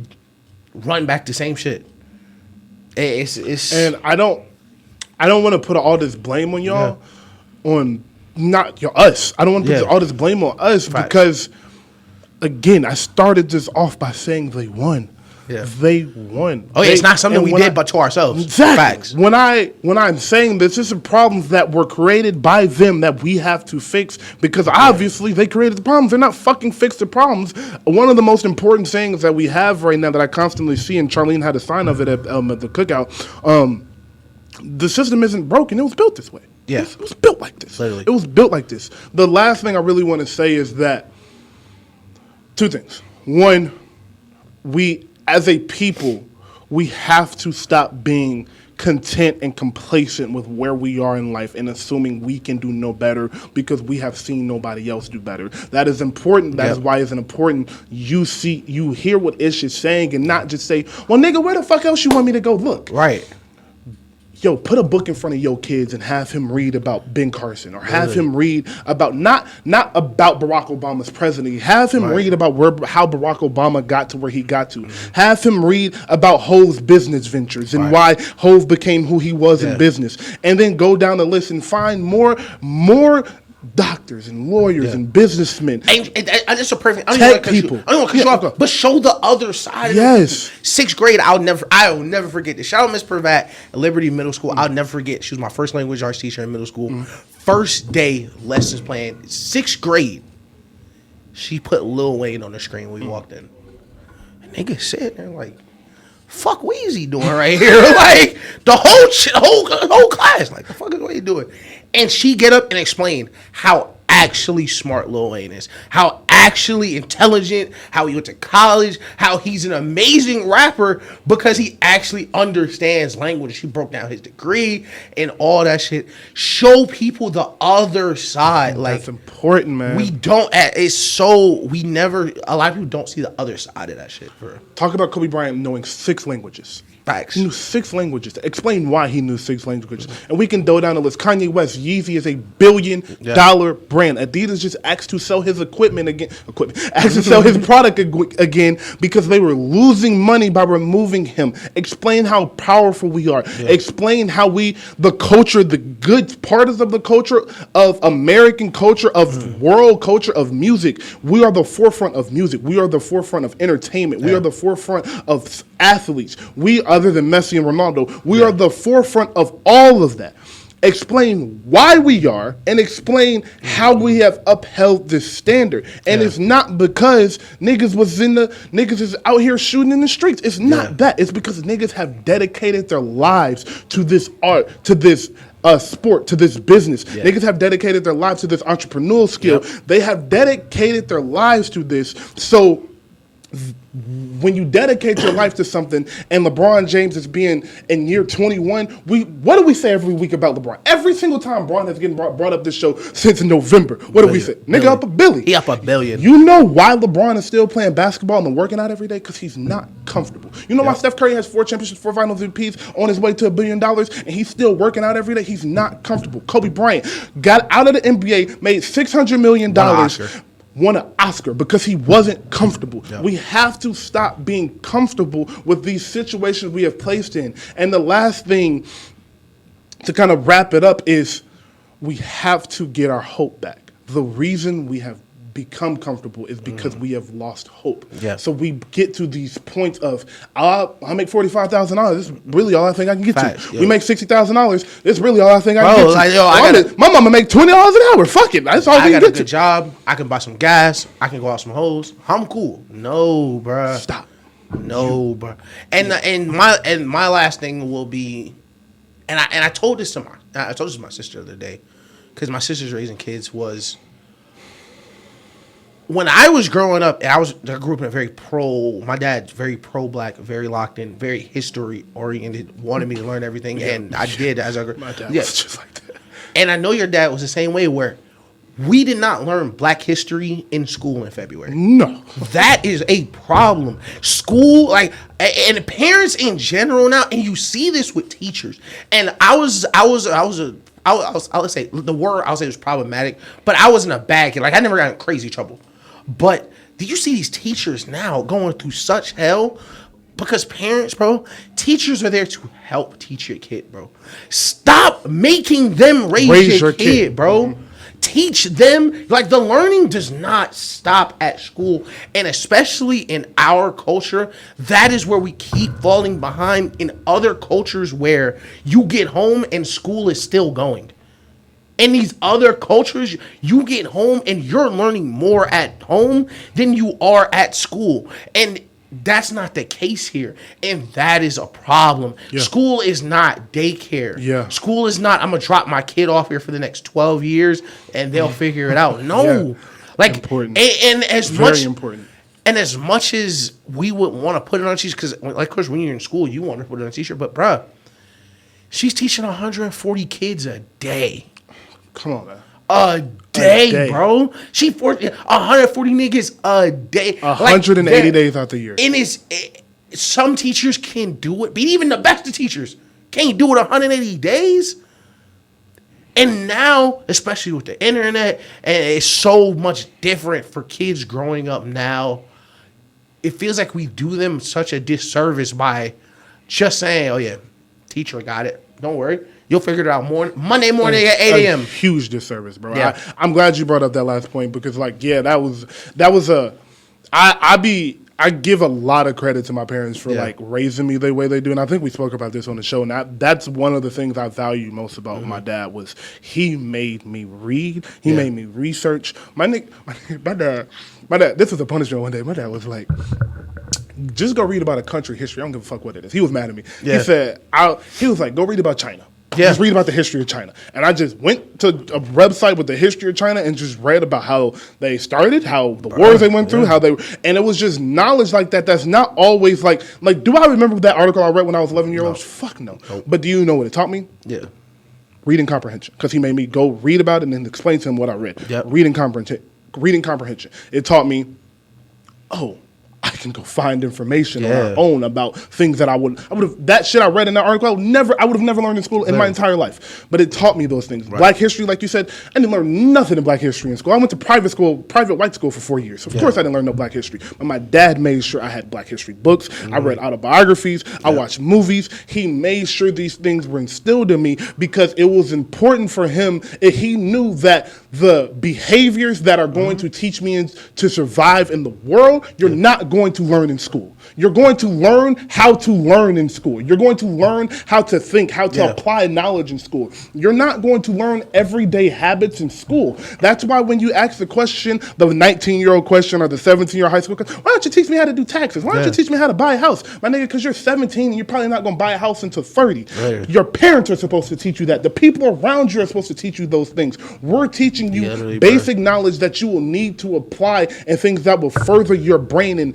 run back the same shit. And I don't want to put all this blame on y'all, on not us. I don't want to put all this blame on us because, again, I started this off by saying they won. Yeah. They won. Oh, yeah, it's not something we did but to ourselves. Exactly. Facts. When I'm saying this is problems that were created by them that we have to fix, because obviously they created the problems. They're not fucking fixed the problems. One of the most important things that we have right now that I constantly see, and Charlene had a sign of it at the cookout, the system isn't broken. It was built this way. Yeah. It was built like this. Literally. It was built like this. The last thing I really want to say is that 2 things. One, we, as a people, we have to stop being content and complacent with where we are in life and assuming we can do no better because we have seen nobody else do better. That is important. That is why it's important you hear what Ish is saying and not just say, well, nigga, where the fuck else you want me to go look? Right. Yo, put a book in front of your kids and have him read about Ben Carson, or have him read about not about Barack Obama's presidency. Have him read about how Barack Obama got to where he got to. Have him read about Hov's business ventures and why Hov became who he was in business. And then go down the list and find more doctors and lawyers and businessmen. And it's a perfect. I don't want to cut you off, but show the other side of it. 6th grade, I will never forget this. Shout out Miss Pravat at Liberty Middle School. I'll never forget. She was my first language arts teacher in middle school. First day lessons plan, 6th grade. She put Lil Wayne on the screen when we walked in. And nigga sitting there like, fuck Weezy doing right here? Like the whole class, like the fuck is what you doing? And she get up and explain how actually smart Lil Wayne is, how actually intelligent, how he went to college, how he's an amazing rapper because he actually understands language. She broke down his degree and all that shit. Show people the other side. Like, that's important, man. We don't. A lot of people don't see the other side of that shit. Talk about Kobe Bryant knowing 6 languages. Facts. He knew 6 languages. Explain why he knew 6 languages. And we can go down the list. Kanye West, Yeezy is a $1 billion brand. Adidas just asked to sell his equipment again. Asked to sell his product again because they were losing money by removing him. Explain how powerful we are. Yeah. Explain how the culture, the good parts of the culture, of American culture, of world culture, of music. We are the forefront of music. We are the forefront of entertainment. We are the forefront of athletes. We, other than Messi and Ronaldo, we are the forefront of all of that. Explain why we are, and explain how we have upheld this standard. And it's not because niggas is out here shooting in the streets. It's not that. It's because niggas have dedicated their lives to this art, to this sport, to this business. Niggas have dedicated their lives to this entrepreneurial skill. They have dedicated their lives to this. So when you dedicate your life to something, and LeBron James is being in year 21, what do we say every week about LeBron? Every single time LeBron has getting brought up this show since November. What do we say? Nigga up $1 billion. He up $1 billion. You know why LeBron is still playing basketball and working out every day? Because he's not comfortable. You know why Steph Curry has 4 championships, 4 finals MVPs, on his way to $1 billion, and he's still working out every day? He's not comfortable. Kobe Bryant got out of the NBA, made $600 million. Won an Oscar because he wasn't comfortable. We have to stop being comfortable with these situations we have placed in. And the last thing to kind of wrap it up is we have to get our hope back. The reason we have become comfortable is because we have lost hope. So we get to these points of, I make $45,000. This is really all I think I can get to. We make $60,000. This is really all I think I can get to. My mama make $20 an hour. Fuck it. That's all we can get to. I got a good job. I can buy some gas. I can go out some hoes. I'm cool. No, bruh. Stop. No, bruh. And my last thing will be, and I told this to my sister the other day, because my sister's raising kids, was when I was growing up, I grew up in a very my dad's very pro-black, very locked in, very history-oriented, wanted me to learn everything, and I did as I grew up. My dad was just like that. And I know your dad was the same way, where we did not learn black history in school in February. No. That is a problem. School, and parents in general now, and you see this with teachers. And I would say the word I'll say was problematic, but I wasn't a bad kid. I never got in crazy trouble. But did you see these teachers now going through such hell? Because parents, bro, teachers are there to help teach your kid, bro. Stop making them raise your kid, bro. Mm-hmm. Teach them. The learning does not stop at school. And especially in our culture, that is where we keep falling behind in other cultures where you get home and school is still going. In these other cultures, you get home and you're learning more at home than you are at school. And that's not the case here. And that is a problem. School is not daycare. School is not, I'm going to drop my kid off here for the next 12 years and they'll figure it out. No. Important. And very important. And as much as we would want to put it on a t-shirt, because of course when you're in school, you want to put it on a t-shirt, but bruh, she's teaching 140 kids a day. Come on, man. A day, bro. She 140 niggas a day. 180 days out the year. And some teachers can do it, but even the best of teachers can't do it 180 days. And now, especially with the internet, and it's so much different for kids growing up now, it feels like we do them such a disservice by just saying, oh yeah, teacher got it. Don't worry. You'll figure it out Monday morning at 8 a.m. Huge disservice, bro. Yeah. I'm glad you brought up that last point because, I give a lot of credit to my parents for raising me the way they do, and I think we spoke about this on the show. And that's one of the things I value most about my dad was he made me read, he made me research. My dad. This was a punishment one day. My dad was like, "Just go read about a country history. I don't give a fuck what it is." He was mad at me. He said, "He was like, go read about China." Just read about the history of China. And I just went to a website with the history of China and just read about how they started, how the wars they went through, and it was just knowledge like that. That's not always do I remember that article I read when I was 11 years old? Fuck no. Nope. But do you know what it taught me? Yeah. Reading comprehension. Because he made me go read about it and then explain to him what I read. Reading comprehension. It taught me, can go find information on our own about things that I would have that shit I read in that article. I would have never learned in school in my entire life. But it taught me those things. Right. Black history, like you said, I didn't learn nothing in Black history in school. I went to private white school for 4 years. So of course I didn't learn no Black history. But my dad made sure I had Black history books. I read autobiographies. I watched movies. He made sure these things were instilled in me because it was important for him. He knew that the behaviors that are going to teach me to survive in the world, you're not going to learn in school. You're going to learn how to learn in school. You're going to learn how to think, how to apply knowledge in school. You're not going to learn everyday habits in school. That's why when you ask the question, the 19-year-old question or the 17-year-old high school question, why don't you teach me how to do taxes? Why don't you teach me how to buy a house? My nigga, because you're 17 and you're probably not going to buy a house until 30. Right. Your parents are supposed to teach you that. The people around you are supposed to teach you those things. We're teaching you basic knowledge that you will need to apply and things that will further your brain what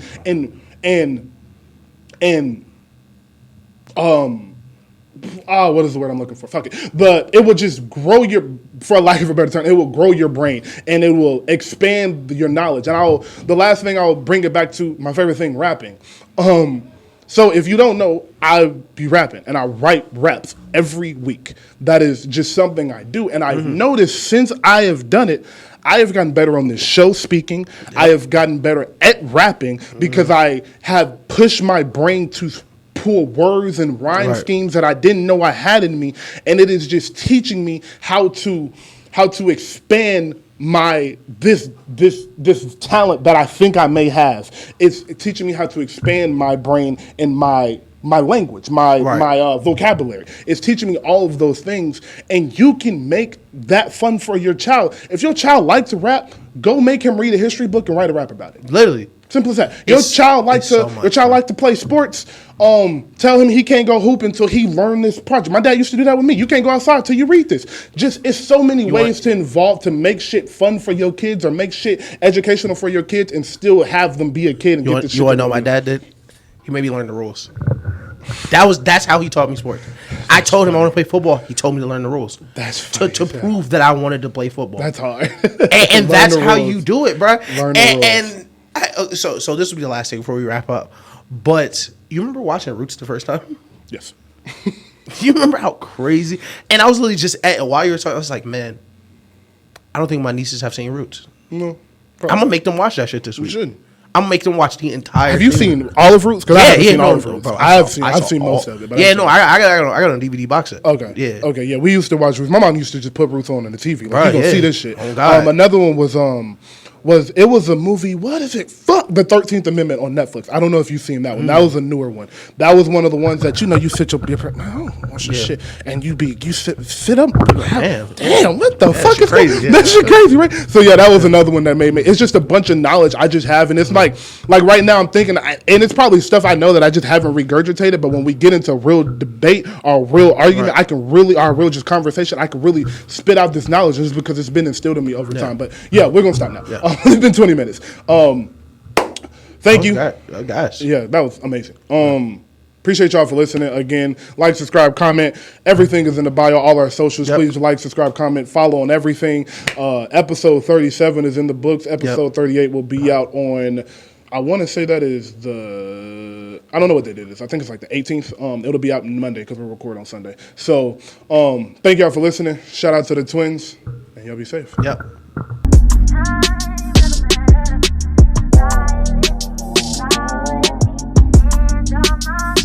is the word I'm looking for? Fuck it. But it will just grow for lack of a better term, it will grow your brain and it will expand your knowledge. And the last thing I'll bring it back to my favorite thing, rapping. So if you don't know, I be rapping and I write raps every week. That is just something I do. And I've noticed since I have done it, I have gotten better on this show speaking. Yep. I have gotten better at rapping because I have pushed my brain to pull words and rhyme schemes that I didn't know I had in me. And it is just teaching me how to expand my this talent that I think I may have. It's teaching me how to expand my brain and my language, my vocabulary. It's teaching me all of those things, and you can make that fun for your child. If your child likes to rap, go make him read a history book and write a rap about it. Literally. Simple as that. Your child likes to play sports. Tell him he can't go hoop until he learn this project. My dad used to do that with me. You can't go outside until you read this. It's so many ways to make shit fun for your kids or make shit educational for your kids and still have them be a kid and get the shit. You want to know what my dad did? He made me learn the rules. That's how he taught me sports. I told him I want to play football. He told me to learn the rules. That's funny, to prove that I wanted to play football. That's hard. and that's how you do it, bro. So this will be the last thing before we wrap up. But you remember watching Roots the first time? Yes. You remember how crazy? And I was literally just while you were talking, I was like, man, I don't think my nieces have seen Roots. No. Probably. I'm gonna make them watch that shit this week. You should. I'm gonna make them watch the entire. Have you seen all of Roots? Because I haven't seen all of Roots. Bro, I've seen most of it. But I got a DVD box set. Okay. Yeah. Okay. Yeah. We used to watch Roots. My mom used to just put Roots on the TV. Like, you gonna see this shit. Oh, God. Another one was a movie. What is it? Fuck the 13th Amendment on Netflix. I don't know if you've seen that one. That was a newer one. That was one of the ones that you sit your watch your shit and you sit up. Damn, what the fuck is crazy? That shit crazy, right? So yeah, that was another one that made me. It's just a bunch of knowledge I just have, and it's like right now I'm thinking, and it's probably stuff I know that I just haven't regurgitated. But when we get into real debate or real argument, I can really, or real just conversation, I can really spit out this knowledge just because it's been instilled in me over time. But yeah, we're gonna stop now. Yeah. It's been 20 minutes. Thank you. Gosh. Yeah, that was amazing. Appreciate y'all for listening. Again, like, subscribe, comment. Everything is in the bio, all our socials. Yep. Please like, subscribe, comment, follow on everything. Episode 37 is in the books. Episode 38 will be out on, I want to say that is I don't know what date it is. I think it's like the 18th. It'll be out Monday because we'll record on Sunday. So thank y'all for listening. Shout out to the twins, and y'all be safe. Yep.